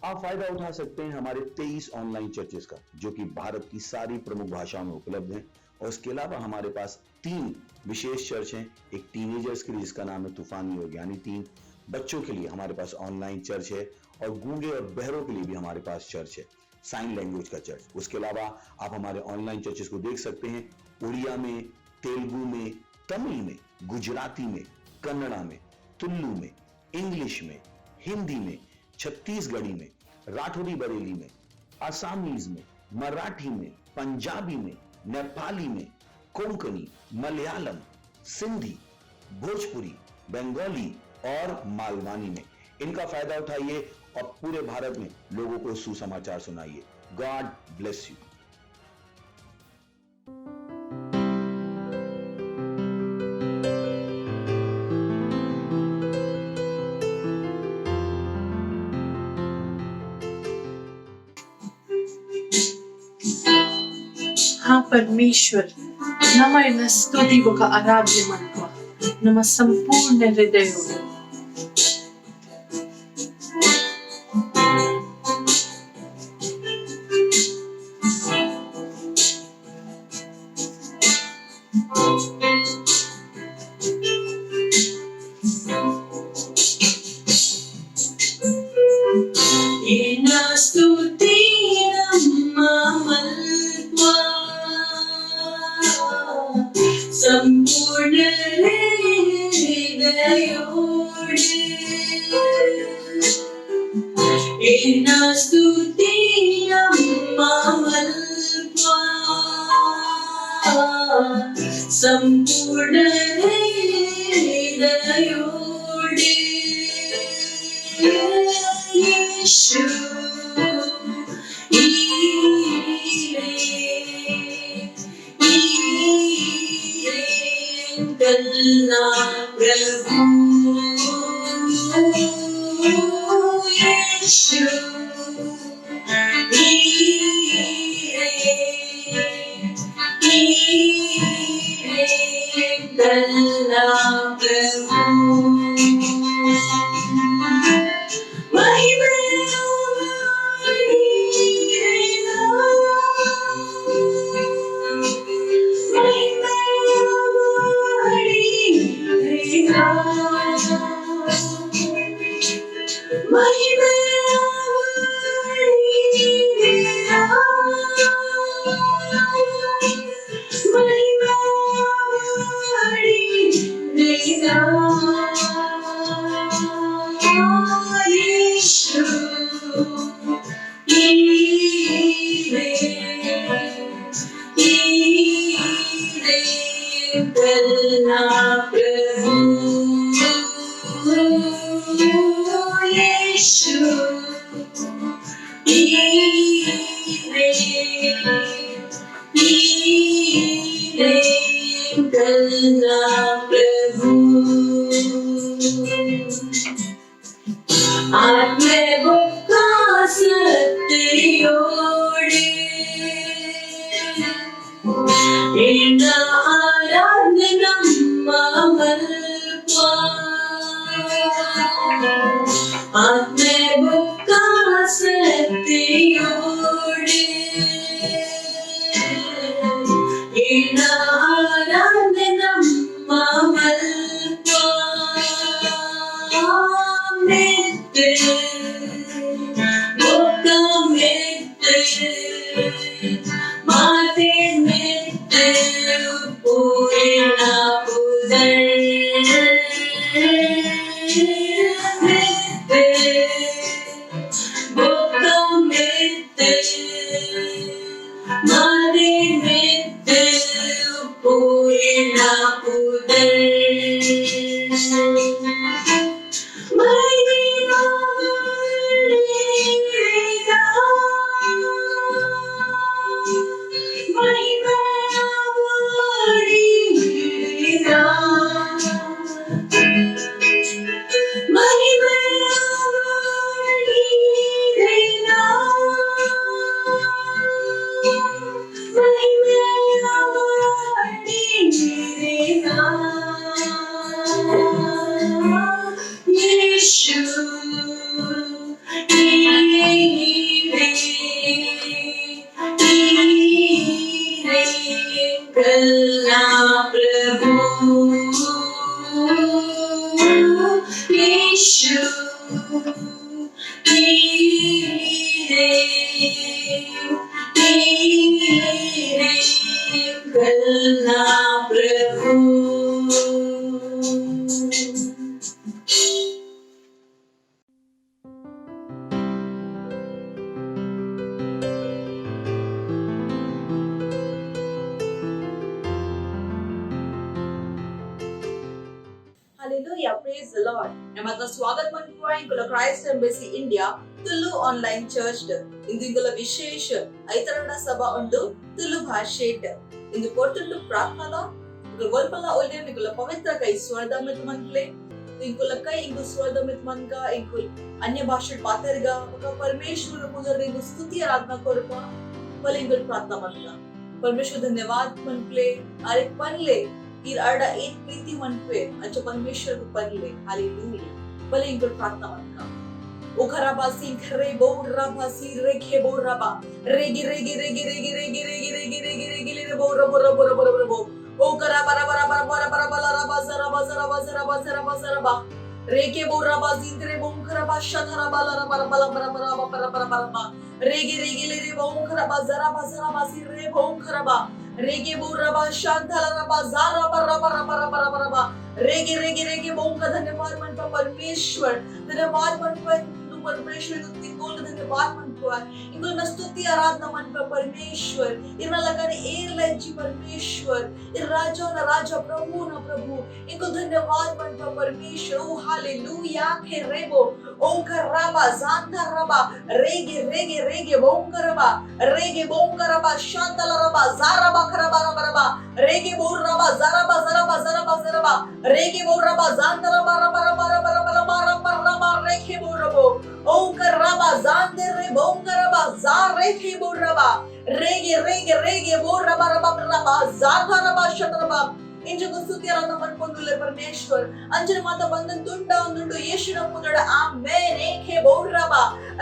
आप फायदा उठा सकते हैं हमारे 23 ऑनलाइन चर्चेस का, जो कि भारत की सारी प्रमुख भाषाओं में उपलब्ध हैं। और इसके अलावा हमारे पास 3 विशेष चर्च हैं। एक टीनेजर्स के लिए जिसका नाम है तूफानी और ज्ञानी 3, बच्चों के लिए हमारे पास ऑनलाइन चर्च है, और गूंगे और बहरों के लिए भी हमारे पास चर्च है, साइन लैंग्वेज का चर्च। उसके अलावा आप हमारे ऑनलाइन चर्चेस को देख सकते हैं उड़िया में, तेलुगु में, तमिल में, गुजराती में, कन्नड़ा में, तुलु में, इंग्लिश में, हिंदी में, छत्तीसगढ़ी में, राठौरी बरेली में, आसामीज में, मराठी में, पंजाबी में, नेपाली में, कोंकणी, मलयालम, सिंधी, भोजपुरी, बंगाली और मालवानी में। इनका फायदा उठाइए और पूरे भारत में लोगों को सुसमाचार सुनाइए। God bless you. हाँ परमेश्वर, నమైన స్తుతి ఒక ఆరాధ్యమనుకో నమ సంపూర్ణ హృదయం संपूर्ण हृदयोड़े यीशु गल्ला प्रभु यीशु गल्ला प्रभु Hallelujah, praise the Lord. ನಮ್ಮತ್ರ ಸ್ವಾಗತ ಮಾಡ್ಕೋ ಇಂಕುಲ Christ Embassy India Tulu online church ಇಂದು ಇಂಕುಲ ವಿಶೇಷ ಐತರಣ ಸಭಾ ಉಂಡು ತುಳು ಭಾಷೆಟ್ ಇಂದು ಪೊರ್ತುಂಡು ಪ್ರಾರ್ಥನ ಗೊಲ್ಪಲ ಒಲ್ಲೆ ಇಂಕುಲ ಪವಿತ್ರ ಕೈ ಸ್ವರ್ಧ ಮಿತ್ ಮನ್ಕ್ಲೆ ಇಂಕುಲ ಕೈ ಇಂಕು ಸ್ವರ್ಧ ಮಿತ್ ಮನ್ಕ ಇಂಕುಲ್ अन्य भाषा पातरगा बका परमेश्वर पुजर इंकु स्तुति आराधना करपा पले इंकु प्रार्थना मनका परमेश्वर धन्यवाद मनक्ले अरे पनले इर अर्डा एक प्रीति मनपे अच्छा परमेश्वर को पनले हालेलुया पले इंकु प्रार्थना मनका ओ खराबासी खरे बोराबासी रेखे बोराबा रेगी रेगी रेगी रेगी रेगी रेगी रेगी रेगी रेगी ले बोरा बोरा बोरा बोरा बोरा बो ओ करा बरा बरा बरा बरा बरा बरा बरा बरा बरा बरा बरा बरा बरा रेके बोरा बाजिंद्रे बोंखरा बाशथरा बाला बरा बरा बरा बरा बरा बरा बरा रेगे रेगे ले रे बोंखरा बाजरा बाजरा बासी रे बोंखरा बा रेगे बोरा बाशांथला बाजारा बरा बरा बरा बरा बरा रेगे रेगे रेगे बोंका धन्यवाद मन परमेश्वर धन्यवाद मन परमेश्वर तिकोल धन्यवाद मन इंगो नस्तुति आराधना मन परमेश्वर इना लगाने एयरलाइन परमेश्वर इ राजा ना राजा प्रभु ना प्रभु इंगो धन्यवाद मन परमेश्वर ओ हालेलुया के रेबो ओ करबा जानता रबा रेगे रेगे रेगे बोंकरबा रेगे बोंकरबा शांतला रबा जारबा खरबा रबा रेगे बोरबा जारबा जारबा जारबा जारबा रेगे बोरबा जानता रबा रबा रबा रबा रबा रबा रबा रेखे बोरबो ओ करबा जानते रे बोंकरबा जार रेखे बोरबा रेगे रेगे रेगे बोरबा रबा रबा जाता रबा शतरबा इंजको स्तुति आराधना मन पोंदुले परमेश्वर अंजन माता बंदन तुंडा उंडु येशुना पुदड़ आमेन एके बोरबा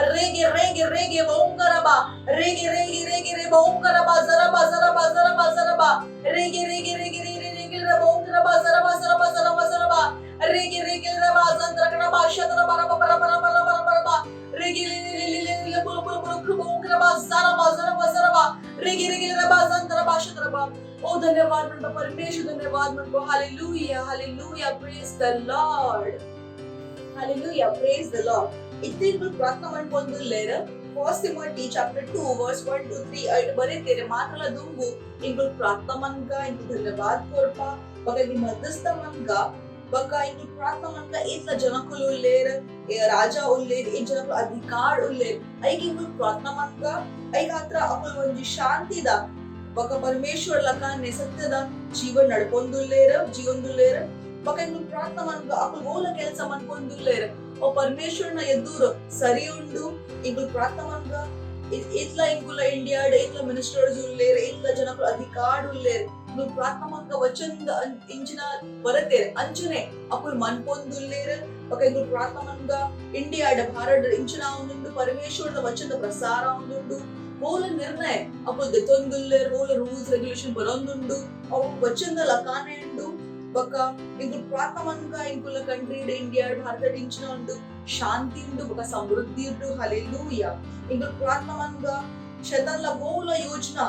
रेगे रेगे रेगे बोंकरबा रेगे रेगे रेगे रे बोंकरबा जरबा जरबा जरबा जरबा रेगे रेगे रेगे रेगे रेगे रे बोंकरबा जरबा जरबा जरबा जरबा रेगे रेगे रे बाजंत्रकड़ा भाषातरा बरा बरा बरा बरा बरा बरा रेगे ले ले ले ले बोल बोल बोल बोंकरबा जरबा जरबा जरबा रेगे रेगे रे बाजंत्रा भाषातरा ओ धन्यवाद मन परमेश्वर धन्यवाद मन को hallelujah hallelujah praise the Lord hallelujah praise the Lord इतने कुल प्रार्थना मन पोंदुल्लेर first Timothy chapter 2 verse 1 to 3 ऐट बरे तेरे मात्रला दुंगु इंकुल प्रार्थना मन का इंकु धन्यवाद कोरपा बका इंकु मध्यस्थ मन का बका इंकु प्रार्थना मन का इतला जनकुल उल्लेर राजा उल्लेर इन जनकुल अधिकार उल्लेर ऐ इंकुल प्रार्थना मन का ऐ गात्र अकुल वंजी शांति दा बका परमेश्वर लकाने सत्यದ ಜೀವನ ನಡ್ಕೊಂಡುಲ್ಲೇರ ಜೀವನದುಲ್ಲೇರ ಬಕ ಇಂಗು ಪ್ರಾರ್ಥನಾ ಮನ್ಗ ಅಕಲ್ ಓಲ ಕೆಲಸ ಮನ್ಕೊಂಡುಲ್ಲೇರ ಓ ಪರಮೇಶ್ವರನ ಎದುರು ಸರಿ ಉಂಡು ಇಂಗು ಪ್ರಾರ್ಥನಾ ಮನ್ಗ ಇತ್ಲ ಇಂಗುಲ ಇಂಡಿಯಾ ಇತ್ಲ ಮಿನಿಸ್ಟರ್ಸ್ ಉಲ್ಲೇರ ಇತ್ಲ ಜನಕುಲ ಅಧಿಕಾರ ಉಲ್ಲೇರ ಇಂಗು ಪ್ರಾರ್ಥನಾ ಮನ್ಗ ವಚನದ ಇಂಜಿನ ಬರತೇರೆ ಅಂಚನೆ ಅಕಲ್ ಮನ್ಕೊಂಡುಲ್ಲೇರ ಬಕ ಇಂಗು ಪ್ರಾರ್ಥನಾ ಮನ್ಗ ಇಂಡಿಯಾ ಭಾರತ ಇಂಚಿನ ಉಂಡು ಪರಮೇಶ್ವರನ ವಚನದ ಪ್ರಸಾರ ಉಂಡು ಮೂಲ ನಿರ್ಣಯ ಅಪ್ಪಲ್ ದೆತೊಂದುಲ್ಲೇರ್ ಮೂಲ ರೂಲ್ಸ್ ರೆಗ್ಯುಲೇಷನ್ ಬರೊಂದುಂಡು ಅವು ವಚನ ಲಕಾನೆ ಉಂಡು ಬಕ ಇಂಕು ಪ್ರಾರ್ಥನಾ ಮನ್ಗ ಇಂಕುಲ ಕಂಟ್ರಿ ಇಂಡಿಯಾ ಭಾರತ ಇಂಚಿನ ಉಂಡು ಶಾಂತಿ ಉಂಡು ಬಕ ಸಮೃದ್ಧಿ ಉಂಡು ಹಾಲೆಲೂಯಾ ಇಂಕು ಪ್ರಾರ್ಥನಾ ಮನ್ಗ ಶತನ್ಲ ಮೂಲ ಯೋಜನಾ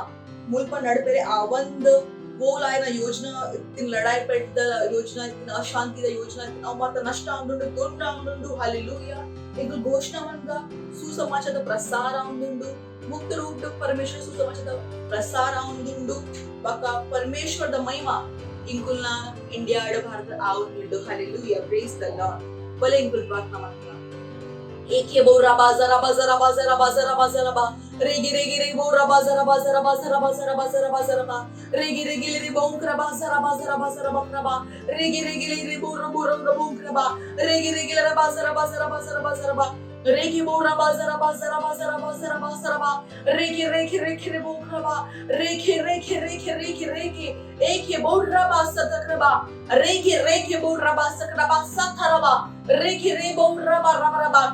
ಮುಲ್ಪ ನಡಪೆರೆ ಆ ಒಂದು ಮೂಲಾಯನ ಯೋಜನಾ ಇತ್ತಿನ ಲಡಾಯಿ ಪೆಟ್ಟ ಯೋಜನಾ ಇತ್ತಿನ ಅಶಾಂತಿದ ಯೋಜನಾ ಇತ್ತಿನ ಅವು ಮಾತ್ರ ನಷ್ಟ ಉಂಡು ತೊಂಡ ಉಂಡು ಹಾಲೆಲೂಯಾ ಇಂಕು ಘೋಷಣಾ ಮನ್ಗ ಸುಸಮಾಚಾರದ ಪ್ರಸಾರ ಉಂಡು मुक्त रूप परमेश्वर सुसमाचार प्रसार उंदुंडु बका परमेश्वर द महिमा इंकुलना इंडिया भारत आउंडु हालेलुया प्रेज द लॉर्ड भले इंकुल प्रार्थना मन्का एके बोरा बाजारा बाजारा बाजारा बाजारा बाजारा बा रेगे रेगे रे बोरा बाजारा बाजारा बाजारा बाजारा बाजारा बाजारा बा रेगे रेगे रे बोंकरा बाजारा बाजारा बाजारा बकरा बा रेगे रेगे रे बोरा बोरा बोंकरा बा रेगे रेगे रे बाजारा बाजारा बाजारा बाजारा बा रेगे बोरा बाजारा बाजारा बाजारा बाजारा बाजारा बा रेगे रेगे रेगे रे बोकरा बा रेगे रेगे रेगे रेगे रेगे एके बोरा बा सतकरा बा रेगे रेगे बोरा बा सकरा बा सतरा बा रेगे रे बोरा बा रबरा बा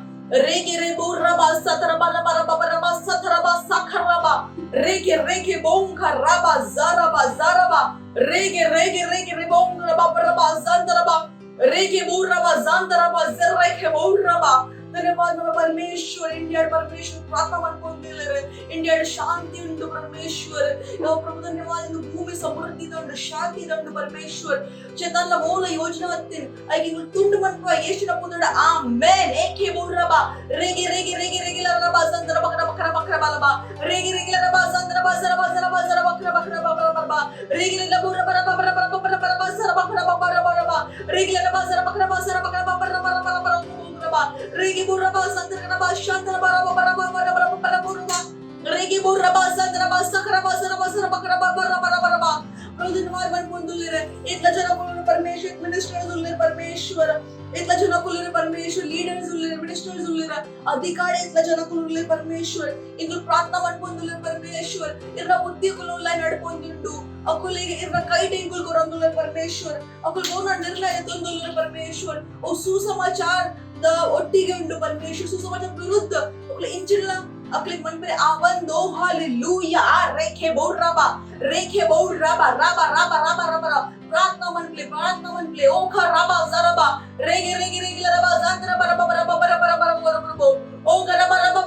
रेगे रे बोरा बा सतरा बा रबरा बा सतरा बा सकरा बा रेगे रेगे बोंका रबा जारा बा रेगे रेगे रेगे रे बोंका बा रबा जानतरा बा रेगे बोरा बा जानतरा बा जरेखे बोरा बा धन्यवाद परमेश्वर इंडिया परमेश्वर प्रार्थना मन्कोंडिल्लेरे इंडिया शांति उंटु परमेश्वर प्रभु धन्यवाद भूमि समृद्धि उंटु शांति उंटु परमेश्वर चेतनला मूल योजना हत्तिन आगे तुंडु मन्को येशुನ ಪುದಡ ಆಮೆನ್ ಏಕೆ ಬೋರಬಾ ರೇಗೆ ರೇಗೆ ರೇಗೆ ರೇಗೆ ಲರಬಾ ಸಂತರ ಬಕರ ಬಕರ ಬಕರ ಬಲಬಾ ರೇಗೆ ರೇಗೆ ಲರಬಾ ಸಂತರ ಬಸರ ಬಸರ ಬಸರ ಬಕರ ಬಕರ ಬಕರ ಬಲಬಾ ರೇಗೆ ರೇಗೆ ಬೋರಬಾ ಬಕರ ಬಕರ ಬಕರ zara bakra babara baraba rege raba zara bakra bara bara bara raba rege buraba sandra ba shandra bara bara bara buraba rege buraba sandra ba sakra ba zara bakra bara bara धन्यवाद मन పొందులేరే ఇట్లా జనకులను Parameshwar ministers ఉల్లేరు పరమేశ్వర ఇట్లా జనకులను Parameshwar leaders ఉల్లేరు ministers ఉల్లేరు అధికారి ఇట్లా జనకులు ఉల్లేరు పరమేశ్వర్ ఇందు ప్రార్థన मन పొందులేరు పరమేశ్వర్ ఇర్ర ఉద్యోగులు లై నడిపొందుండు అకులేగే ఇర్ర కైటింగులు కొరందులేరు పరమేశ్వర్ అకులు గోన నిర్ణయ తొందులేరు పరమేశ్వర్ ఓ సుసమాచాर ದ ಒಟ್ಟಿಗೆ ಉಂಡು ಪರಮೇಶ್ವರ್ ಸುಸಮಾಚಾರ ವಿರುದ್ಧ ಅಕುಲ ಇಂಚಿಲ್ಲ ಅಕ್ಲಿಕ್ मन पे आवंदो हालेलुया रेखे बोल रबा राबा प्रार्थना मन प्ले ओ खा रबा जरबा रेगे रबा जांद्र बरा ओ गरबा रबा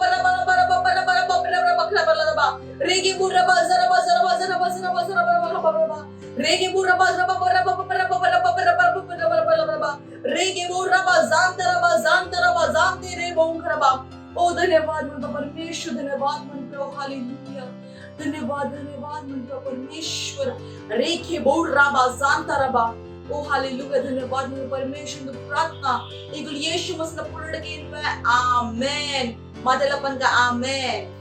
रेगे बुरबा जरबा रेगे बुरबा रेगे बुरबा जानते रे बोंखरबा ओ धन्यवाद मन परमेश्वर धन्यवाद मन प्रभु हालेलुया धन्यवाद मन प्रभु परमेश्वर रेखे बोल रबा जानता रबा ओ हालेलुया धन्यवाद मन परमेश्वर प्रार्थना इगुल यीशु मसीह पूर्ण के आमेन मादलपन का amen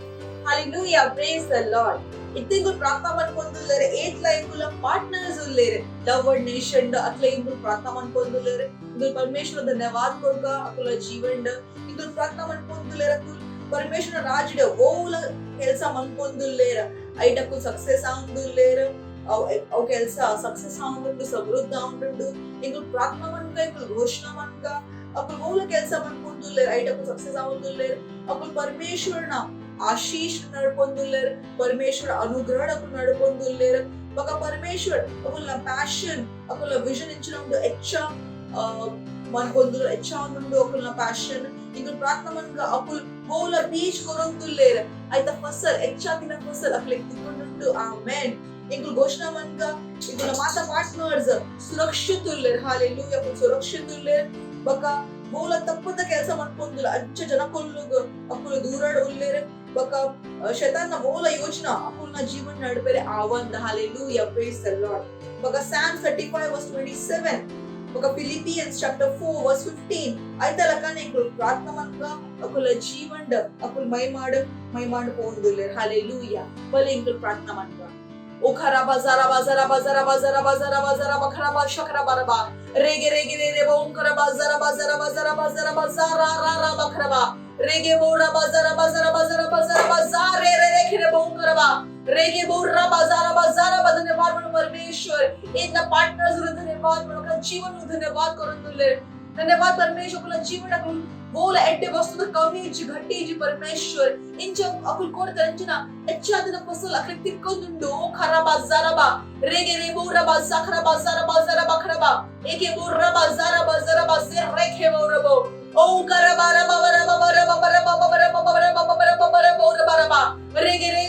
hallelujah praise the Lord इतने प्रार्थना मन పొందులేరు ఏట్లా ఇంగుల పార్ట్నర్స్ ఉల్లేరు లవ్డ్ నేషన్ అట్లా ఇంగుల ప్రార్థన मन పొందులేరు ఇంగుల परमेश्वर धन्यवाद कोरका अकुल जीवन इंगुल प्रार्थना मन పొందులేరు परमेश्वर राजड ओल ಕೆಲಸ मन పొందులేరు ಐಟಕು ಸಕ್ಸೆಸ್ ಆಗುಂದುಲೇರು ಅವ ಕೆಲಸ ಸಕ್ಸೆಸ್ ಆಗುಂಡು ಸಮೃದ್ಧ ಆಗುಂಡು ಇಂಗುಲ ಪ್ರಾರ್ಥನಾ मन ಇಂಗುಲ ಘೋಷಣಾ मन ಅकुल ಓಲ ಕೆಲಸ मन పొందులేరు ಐಟಕು ಸಕ್ಸೆಸ್ ಆಗುಂದುಲೇರು ಅकुल परमेश्वरನ आशीष नडपोंदुल्लेर परमेश्वर अनुग्रह नडपोंदुल्लेर बगा परमेश्वर अकुल पैशन अकुल विजन इच्छिनुंडु एच्चा मन पोंदुल्लेर एच्चा उंडु अकुल पैशन इंगुल प्रार्थना मनगा अकुल बोल बीच कोरंदुल्लेर आयता फसल एच्चा दिन फसल अकले तिकुंडु आमेन इंगुल घोषणा मनगा इंगुल माता पार्टनर्स सुरक्षितुल्लेर हालेलुया अकुल सुरक्षितुल्लेर बगा बोल तಪ್ಪದ ಕೆಲಸ ಮಾಡ್ಕೊಂದಿಲ್ಲ ಅಚ್ಚ ಜನಕೊಲ್ಲುಗ ಅಕುಲು ದೂರಡ ಉಲ್ಲೇರೆ ಬಕ ಶೈತಾನ ಬೋಲ ಯೋಚನಾ ಅಕುಲ್ನ ಜೀವನ ನಡಪೆರೆ ಆವಂದ ಹಾಲೆಲೂಯಾ ಪ್ರೇಸ್ ದ ಲಾರ್ಡ್ ಬಕ Psalm 35 verse 27 ಬಕ Philippians chapter 4 verse 15 ಐತ ಲಕನೆ ಇಂಕುಲು ಪ್ರಾರ್ಥನಾ ಮನ್ಗ ಅಕುಲ ಜೀವನ ಅಕುಲ ಮೈ ಮಾಡು ಪೋಂದುಲ್ಲೇರೆ ಹಾಲೆಲೂಯಾ ಬಲೆ ಇಂಕುಲು ಪ್ರಾರ್ಥನಾ ಮನ್ಗ ओ खराबा जरा खराबा शकरा बरबा रेगे रे बोम करबा जरा रा बखरबा रेगे बोरा जरा रे रे बोम करबा रेगे बोरा जरा धन्यवाद मन परमेश्वर इतना पार्टनर्स धन्यवाद मन जीवन धन्यवाद करूंदुल्ले धन्यवाद परमेश्वर आपला जीवन आपण बोल एड्डे वस्तु कमी जी घट्टी जी परमेश्वर इंच अकुल कोड त्यांचना अच्छा दिन फसल अकले तिक्कोंदुंडो खराबा जराबा रेगे रे बोरबा सखराबा जरा बखरबा एके बोरबा जरा से रेखे बोरबो ओ करबा रबा बोरबा रेगे रे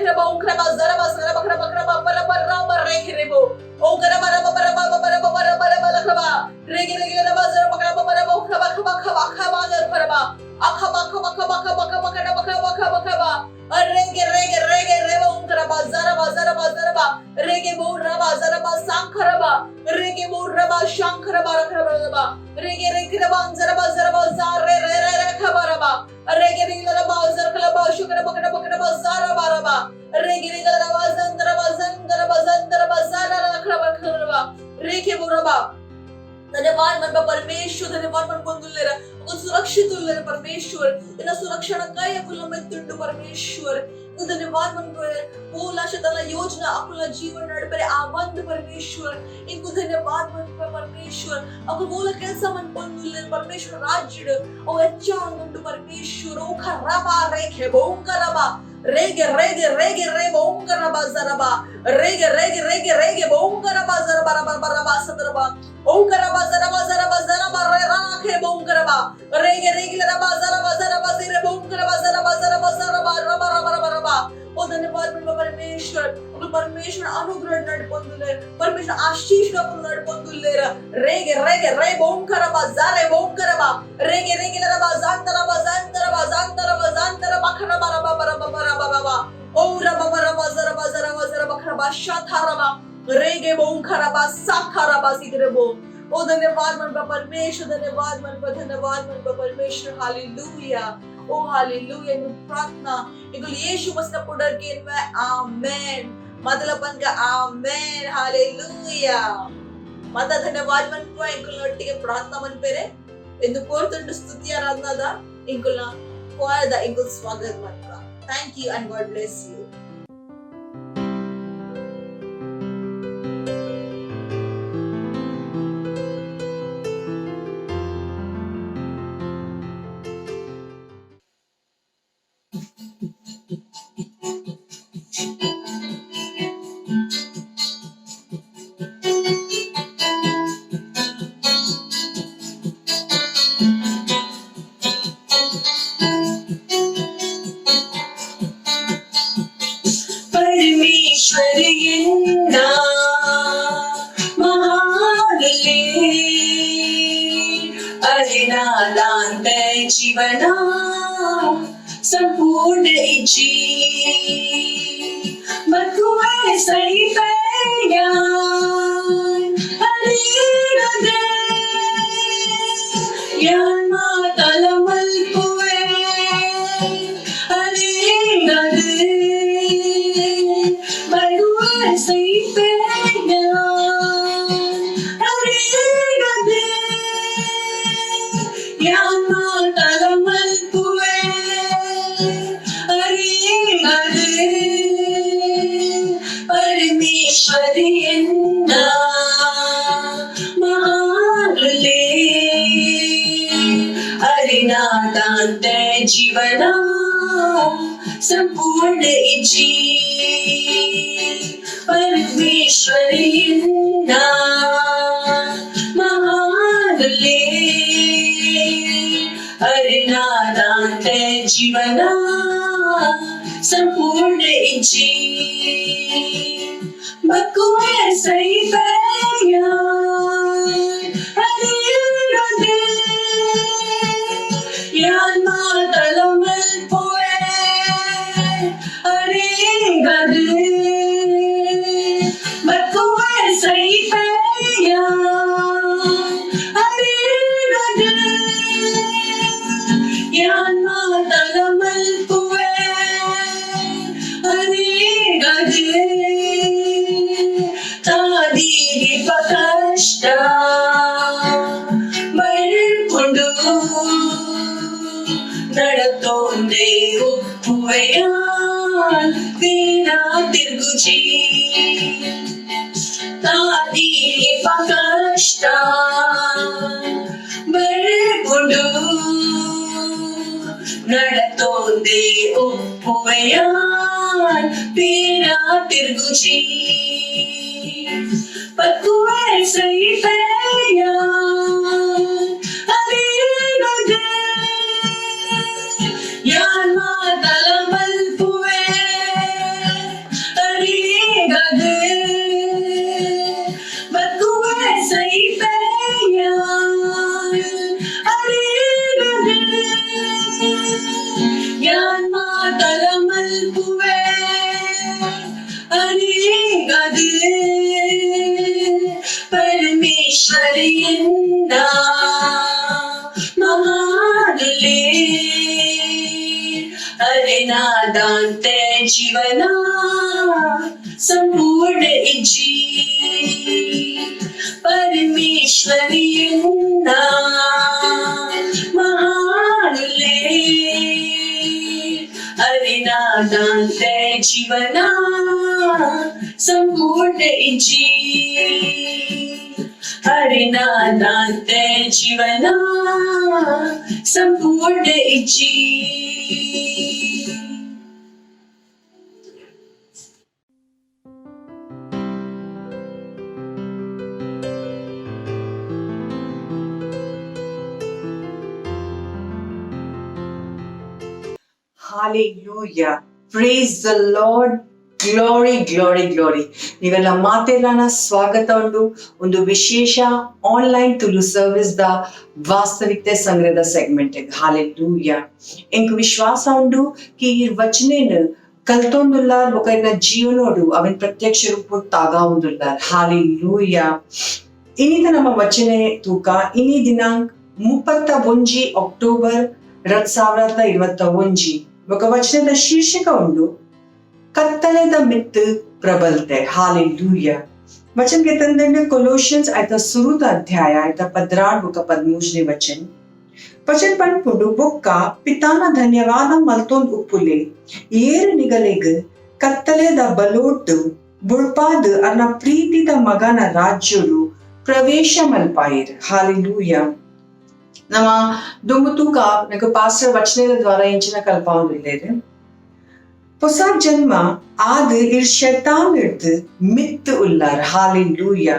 खरबा खरबा जरा बखरबा रेखे रेबो ओ करबा रबा खरबा रेगे रबा जरा खरबा रेगे रेबा उंकरबा जरा रेगे बोर रबा जरा सांखरबा रेगे बोर रबा शंखरबा रखरबा रेगे रबा जरा रे खबरबा रेगे रबा जरखलबा शुकरबा जरा रबा रेगे रबा जंदरबा जरा रखरबा रेगे बोरबा धन्यवाद मन परमेश्वर धन्यवाद मन పొందులేరా ఒక సురక్షితులేరా परमेश्वर इना सुरक्षण काय अकुल मेत्तुंडु परमेश्वर धन्यवाद मन बोला शतला योजना अकुल जीवन नडपरे आवंद परमेश्वर इनको धन्यवाद मन परमेश्वर अकुल बोला ಕೆಲಸ मन పొందులేరా परमेश्वर राज्य ओ अच्छा उंडु परमेश्वर ओ खराबा रेखे बोंकरबा रेगे रे बोंकरबा जरबा रेगे बोंकरबा जरबा सदरबा ओ करबा जरा रे राखे बोंकरबा रेगे रबा जरा रे बोंकरबा जरा ओ धन्यवाद परमेश्वर परमेश्वर अनुग्रह नडपोंदुले परमेश्वर आशीष नडपोंदुले रेगे रे बोंकरबा जारे बोंकरबा रेगे रबा जानतरबा खरबा ओ रबा जरा बखरबा शाथारबा रेगे बोम खराबा साखराबा सिदरे बोम। ओ धन्यवाद मनपा परमेश्वर, धन्यवाद मनपा परमेश्वर। हालेलुया, ओ हालेलुया। इन प्रार्थना इनको यीशु मसीह पुडर के में आमेन। मतलब का आमेन, हालेलुया। माता धन्यवाद मनपा इनको नोटिके प्रार्थना मन पेरे ಎಂದು ಕೋರ್ತುಂಡು ಸ್ತುತಿ ಆರಾಧನಾದ ಇಂಕುಲ್ನ ಕೋಯದ ಇಂಕುಲ್ ಸ್ವಾಗತ मनका। Thank you and God bless you. परमेश्वरियन्ना महागले अरिनादान्त जीवना संपूर्ण इच्छी मकुए सही पैयान अरिनदे यान मातलमल कुए अरिनदे परमेश्वरियन्ना महागले अरिनादान्त जीवना संपूर्ण इच्छी परमेश्वरियन्ना महागले अरिनादान्त जीवना संपूर्ण इच्छी मकुए सही पैयान अरिनदे यान मातलमल पुए अरिनदे मकुए सही पैयान अरिनदे यान मातलमल पुए अरिनदे तादीरी पकष्ट मर्पुंडु नडतोंदे उप्पुवयान वीणा तिर्गुची तादीरी पकष्ट मर्पुंडु नडतोंदे उप्पुवयान वीणा तिर्गुची पकुए सही पैयान अरिनदे यान मातलमल पुए अरिनदे पकुए सही पैयान अरिनदे यान मातलमल पुए अरिनदे परमेश्वरियन्ना महागले अरिनादान्त जीवना संपूर्ण इच्छी परमेश्वरियन्ना महागले अरिनादान्त जीवना संपूर्ण इच्छी अरिनादान्त जीवना संपूर्ण इच्छी। Hallelujah. Praise the Lord. Glory glory glory. ನೀವೆಲ್ಲ ಮಾತೆಲ್ಲನ ಸ್ವಾಗತ ಉಂಡು ಒಂದು ವಿಶೇಷ ಆನ್ಲೈನ್ ತುಳು ಸರ್ವಿಸ್ ದ ವಾಸ್ತವಿಕತೆ ಸಂಗ್ರಹದ ಸೆಗ್ಮೆಂಟ್. ಹಾಲೆಲೂಯಾ. ಎಂಕ್ ವಿಶ್ವಾಸ ಉಂಡು ಕಿ ಈ ವಚನೆನ್ ಕಲ್ತೊಂದುಲ್ಲಾರ್ ಬೊಕ ಇನ್ನ ಜೀವನೋಡು ಅವನ್ ಪ್ರತ್ಯಕ್ಷ ರೂಪ ತಾಗಾವುದುಲ್ಲಾರ್. ಹಾಲೆಲೂಯಾ. ಇನ್ನಿತ ನಮ್ಮ ವಚನೆ ತೂಕ ಇನ್ನಿ ದಿನಾಂಕ 31 ಅಕ್ಟೋಬರ್ 2021 ఒక వచనದ ಶೀರ್ಷಕ ಉಂಡು ಕತ್ತಲೆದ ಮಿತ್ತು ಪ್ರಬಲತೆ. ಹಾಲೆಲೂಯಾ. वचन के तंदे कोलोशियंस आयता सुरुत अध्याय आयता 18 बुक 13 वचन वचन पणपुंडु बुक्का पिताना धन्यवाद मल्तोंद उಪ್ಪುಲೆ ಏರು ನಿಗಲೆಗ್ ಕತ್ತಲೆದ ಬಲೋಟ್ಟು ಬುಳ್ಪಾದ ಅರ್ನ ಪ್ರೀತಿದ ಮಗನ ರಾಜ್ಯಡು ಪ್ರವೇಶ ಮಲ್ಪಾಯಿರ್. ಹಾಲೆಲೂಯಾ. ನಮ್ಮ ದುಂಬುತೂಕ ನಗ ಪಾಸ್ಟರ್ ವಚನದ ದ್ವಾರ ಇಂಚಿನ ಕಲ್ಪಾವುದಿಲ್ಲೇರು ಹೊಸ ಜನ್ಮ ಆದ ಇರ್ ಶೈತಾನ್ ಹಿಡ್ದು ಮಿತ್ತು ಉಲ್ಲಾರ. ಹಾಲೆಲೂಯಾ.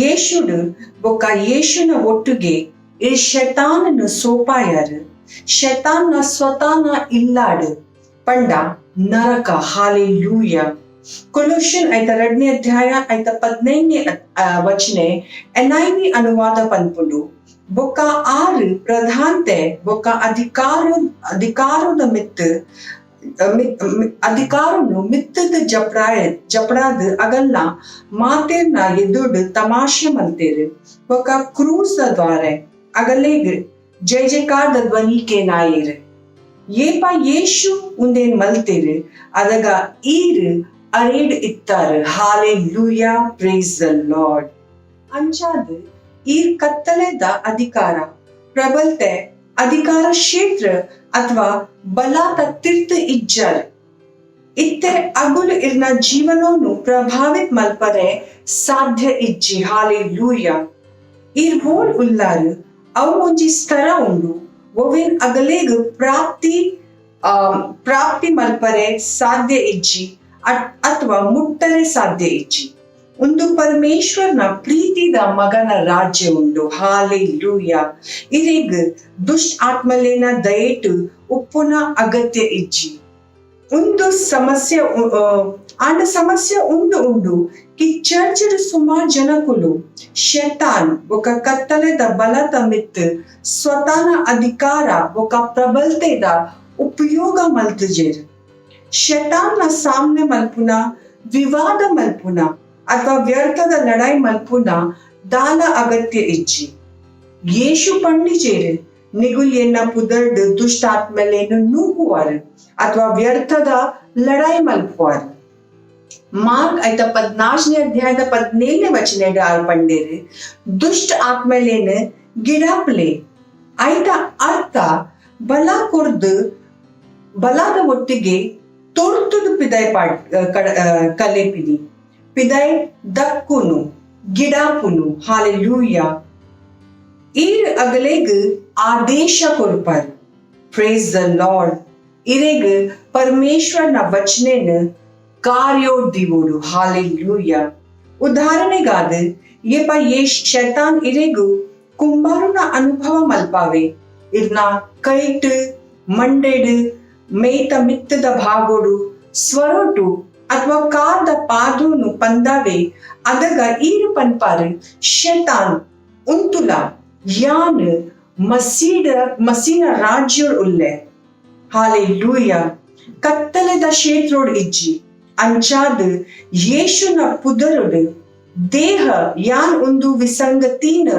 ಯೇಶುಡು ಬೊಕ್ಕ ಯೇಶುನ ಒಟ್ಟಿಗೆ ಇರ್ ಶೈತಾನನ್ನು ಸೋಪಾಯಾರು. ಶೈತಾನ್ನ ಸ್ವತಾನ ಇಲ್ಲಾಡು ಪಂಡ ನರಕ. ಹಾಲೆಲೂಯಾ. ಕೊಲೋಷಿಯನ್ ಐತ 2ನೇ ಅಧ್ಯಾಯ ಐತ 15ನೇ ವಚನೆ NIV ಅನುವಾದ ಪನ್ಪುಂಡು ಬೊಕ್ಕ 6 ಪ್ರಧಾನತೆ ಬೊಕ್ಕ ಅಧಿಕಾರದ ಅಧಿಕಾರನು ಮಿತ್ತದ ಜಪಡಾದ ಅಗಲ್ನ ಮಾತೇರ್ನ ಎದುಡು ತಮಾಷೆ ಮಲ್ತೇರು ಬೊಕ್ಕ ಕ್ರೂಸ್ ದ್ವಾರೆ ಅಗಲೇಗ್ ಜಯ ಜಯಕಾರದ ಧ್ವನಿ ಕೇನಾಯಿರು. ಏಪ ಯೇಶು ಉಂದೇನ್ ಮಲ್ತೇರು ಅದಗ ಈರು ಅರೇಡ್ ಇತ್ತಾರು. ಹಾಲೆಲೂಯಾ. Praise the Lord. ಅಂಚಾದ ಈರ್ ಕತ್ತಲೆದ ಅಧಿಕಾರ ಪ್ರಬಲತೆ ಅಧಿಕಾರ ಕ್ಷೇತ್ರ ಅಥವಾ ಬಲಾತ ತೀರ್ಥ ಇಜ್ಜರ್ ಇತ್ತೆ ಅಗುಲು ಇರ್ನ ಜೀವನೋನು ಪ್ರಭಾವಿತ ಮಲ್ಪರೆ ಸಾಧ್ಯ ಇಜ್ಜಿ. ಹಾಲೆಲೂಯಾ. ಈರ್ ಹೋಲ್ ಉಲ್ಲಾರು ಅವು ಒಂಜಿ ಸ್ತರ ಉಂಡು ಒವೇನ್ ಅಗಲೇಗ್ ಪ್ರಾಪ್ತಿ ಮಲ್ಪರೆ ಸಾಧ್ಯ ಇಜ್ಜಿ ಅಥವಾ ಮುಟ್ಟರೆ ಸಾಧ್ಯ ಇಜ್ಜಿ. ಒಂದು ಪರಮೇಶ್ವರನ ಪ್ರೀತಿದ ಮಗನ ರಾಜ್ಯ ಉಂಡು. ಹಾಲೆಲೂಯಾ. ಇರೇಗ್ ದುಷ್ಟ ಆತ್ಮಲೇನ ದಯೇಟು ಉಪ್ಪುನ ಅಗತ್ಯ ಇಜ್ಜಿ. ಒಂದು ಸಮಸ್ಯೆ ಉಂಡು ಕಿ ಚರ್ಚ್ ಸುಮಾರು ಜನಕುಲು ಶೈತಾನ್ ఒక ಕತ್ತಲೆದ ಬಲದ ಮಿತ್ ಸ್ವತಾನ ಅಧಿಕಾರ ఒక ಪ್ರಬಲತೆದ ಉಪಯೋಗ ಮಲ್ತುಜೇರು. ಶೈತಾನ್ನ ಸಾಮ್ನೆ ಮಲ್ಪುನ ವಿವಾದ ಮಲ್ಪುನ ಅಥವಾ ವ್ಯರ್ಥದ ಲಡಾಯಿ ಮಲ್ಪುನ ದಾಲ ಅಗತ್ಯ ಇಜ್ಜಿ. ಯೇಶು ಪಂಡಿಜೇರು ನಿಗುಲ್ಯನ್ನ ಪುದರ್ಡ್ ದುಷ್ಟಾತ್ಮಲೇನು ನೂಗುವಾರು ಅಥವಾ ವ್ಯರ್ಥದ ಲಡಾಯಿ ಮಲ್ಪುವಾರು. ಮಾರ್ಕ್ ಐತ 14ನೇ ಅಧ್ಯಾಯದ 17ನೇ ವಚನ ಪಂಡೇರು ದುಷ್ಟ ಆತ್ಮಲೇನು ಗಿಡಾಪ್ಲೆ ಐತ ಅರ್ಥ ಬಲ ಕೊರ್ದು ಬಲಾದ ಒಟ್ಟಿಗೆ ತೊಡ್ತುದು ಪಿದಾಯ್ ಕಲೆಪಿದಿ ಪಿದಾಯ್ ದಕ್ಕುನು ಗಿಡಾಪುನು. ಹಾಲೆಲೂಯಾ. ಈರ್ ಅಗಲೇಗ್ ಆದೇಶ ಕೊರ್ಪರ್. Praise the Lord. ಇರೇಗ್ ಪರಮೇಶ್ವರನ ವಚನೆನ ಕಾರ್ಯೋಡ್ದಿವೋಡು. ಹಾಲೆಲೂಯಾ. ಉದಾಹರಣೆಗಾದ ಏಪ ಶೈತಾನ್ ಇರೇಗು ಕುಂಬಾರುನ ಅನುಭವ ಮಲ್ಪಾವೆ ಇರ್ನ ಕೈಟ್ ಮಂಡೆಡ್ ಮೇಯ್ತ ಮಿತ್ತದ ಭಾಗೋಡು ಸ್ವರೋಟು ಅಥವಾ ಕಾದ ಪಾದೂನು ಪಂದಾವೆ ಅದಗ ಈರು ಪನ್ಪಾರು ಶೈತಾನ್ ಉಂತುಲ ಯಾನ್ ಮಸೀನ ರಾಜ್ಯೋಡ್ ಉಲ್ಲೆ. ಹಾಲೆಲೂಯಾ. ಕತ್ತಲೆದ ಕ್ಷೇತ್ರೋಡ್ ಇಜ್ಜಿ ಅಂಚಾದ ಯೇಶುನ ಪುದರುಡು ದೇಹ ಯಾನ್ ಒಂದು ವಿಸಂಗತಿನ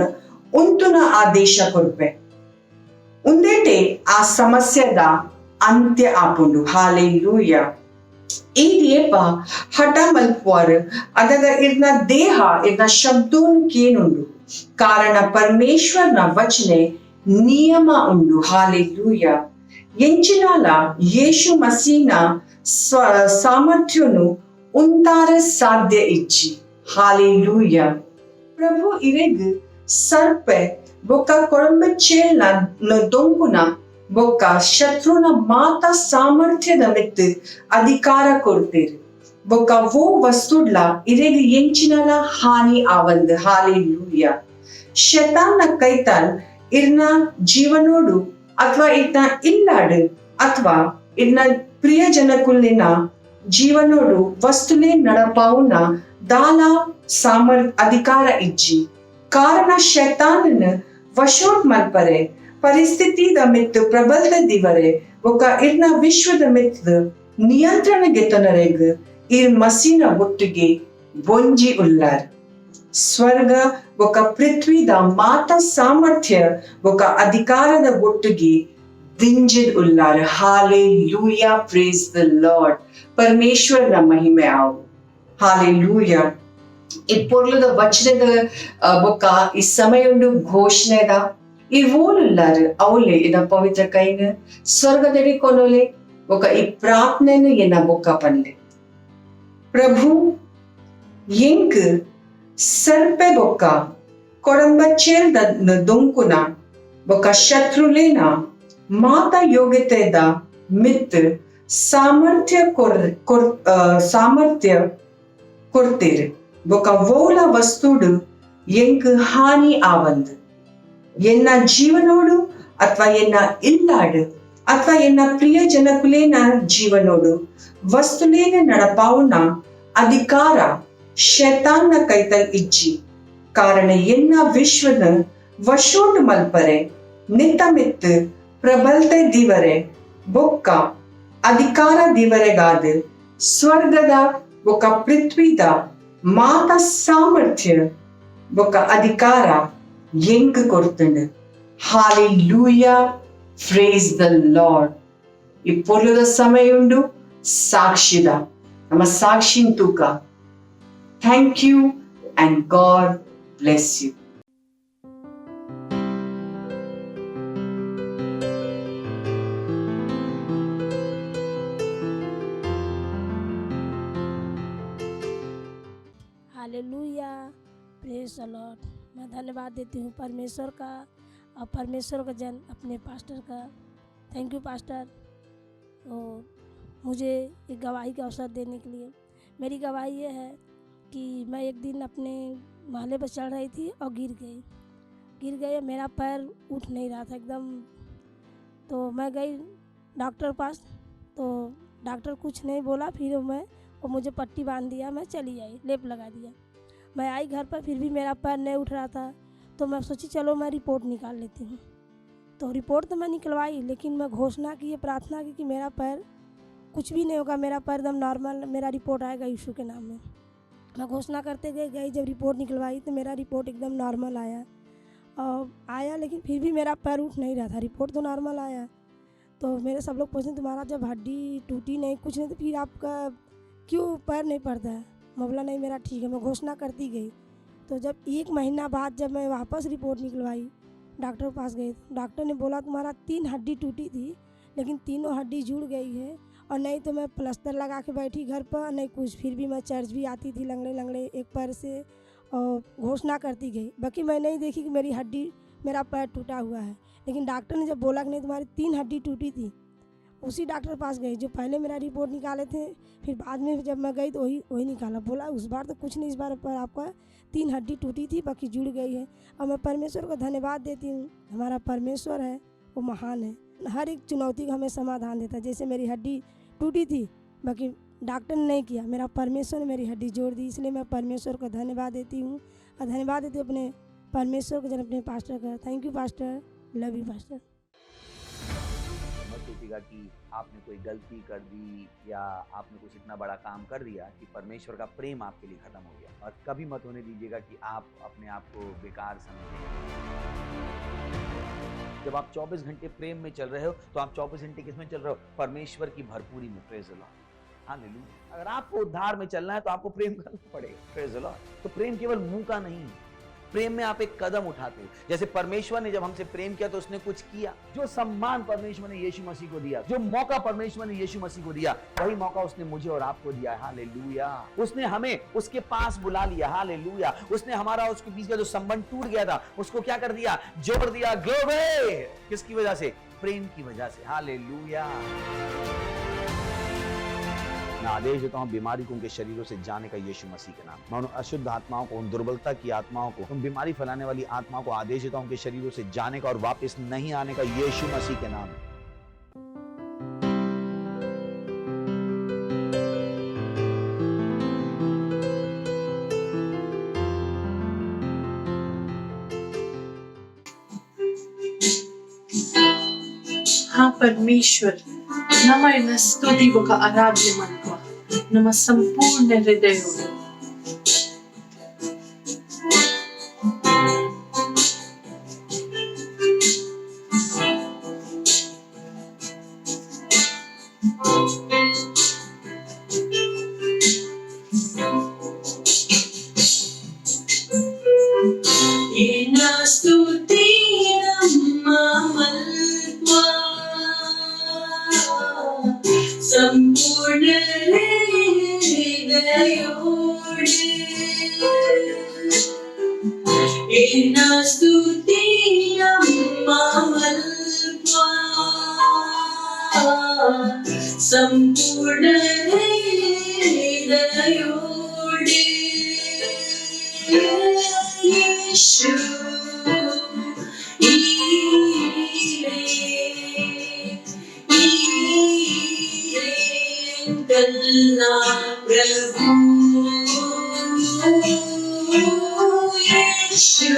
ಉಂತುನ ಆದೇಶ ಕೊರ್ಪೆ ಉಂದೇಟೆ ಆ ಸಮಸ್ಯೆದ ಅಂತ್ಯ ಆಪುಂಡು. ಹಾಲೆಲೂಯಾ. ಈ ಏಪ ಹಠ ಮಲ್ಪುವಾರು ಅದಗ ಇರ್ನ ದೇಹ ಇರ್ನ ಶಬ್ದೋನು ಕೇನುಂಡು ಕಾರಣ ಪರಮೇಶ್ವರನ ವಚನೆ ನಿಯಮ ಉಂಡು. ಹಾಲೆಲೂಯಾ. ಎಂಚಿನಾಲ ಯೇಶು ಮಸೀನ ಸಾಮರ್ಥ್ಯನು ಉಂತಾರ ಸಾಧ್ಯ ಇಜ್ಜಿ. ಹಾಲೆಲೂಯಾ. ಪ್ರಭು ಇರೆಗ್ ಸರ್ಪೆ ಬೊಕ್ಕ ಕೊಳಂಬಚ್ಚೇಲ್ನ ದೊಂಪುನ ಬೊಕ್ಕ ಶತ್ರುನ ಮಾತ ಸಾಮರ್ಥ್ಯದ ಮಿತ್ತು ಅಧಿಕಾರ ಕೊಡ್ತೀರಿ ಬೊಕ್ಕ ವೋ ವಸ್ತುಡ್ಲ ಇರೆಗ್ ಎಂಚಿನಲ ಹಾನಿ ಆವಂದ್. ಹಾಲೆಲೂಯಾ. ಶೈತಾನ್ನ ಕೈತಾಲ್ ಇರ್ನ ಜೀವನೋಡು ಅಥವಾ ಇರ್ನ ಇಲ್ಲಾಡು ಅಥವಾ ಇರ್ನ ಪ್ರಿಯಜನಕುಲ್ಲಿನ ಜೀವನೋಡು ವಸ್ತುಲೆ ನಡಪಾವುನ ದಾಲ ಅಧಿಕಾರ ಇಜ್ಜಿ. ಕಾರಣ ಶೈತಾನನ ವಶೋಟ್ ಮಲ್ಪರೆ ಪರಿಸ್ಥಿತಿದ ಮಿತ್ತು ಪ್ರಬಲದಿವರೆ ఒక ಇರ್ನ ವಿಶ್ವದ ಮೆತ್ತದು ನಿಯಂತ್ರಣ ಗೆತನರೆಗ್ ಇರ್ ಮಸಿನ ಒಟ್ಟಿಗೆ ಬೊಂಜಿ ಉಲ್ಲಾರ್. ಸ್ವರ್ಗ ఒక ಪೃಥ್ವಿದ ಮಾತ ಸಾಮರ್ಥ್ಯ ఒక ಅಧಿಕಾರದ ಒಟ್ಟಿಗೆ ದಿಂಜಿದ್ ಉಲ್ಲಾರ್. Hallelujah, praise the Lord. ಪರಮೇಶ್ವರನ ಮಹಿಮೆ ಆವು. ಹಾಲೆಲೂಯಾ. ಇಪ್ಪೊರ್ಲದ ವಚನದ ಬೊಕ್ಕ ಈ ಸಮಯಂಡು ಘೋಷಣೆದ ಈ ಓಲುಲ್ಲಾರು ಅವಲೆ ಇದ ಪವಿತ್ರ ಕೈನ ಸ್ವರ್ಗದಡಿ ಕೊನೋಲೆ ఒక ఈ ప్రార్థనను ఎన్న బొక్క పనిలే. ప్రభు ఎంక్ ಸರ್ಪೆ ಬೊಕ್ಕ ಕೊಡಂಬಚ್ಚೇಲ್ ದೊಂಕುನ ಬೊಕ್ಕ ಶತ್ರುಲೇನ ಮಾತ ಯೋಗ್ಯತೆದ ಮಿತ್ ಸಾಮರ್ಥ್ಯ ಕೊಡ್ತೀರಿ ಬೊಕ್ಕ ವೋಲ ವಸ್ತುಡು ಎಂಕ್ ಹಾನಿ ಆವಂದ್. ಎನ್ನ ಜೀವನೋಡು ಅಥವಾ ಎನ್ನ ಇಲ್ಲಾಡು ಅಥವಾ ಎನ್ನ ಪ್ರಿಯ ಜನಕುಲೇನ ಜೀವನೋಡು ವಸ್ತುಲೇನ ನಡಪಾವುನ ಅಧಿಕಾರ ಶೈತಾನ್ನ ಕೈತಲ್ ಇಜ್ಜಿ. ಕಾರಣ ಎನ್ನ ವಿಶ್ವನ ವಶೋಟು ಮಲ್ಪರೆ ನಿತ್ತಮಿತ್ತು ಪ್ರಬಲತೆ ದಿವರೆ ಬೊಕ್ಕ ಅಧಿಕಾರ ದಿವರೆಗಾದ ಸ್ವರ್ಗದ ಬೊಕ್ಕ ಪೃಥ್ವಿದ ಮಾತ ಸಾಮರ್ಥ್ಯ ಬೊಕ್ಕ ಅಧಿಕಾರ ಎಂಕ್ ಕೊಡ್ತಂಡು. Hallelujah, praise the Lord. ಈ ಪೊಲುದ ಸಮಯುಂಡು ಸಾಕ್ಷಿದ ನಮ್ಮ ಸಾಕ್ಷಿನ್ ತೂಕ. Thank you and God bless you. Hallelujah, praise the Lord. मैं धन्यवाद देती हूँ परमेश्वर का और परमेश्वर का जन अपने पास्टर का। थैंक यू पास्टर, और मुझे एक गवाही का अवसर देने के लिए। मेरी गवाही ये है कि मैं एक दिन अपने महले पर चढ़ रही थी और गिर गई। मेरा पैर उठ नहीं रहा था एकदम। तो मैं गई डॉक्टर पास, तो डॉक्टर कुछ नहीं बोला। फिर और मुझे पट्टी बांध दिया, मैं चली आई, लेप लगा दिया। मैं आई घर पर, फिर भी मेरा पैर नहीं उठ रहा था। तो मैं सोची चलो मैं रिपोर्ट निकाल लेती हूँ। तो रिपोर्ट तो मैं निकलवाई, लेकिन मैं घोषणा की, प्रार्थना की कि मेरा पैर कुछ भी नहीं होगा, मेरा पैर एकदम नॉर्मल, मेरा रिपोर्ट आएगा यीशु के नाम में। मैं घोषणा करते गई। जब रिपोर्ट निकलवाई तो मेरा रिपोर्ट एकदम नॉर्मल आया, लेकिन फिर भी मेरा पैर उठ नहीं रहा था। रिपोर्ट तो नॉर्मल आया। तो मेरे सब लोग पूछते तुम्हारा जब हड्डी टूटी नहीं, कुछ नहीं, तो फिर आपका क्यों पैर नहीं पड़ता है? मैं बोला नहीं मेरा ठीक है। मैं घोषणा करती गई। तो जब 1 महीना बाद जब मैं वापस रिपोर्ट निकलवाई, डॉक्टर के पास गई, डॉक्टर ने बोला तुम्हारा 3 हड्डी टूटी थी, लेकिन तीनों हड्डी जुड़ गई है। और नहीं तो मैं प्लास्टर लगा के बैठी घर पर, नहीं कुछ। फिर भी मैं चर्च भी आती थी लंगड़े एक पैर से, और घोषणा करती गई। बाकी मैं नहीं देखी कि मेरा पैर टूटा हुआ है। लेकिन डॉक्टर ने जब बोला कि नहीं तुम्हारी 3 हड्डी टूटी थी, उसी डॉक्टर पास गई जो पहले मेरा रिपोर्ट निकाले थे। फिर बाद में जब मैं गई तो वही निकाला। बोला उस बार तो कुछ नहीं, इस बार पर आपका 3 हड्डी टूटी थी, बाकी जुड़ गई है। और मैं परमेश्वर को धन्यवाद देती हूँ। हमारा परमेश्वर है, वो महान है। हर एक चुनौती का हमें समाधान देता है। जैसे मेरी हड्डी टूटी थी, बाकी डॉक्टर ने नहीं किया, मेरा परमेश्वर ने मेरी हड्डी जोड़ दी। इसलिए मैं परमेश्वर को धन्यवाद देती हूँ, और धन्यवाद देती हूँ अपने परमेश्वर को, जन अपने पास्टर का। Thank you pastor, love you pastor. मत सोचिएगा कि आपने कोई गलती कर दी या आपने कुछ इतना बड़ा काम कर दिया कि परमेश्वर का प्रेम आपके लिए खत्म हो गया। और कभी मत होने दीजिएगा कि आप अपने आप को बेकार समझें। जब आप 24 घंटे प्रेम में चल रहे हो, तो आप 24 घंटे किस में चल रहे हो? परमेश्वर की भरपूरी में। Praise the Lord, hallelujah. अगर आपको उद्धार में चलना है तो आपको प्रेम करना पड़ेगा। Praise the Lord. तो प्रेम केवल मुंह का नहीं है, प्रेम में आप एक कदम उठाते हो। जैसे परमेश्वर ने जब हमसे प्रेम किया तो उसने कुछ किया। जो सम्मान परमेश्वर ने यीशु मसीह को दिया, जो मौका परमेश्वर ने यीशु मसीह को दिया, वही मौका उसने मुझे और आपको दिया है। हालेलुया। उसने हमें उसके पास बुला लिया। हालेलुया। उसने हमारा उसके बीच का जो संबंध टूट गया था, उसको क्या कर दिया? जोड़ दिया। ग्लोरी। किसकी वजह से? प्रेम की वजह से। हालेलुया। मैं आदेश देता हूँ बीमारी को उनके शरीरों से जाने का यीशु मसीह के नाम। मैं उन अशुद्ध आत्माओं को, उन दुर्बलता की आत्माओं को, उन बीमारी फैलाने वाली आत्माओं को आदेश देता हूँ उनके शरीरों से जाने का और वापस नहीं आने का यीशु मसीह के नाम। ಮಹಾಪರಮೇಶ್ವರ್ ನಮ್ಮನ್ನ ಸ್ತುತಿ ఒక ಆರಾಧನೆ ಮಾಡ್ಕೋ ನಮ್ಮ ಸಂಪೂರ್ಣ ಹೃದಯವು ಸಂಪೂರ್ಣ ಏನ ಸ್ತುತಿ ನಮ್ಮ ಮಲ್ಪ ಸಂಪೂರ್ಣ ಹೃದಯೋಡೆ ಯೇಶು गल्ला प्रभु यीशु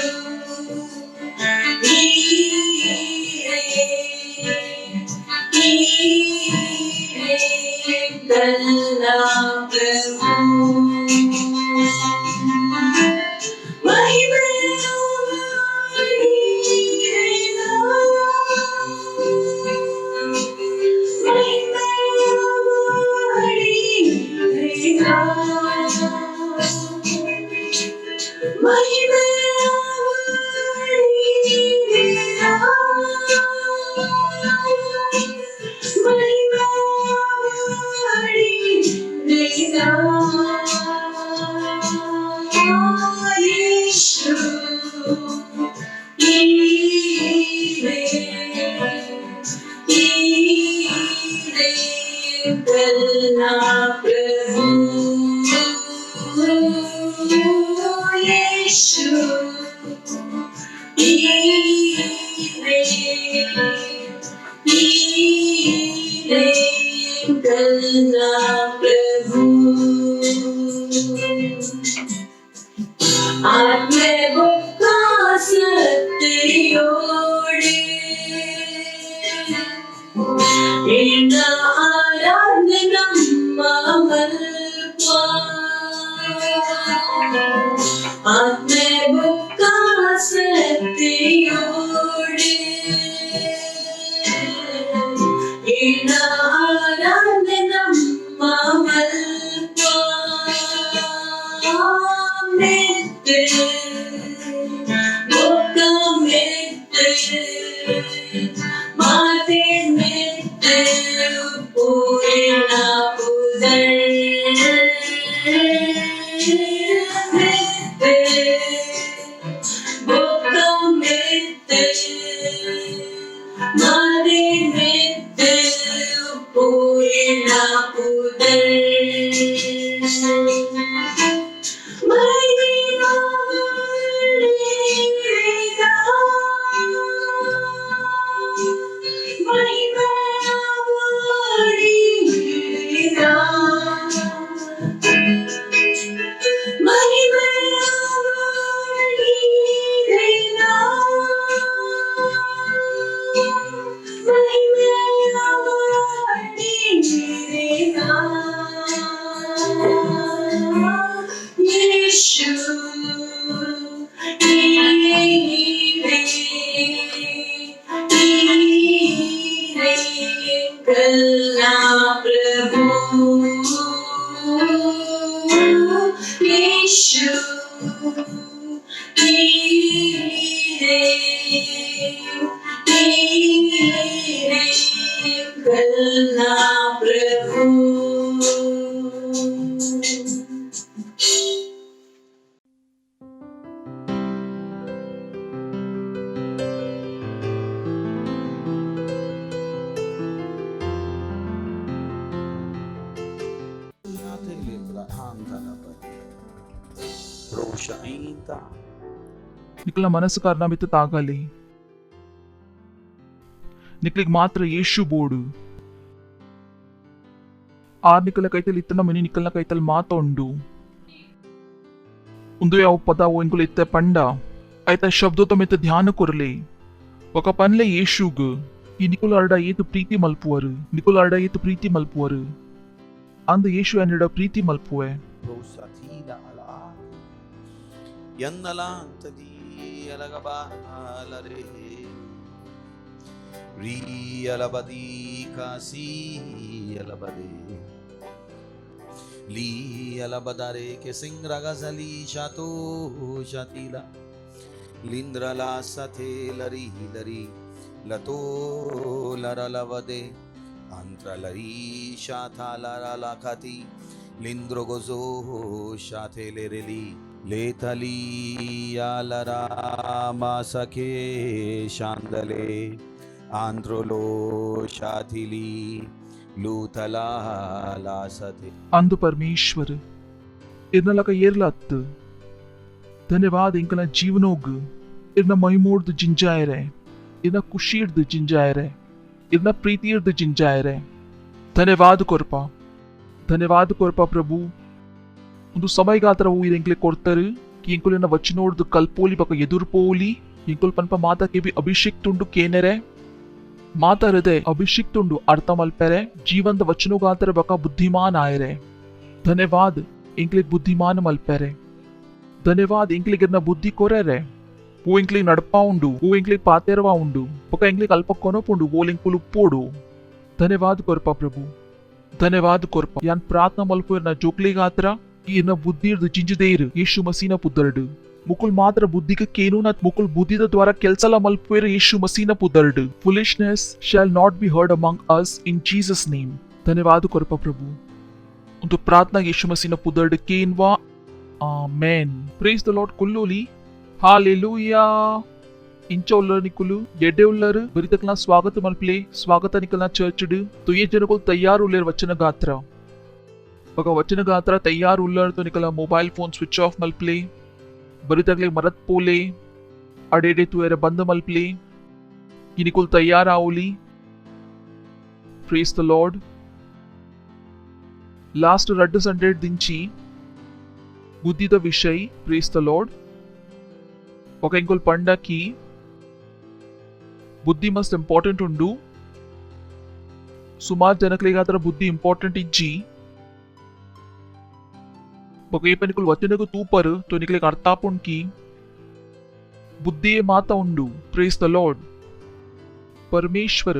गल्ला प्रभु निकला मनस्सु करना भी तो तागली निकलिग मात्र यीशु बोर्ड आर निकल कैतल इतना मनी निकलना कैतल मातोंडु उंदु ಯಾವ ಪದವು ಇಂಕುಲು ಇತ್ತೆ ಪಂಡ ಐತ ಶಬ್ದతో ಮಿತ್ತ ಧ್ಯಾನ ಕೊರಲೆ ఒక పనిలే యేషుగు ಈ ನಿಕುಲಾರ್ಡ ಏತು ಪ್ರೀತಿ ಮಲ್ಪುವರು ನಿಕುಲಾರ್ಡ ಏತು ಪ್ರೀತಿ ಮಲ್ಪುವರು ಅಂದ ಯೇಸು ಅನ್ನಡ ಪ್ರೀತಿ ಮಲ್ಪುವೆ Rosatina ala Yannalantadi alagabalare Ri alabadi kasi alabade Li alabadare ke singraga zali shato shatila Lindrala sathe lari lari Lato laralavade Antralari shatala lakati Lindro gozo shatele reli letali alara masake shandale androlo shatili lutala lasate ಅಂದು ಪರಮೇಶ್ವರ ಇರ್ನಲಕ ಏರ್ಲತ್ತು ಧನ್ಯವಾದ ಇಂಕಲ ಜೀವನೋಗ್ ಇರ್ನ ಮೈಮೂರ್ದು ಜಿಂಜಾಯರೆ ಇರ್ನ ಖುಷಿರ್ದು ಜಿಂಜಾಯರೆ ಇರ್ನ ಪ್ರೀತಿರ್ದು ಜಿಂಜಾಯರೆ ಧನ್ಯವಾದ ಕೊರ್ಪ ಪ್ರಭು ಒಂದು ಸಮಯಗಾತ್ರ ಎಂಕ್ಲೆ ಕೊಡ್ತಾರೆ ಕಿ ಎಂಕುಲಿನ ವಚನೋಡ್ದು ಕಲ್ಪೋಲಿ ಬಕ ಎದುರ್ಪೋಲಿ ಎಂಕುಲ್ ಪನ್ಪ ಮಾತಾ ಕೆ ಬಿ ಅಭಿಷೇಕ್ ತುಂಡು ಕೇನೆರೆ ಮಾತಾ ಹೃದಯ ಅಭಿಷೇಕ್ ತುಂಡು ಅರ್ಥ ಮಲ್ಪೆರೆ ಜೀವಂತ ವಚನೋಗಾತರ ಬಕ ಬುದ್ಧಿಮಾನ್ ಆಯರೆ ಧನ್ಯವಾದ ಎಂಕ್ಲೆ ಬುದ್ಧಿಮಾನ್ ಮಲ್ಪೆರೆ ಧನ್ಯವಾದ ಎಂಕ್ಲಿಗಿರ್ನ ಬುದ್ಧಿ ಕೊರೆರೆ ಹೂ ಎಂಕ್ಲಿಗೆ ನಡಪಾ ಉಂಡು ಹೂ ಎಂಕ್ಲಿಗೆ ಪಾತೆರವಾ ಉಂಡು ಬಕ ಎಂಕ್ಲಿಗೆ ಅಲ್ಪ ಕೊನಪುಂಡು ಓಲೆಂಕುಲು ಉಪ್ಪೋಡು ಧನ್ಯವಾದ ಕೊರ್ಪ ಪ್ರಭು ಧನ್ಯವಾದ ಕೊರ್ಪ ಯಾನ್ ಪ್ರಾರ್ಥನಾ ಮಲ್ಪುರ್ನ ಜೋಕ್ಲಿಗಾತ್ರ ಇರ್ನ ಬುದ್ಧಿರ್ದು ಜಿಂಜದೇರ್ ಯೇಸು ಮಸೀನ ಪುದರ್ಡು ಮುಕುಲ್ ಮಾತ್ರ ಬುದ್ಧಿಗೆ ಕೇನೂನ ಮುಕುಲ್ ಬುದ್ಧಿದ ದ್ವಾರ ಕೆಲ್ಸಲ ಮಲ್ಪುರ್ ಯೇಸು ಮಸೀನ ಪುದರ್ಡು foolishness shall not be heard among us in Jesus name ಧನ್ಯವಾದ ಕೊರ್ಪ ಪ್ರಭು ಒಂದು ಪ್ರಾರ್ಥನಾ ಯೇಸು ಮಸೀನ ಪುದರ್ಡು ಕೇನ್ವಾ ಆಮೆನ್ ಪ್ರೇಸ್ ದ ಲಾರ್ಡ್ ಕುಲ್ಲೋಲಿ ಹಾಲೆಲೂಯಾ ಇಂಚ ಉಲ್ಲರ್ ನಿಕುಲು ಎಡ್ಡೆ ಉಲ್ಲರ್ ಬರಿತಕ್ಲ ಸ್ವಾಗತ ಮಲ್ಪಲೆ ಸ್ವಾಗತ ನಿಕಲ್ನ ಚರ್ಚ್ಡ್ तो ये जनकुल तैयार उल्लेर वचन गात्र बघा वचन गात्र तैयार उल्लर तो निकला मोबाइल फोन स्विच ऑफ मल्पले बरितकले मरत पोले अडेडे तू एरे बंद मल्पले ये निकुल तैयार आवली प्रेज द लॉर्ड लास्ट रड्ड संडे दिंची बुद्धिद विषय प्रेज द लॉर्ड ఒక ఇంకొల్ పండకి ಬುದ್ಧಿ ಮಸ್ಟ್ ಇಂಪಾರ್ಟೆಂಟ್ ಉಂಡು ಸುಮಾರು ಜನಗಳಿಗೆ ಅದರ ಬುದ್ಧಿ ಇಂಪಾರ್ಟೆಂಟ್ ಇಜ್ಜಿ ಬಗೆ ಪನಿಕುಲ್ ವಚನకు ತೂಪರ್ तो ನಿಕಲಿಗೆ ಅರ್ಥಾಪುನ್ ಕಿ ಬುದ್ಧಿಯೇ ಮಾತಾ ಉಂಡು ಪ್ರೇಸ್ ದ ಲಾರ್ಡ್ ಪರಮೇಶ್ವರ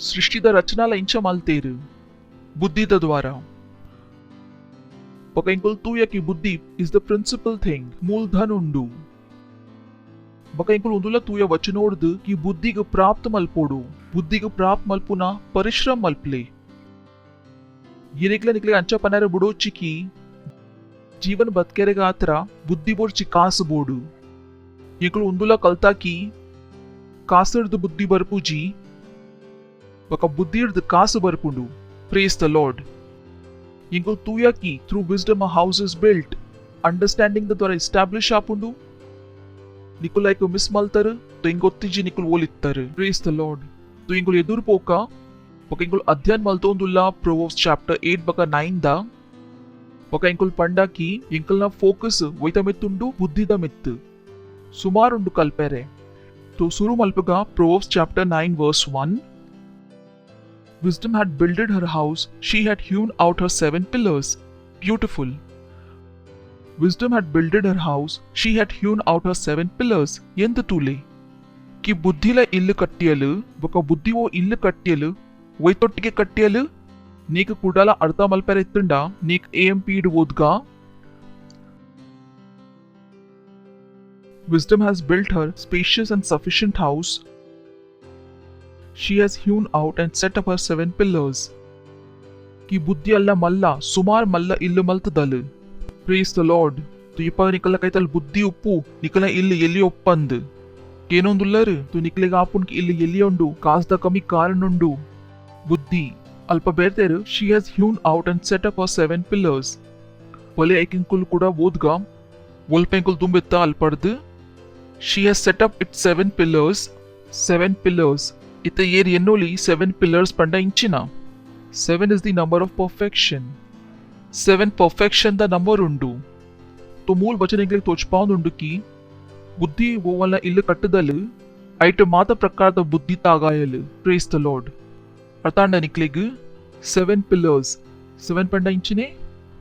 ಸೃಷ್ಟಿದ ರಚನಾಲ ಇಂಚ ಮಲ್ತೇರು ಬುದ್ಧಿದ ದ್ವಾರ ಬಗೆ ಇಂಕೊಲ್ ತೂಯ ಕಿ ಬುದ್ಧಿ ಇಸ್ ದ ಪ್ರಿನ್ಸಿಪಲ್ ಥಿಂಗ್ ಮೂಲಧನ ಉಂಡು बका इंकुल उंदुला तूया वचनोर्द की बुद्धिग प्राप्त मल्पोडु बुद्धिग प्राप्त मल्पुना परिश्रम मल्पले ये निकले अंचा पनारे बुडोची की जीवन बतकेरेगा आतरा बुद्धि बोर्ची कास बोडु इंकुल उंदुला कलता की कासर्द बुद्धि बरपुजी बका बुद्धिर्द कास बरपुंडु प्रेज द लॉर्ड इंकुल तूया की through wisdom a house is built understanding the द्वारा एस्टैब्लिश आपुंडु निकुलाइक मिस मल्तर तो इंगोत्तिजी निकुल ओलित्तर प्रेज द लॉर्ड तो इंकुल एदुर पोका बका इंकुल अध्ययन मल्तोंदुल्ला प्रोवर्ब्स चैप्टर 8 बका 9 दा बका इंकुल पंडा की इंकुलना फोकस वैतमित्तुंडु बुद्धिद मित्त सुमारुंडु कल्पेरे तो सुरु मल्पगा proverbs chapter 9 verse 1 Wisdom had builded her house, she had hewn out her 7 pillars. Beautiful. Wisdom had builded her house, she had hewn out her 7 pillars. ಎಂದ ತೂಲೆ ಕಿ ಬುದ್ಧಿಲ ಇಲ್ಲು ಕಟ್ಟಿಯಲು ಬೊಕ ಬುದ್ಧಿವೋ ಇಲ್ಲು ಕಟ್ಟಿಯಲು ವೈತೊಟ್ಟಿಗೆ ಕಟ್ಟಿಯಲು ನೀಕ ಕುಡಾಲ ಅರ್ಥ ಮಲ್ಪೆರ ಇತ್ತುಂಡ ನೀಕ್ AMP ಇಡು ಓದ್ಗಾ Wisdom has built her spacious and sufficient house. She has hewn out and set up her 7 pillars. की बुद्धि अल्ला मल्ला सुमार मल्ला इल्ಲು ಮಲ್ತದಲು praise the Lord तो इप्ಪ निकला ಕೈತಲ್ ಬುದ್ಧಿ ಉಪ್ಪು ನಿಕಲ ಇಲ್ಲಿ ಎಲ್ಲಿ ಒಪ್ಪಂದು ಕೇನೊಂದುಲ್ಲರು ತು ನಿಕಲಿಗ ಆಪುನ್ ಇಲ್ಲಿ ಎಲ್ಲಿ ಉಂಡು ಕಾಸ್ದ ಕಮ್ಮಿ ಕಾರಣುಂಡು ಬುದ್ಧಿ ಅಲ್ಪ ಬೇರ್ತೆರು she has hewn out and set up her 7 pillars ಪಲೆ ಐಕಿಂಕುಲ್ ಕೂಡ ಓದ್ಗ ಒಲ್ಪೆಂಕುಲ್ ತುಂಬೆತ್ತ ಅಲ್ಪಡ್ದು she has set up it 7 pillars इते येर एन्नोली 7 pillars पंडा इंचिना 7 is the number of perfection 7 perfection the number ಉಂಡು तो ಮೂಲ ವಚನ ಇಂಗ್ಲಿಗೆ ತೋಚ್ಪಾಂದ್ ಉಂಡು ಕಿ ಬುದ್ಧಿ ಓವಲ್ಲ ಇಲ್ಲಿ ಕಟ್ಟದಲು ಐಟ್ ಮಾತ ಪ್ರಕಾರದ ಬುದ್ಧಿ ತಾಗಾಯಲು ಪ್ರೇಸ್ ದ ಲಾರ್ಡ್ ಅರ್ಥಾಂಡ ನಿಕ್ಲೆಗ್ 7 pillars 7 ಪಂಡ ಇಂಚಿನೇ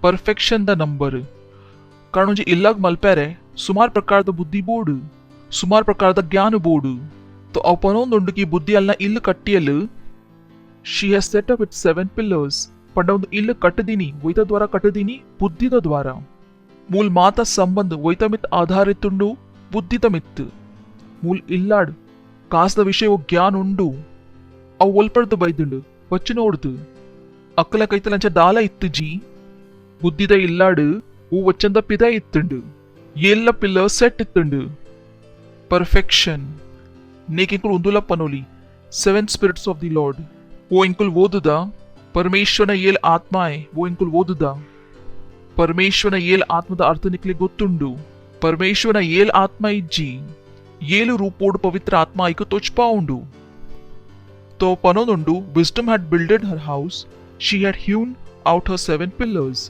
ಪರ್ಫೆಕ್ಷನ್ ದ ನಂಬರ್ ಕಾರಣೊಂಜಿ ಇಲ್ಲಾಗ್ ಮಲ್ಪೆರೆ ಸುಮಾರು ಪ್ರಕಾರದ ಬುದ್ಧಿ ಬೋರ್ಡ್ ಸುಮಾರು ಪ್ರಕಾರದ ಜ್ಞಾನ ಬೋರ್ಡ್ तो ಅವು ಪನೊಂದುಂಡು ಕಿ ಬುದ್ಧಿ ಅಲ್ನ ಇಲ್ಲು ಕಟ್ಟಿಯಲು she has set up with 7 pillars ಪಂಡ ಒಂದು ಇಲ್ಲು ಕಟ್ಟದಿನಿ ಒಯ್ತ ದ್ವಾರ ಕಟ್ಟದಿನಿ ಬುದ್ಧಿದ ದ್ವಾರ ಮೂಲ್ ಮಾತ ಸಂಬಂಧ ಒಯ್ತ ಮಿತ್ ಆಧಾರಿತುಂಡು ಬುದ್ಧಿತ ಮಿತ್ ಮೂಲ್ ಇಲ್ಲಾಡ್ ಕಾಸ್ದ ವಿಷಯ ಜ್ಞಾನ ಉಂಡು ಅವು ಒಲ್ಪಡ್ದು ಬೈದುಂಡು ವಚ್ಚು ನೋಡ್ದು ಅಕ್ಕಲ ಕೈತಲಂಚ ದಾಲ ಇತ್ತು ಜಿ ಬುದ್ಧಿದ ಇಲ್ಲಾಡು ಹೂ ವಚ್ಚಂದ ಪಿದ ಇತ್ತುಂಡು ಎಲ್ಲ ಪಿಲ್ಲರ್ ಸೆಟ್ ಇತ್ತುಂಡು ಪರ್ಫೆಕ್ಷನ್ ನೇಕಿಂಕುಲ್ ಉಂದುಲ ಪನೋಲಿ 7 spirits ಆಫ್ ದಿ ಲಾರ್ಡ್ ಓ ಇಂಕುಲ್ ಓದುದ ಪರಮೇಶ್ವರನ ಏಲ್ ಆತ್ಮಾಯ್ ಓ ಇಂಕುಲ್ ಓದುದ ಪರಮೇಶ್ವರನ ಏಲ್ ಆತ್ಮದ ಅರ್ಥ ನಿಕ್ಲಿ ಗೊತ್ತುಂಡು ಪರಮೇಶ್ವರನ ಏಲ್ ಆತ್ಮ ಇಜ್ಜಿ ಏಳು ರೂಪೋಡು ಪವಿತ್ರ ಆತ್ಮ ಐಕು ತೊಚ್ಪಾ ಉಂಡು तो पनोदुंडु wisdom had builded her house, she had hewn out her 7 pillars.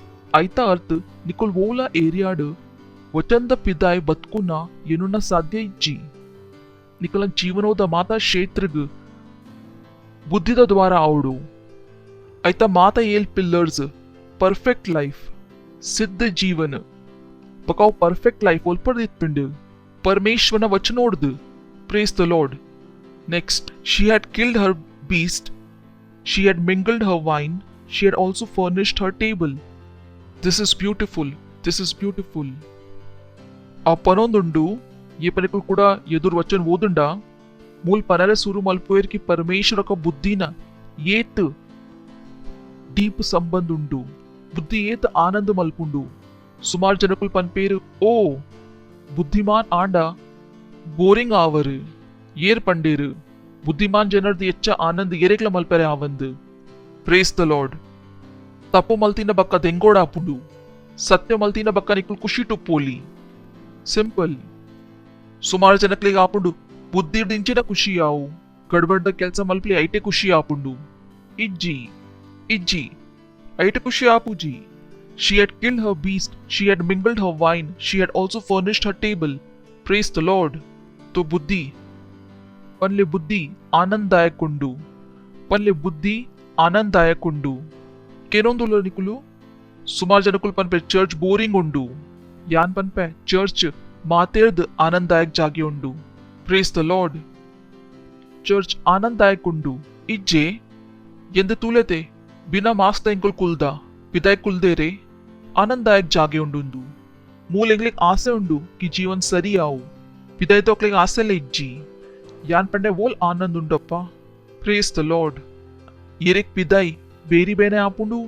ಐತ ಅರ್ಥ ನಿಕುಲ್ ಓಲಾ ಏರಿಯಾಡು ವಚಂದ ಪಿದಾಯ್ ಬತ್ಕುನ ಎನುನ ಸಾಧ್ಯ ಇಜ್ಜಿ ನಿಕಲ ಜೀವನೋದ ಮಾತಾ ಕ್ಷೇತ್ರಗ್ ಬುದ್ಧಿದ ದ್ವಾರ ಆವಡು ಐತ ಮಾತ ಏಲ್ ಪಿಲ್ಲರ್ಸ್ ಪರ್ಫೆಕ್ಟ್ ಲೈಫ್ ಸಿದ್ಧ ಜೀವನ ಬಕಾವ್ ಪರ್ಫೆಕ್ಟ್ ಲೈಫ್ ಒಲ್ಪಡ್ದಿತ್ಪಿಂಡು ಪರಮೇಶ್ವರನ ವಚನೋಡ್ದು praise the Lord. Next, she had killed her beast, she had mingled her wine, she had also furnished her table. This is beautiful, this is beautiful. ಆ ಪನೊಂದುಂಡು ಈ ಪನಿಕುಲ್ ಕೂಡ ಎದುರು ವಚನ ಓದುಂಡ ಮೂಲ್ ಪನರೆ ಸುರು ಮಲ್ಪೋಯರ್ಕಿ ಪರಮೇಶ್ವರಕ ಬುದ್ಧಿನ ಏತ್ ಡೀಪ್ ಸಂಬಂಧ ಉಂಡು ಬುದ್ಧಿ ಏತ್ ಆನಂದ ಮಲ್ಪುಂಡು ಸುಮಾರು ಜನಕುಲ್ ಪನ್ಪೇರು ಓ ಬುದ್ಧಿಮಾನ್ ಆಂಡ ಬೋರಿಂಗ್ ಆವರು ಏರ್ ಪಂಡೇರು ಬುದ್ಧಿಮಾನ್ ಜನರದು ಎಚ್ಚ ಆನಂದ್ ಏರೆಕ್ಲ ಮಲ್ಪೆರೆ ಆವಂದು ಪ್ರೇಸ್ ದ ಲಾರ್ಡ್. ತಪ್ಪು ಮಲ್ತಿನ ಬಕ್ಕ ದೆಂಗೋಡ ಆಪುಂಡು ಸತ್ಯ ಮಲ್ತಿನ ಬಕ್ಕ ನಿಕುಲ್ ಖುಷಿ ಟುಪ್ಪೋಲಿ ಸಿಂಪಲ್. ಸುಮಾರು ಜನಕ್ಲಿಗೆ ಆಪುಂಡು ಬುದ್ಧಿ ದಿಂಚಿನ ಖುಷಿ ಆವು ಗಡ್ಬಡ್ದ ಕೆಲಸ ಮಲ್ಪಲಿ ಐಟೆ ಖುಷಿ ಆಪುಂಡು ಇಜ್ಜಿ ಇಜ್ಜಿ ಐಟೆ ಖುಷಿ ಆಪುಜಿ. She had killed her beast, she had mingled her wine, she had also furnished her table. Praise the Lord. तो बुद्धि पनले बुद्धि आनंददायक उंडु पनले बुद्धि आनंददायक उंडु केनोंदुलो निकुलु सुमार जनकुल पनपे चर्च बोरिंग उंडु यान पनपे चर्च मातेर्द आनंददायक जागे उंडु. Praise the Lord. चर्च आनंददायक उंडु इज्जे ಎಂದ ತೂಲೆತೆ ಬಿನಾ ಮಾಸ್ತ ಇಂಕುಲ್ ಕುಲ್ದ ಪಿದಾಯ್ ಕುಲ್ದೇರೆ ಆನಂದದಾಯಕ್ ಜಾಗೆ ಉಂಡುಂದು ಮೂಲೆಂಗ್ಲಿಗ್ ಆಸೆ ಉಂಡು ಕಿ ಜೀವನ್ ಸರಿ ಆವು ಪಿದಾಯ್ ತೋಕ್ಲಿಗ್ ಆಸೆಲ್ಲ ಇಜ್ಜಿ ಯಾನ್ ಪಂಡೆ ಓಲ್ ಆನಂದ್ ಉಂಡಪ್ಪ. Praise the Lord. ಎರೆಕ್ ಪಿದಾಯ್ ಬೇರಿ ಬೇನೆ ಆಪುಂಡು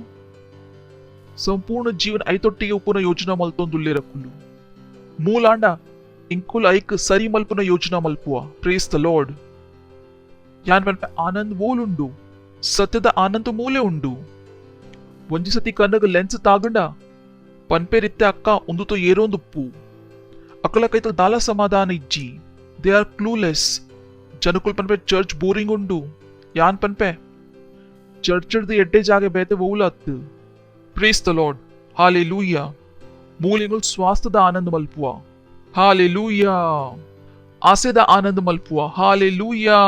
ಸಂಪೂರ್ಣ ಜೀವನ ಐತೊಟ್ಟಿಗೆ ಉಪುನ ಯೋಜನಾ ಮಲ್ತೊಂದುಲ್ಲೇರಕುಲು ಮೂಲಾಂಡ ಇಂಕುಲ್ ಐಕ್ ಸರಿ ಮಲ್ಪುನ ಯೋಜನಾ ಮಲ್ಪುವ. Praise the lord. ಯಾನ್ ಪಂಡೆ ಆನಂದ್ ಓಲ್ ಉಂಡು ಸತ್ಯದ ಆನಂದ ಮೂಲೆ ಉಂಡು ಒಂಜಿ ಸತಿ ಕನ್ನಗ ಲೆನ್ಸ್ ತಾಗಂಡ ಪನ್ಪೇರಿತ್ತೆ ಅಕ್ಕ ಒಂದುತೋ ಏರೋಂದುಪ್ಪು ಅಕ್ಕಲ ಕೈತ ದಾಲ ಸಮಾಧಾನ ಇಜ್ಜಿ. They are clueless. ಜನಕುಲ್ ಪನ್ಪೆ ಚರ್ಚ್ ಬೋರಿಂಗ್ ಉಂಡು ಯಾನ್ ಪನ್ಪೆ ಚರ್ಚ್ ಎಡ್ಡೆ ಜಾಗೆ ಬೇತೆ ಓಲತ್ತು. Praise the Lord. ಹಾಲೆಲೂಯಾ. ಮೂಲೆಗಳು ಸ್ವಾಸ್ಥ್ಯದ ಆನಂದ ಮಲ್ಪುವ. ಹಾಲೆಲೂಯಾ. ಆಸೆದ ಆನಂದ ಮಲ್ಪುವ. ಹಾಲೆಲೂಯಾ.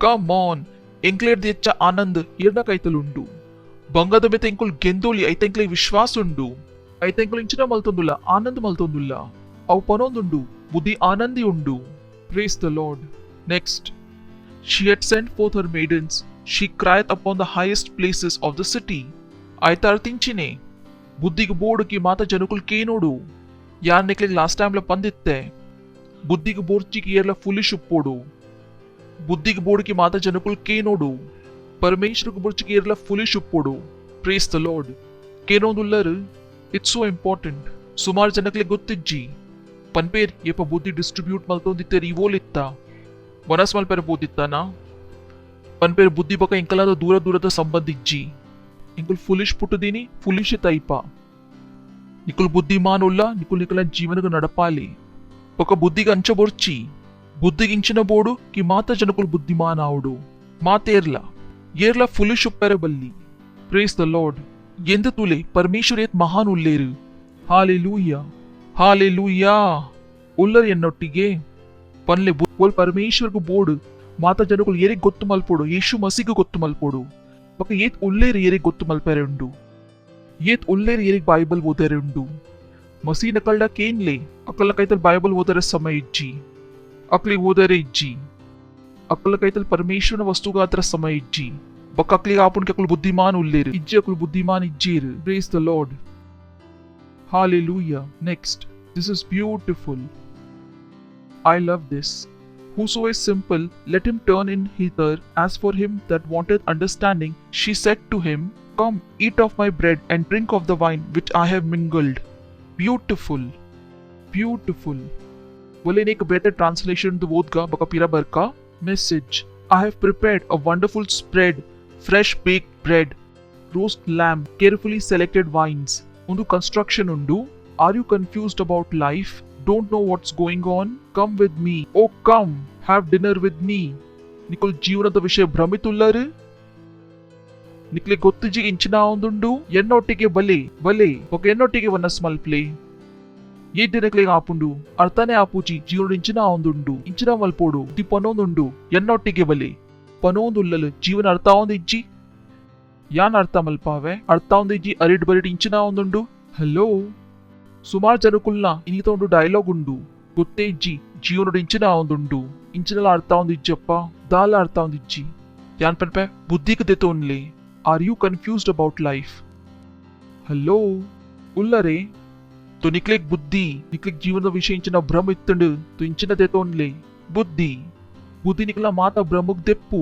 Come on. ಎಂಕ್ಲೇರ್ದ ಹೆಚ್ಚ ಆನಂದ್ ಏರ್ನ ಕೈತಲುಂಡು ಬಂಗದ ಮೆತೆ ಎಂಕುಲ್ ಗೆಂದೋಲಿ ಐತ ಎಂಕ್ಲೆ ವಿಶ್ವಾಸ ಉಂಡು ಐತ ಎಂಕುಲ್ ಇಂಚಿನ ಮಲ್ತೊಂದುಲ್ಲ ಆನಂದ್ ಮಲ್ತೊಂದುಲ್ಲ ಅವು ಪನೊಂದುಂಡು ಬುದ್ಧಿ ಆನಂದಿ ಉಂಡು. Praise the Lord. Next, she had sent forth her maidens, she crieth upon the highest places of the city. ಐತ ಅರ್ಥಿಂಚಿನೆ ಬುದ್ಧಿಗೆ ಬೋರ್ಡುಕಿ ಮಾತ ಜನಕುಲ್ ಕೇನೋಡು ಯಾನ್ ನೆಕ್ಲೆಗ್ ಲಾಸ್ಟ್ ಟೈಮ್ಲ ಪಂದಿತ್ತೆ ಬುದ್ಧಿಗೆ ಬೋರ್ಚಿಗೆ ಏರ್ಲ ಫುಲಿಶ್ ಉಪ್ಪೋಡು ಬುದ್ಧಿಗೆ ಬೋರ್ಡ್ಕಿ ಮಾತ ಜನಕುಲ್ ಕೇನೋಡು ಪರಮೇಶ್ವರಕ್ಕೆ ಬುರ್ಚಿಗೆ ಏರ್ಲ ಫುಲಿಶ್ ಉಪ್ಪೋಡು. Praise the Lord. ಕೇನೋದುಲ್ಲರು ಇಟ್ಸ್ ಸೋ ಇಂಪಾರ್ಟೆಂಟ್. ಸುಮಾರು ಜನಕ್ಲೆ ಗೊತ್ತಿಜ್ಜಿ ಪನ್ಪೇರ್ ಏಪ ಬುದ್ಧಿ ಡಿಸ್ಟ್ರಿಬ್ಯೂಟ್ ಮಲ್ತೊಂದಿತ್ತೇರಿ ಇವೋಲಿತ್ತ ಮನಸ್ ಮಲ್ಪೇರ ಬೋದಿತ್ತಾನ ಪನ್ಪೇರ್ ಬುದ್ಧಿ ಬಕ ಇಂಕಲಾದ ದೂರ ದೂರದ ಸಂಬಂಧ ಇಜ್ಜಿ ಇಂಕುಲ್ ಫುಲಿಶ್ ಪುಟ್ಟದೀನಿ ಫುಲಿಶ್ ತೈಪ ನಿಕುಲ್ ಬುದ್ಧಿಮಾನ್ ಉಲ್ಲ ನಿಕುಲ್ ನಿಕಲ ಜೀವನಗ ನಡಪಾಲಿ ಬಕ ಬುದ್ಧಿಗೆ ಅಂಚ ಬೊರ್ಚಿ ಬುದ್ಧಿಗಿಂಚಿನ ಬೋಡು ಕಿ ಮಾತ ಜನಕುಲ್ ಬುದ್ಧಿಮಾನ್ ಆವುಡು ಮಾತೇರ್ಲ ಏರ್ಲ ಫುಲಿಶ್ ಉಪ್ಪೆರೆ ಬಲ್ಲಿ. Praise the Lord. ಎಂದ ತುಲೆ ಪರಮೇಶ್ವರ ಏತ್ ಮಹಾನ್ ಉಲ್ಲೇರು. ಹಾಲೆಲೂಯಾ. ಹಾಲೆಲೂಯಾ. ಉಲ್ಲರ್ ಎನ್ನೊಟ್ಟಿಗೆ ಪನ್ಲೆ ಒಲ್ ಪರಮೇಶ್ವರ್ಗು ಬೋರ್ಡ್ ಮಾತ ಜನಗಳು ಏರಿಗ್ ಗೊತ್ತು ಮಲ್ಪೋಡು ಯೇಸು ಮಸಿಗೂ ಗೊತ್ತು ಮಲ್ಪೋಡು ಬಕ ಏತ್ ಉಲ್ಲೇರು ಏರಿಗ್ ಗೊತ್ತು ಮಲ್ಪೆರೆ ಉಂಡು ಏತ್ ಉಲ್ಲೇರು ಏರಿಗ್ ಬೈಬಲ್ ಓದರೆ ಉಂಡು ಮಸೀನ ಕಳ್ಳ ಕೇನ್ಲೆ ಅಕ್ಕಲ ಕೈತಲ್ ಬೈಬಲ್ ಓದರೆ ಸಮಯ ಇಜ್ಜಿ ಅಕ್ಲಿಗೆ ಓದರೆ ಇಜ್ಜಿ ಅಕ್ಕಲ ಕೈತಲ್ ಪರಮೇಶ್ವರನ ವಸ್ತುಗಾತ್ರ ಸಮಯ ಇಜ್ಜಿ ಬಕ ಅಕ್ಲಿಗೆ ಆಪುಣ್ಕೆ ಅಕ್ಕಲು ಬುದ್ಧಿಮಾನ್ ಉಲ್ಲೇರು ಇಜ್ಜಿ ಅಕ್ಕಲು ಬುದ್ಧಿಮಾನ್ ಇಜ್ಜೀರು praise the Lord Hallelujah. Next, this is beautiful. I love this. Whoso is simple, let him turn in hither. As for him that wanted understanding, she said to him, Come, eat of my bread and drink of the wine which I have mingled. Beautiful. Beautiful. Will एक better translation to vodka baka pira barka message. I have prepared a wonderful spread, fresh baked bread, roast lamb, carefully selected wines. Undu construction undu. Are you confused about life? Don't know what's going on? Come with me. Oh, come, have dinner with me. ನಿಕುಲ್ ಜೀವನದ ವಿಷಯ ಭ್ರಮಿತುಲ್ಲರು ನಿಕ್ಲಿ ಗೊತ್ತಿಜಿ ಇಂಚಿನ ಒಂದುಂಡು ಎನ್ನೊಟ್ಟಿಗೆ ಬಲೆ ಬಲೆ ఒక ఎన్నొట్టిಗೆ వనస్ మల్ప్లే ఏ దినక్లిగా ఆపుండు అర్థనే ఆపుచి జీవుడు ఇంచిన ಒಂದುಂಡು ಇಂಚಿನ ಮಲ್ಪೋಡು the ಪನೊಂದುಂಡು ಎನ್ನೊಟ್ಟಿಗೆ ಬಲೆ ಪನೊಂದುಲ್ಲಲು ಜೀವನ ಅರ್ಥ ಒಂದು ಇಜ್ಜಿ ಯಾನ್ ಅರ್ಥ ಮಲ್ಪಾವೆ ಅರ್ಥ ಒಂದು ಇಜ್ಜಿ ಅರಿಡ್ ಬರಿಡ್ ಇಂಚಿನ ಒಂದುಂಡು ಹಲೋ ಸುಮಾರು ಜನಕುಲ್ನ ಇನ್ನಿತ ಒಂದು ಡೈಲಾಗ್ ಉಂಡು ಗೊತ್ತೇ ಇಜ್ಜಿ ಜೀವನಡು ಇಂಚಿನ ಒಂದುಂಡು ಇಂಚಿನಲ ಅರ್ಥ ಒಂದು ಇಜ್ಜಪ್ಪ ದಾಲ ಅರ್ಥ ಒಂದು ಇಜ್ಜಿ ಯಾನ್ ಪನ್ಪೆ ಬುದ್ಧಿಗೆ ದೆತೋನ್ಲೆ are you confused about life hello ಉಲ್ಲರೆ तो निकलेक बुद्धि निकलेक जीवन विषय इंचिನ भ्रम इत्तंड तो इंचिನ देतोन्ले बुद्धि बुद्धि निकला माता भ्रमुक देप्पु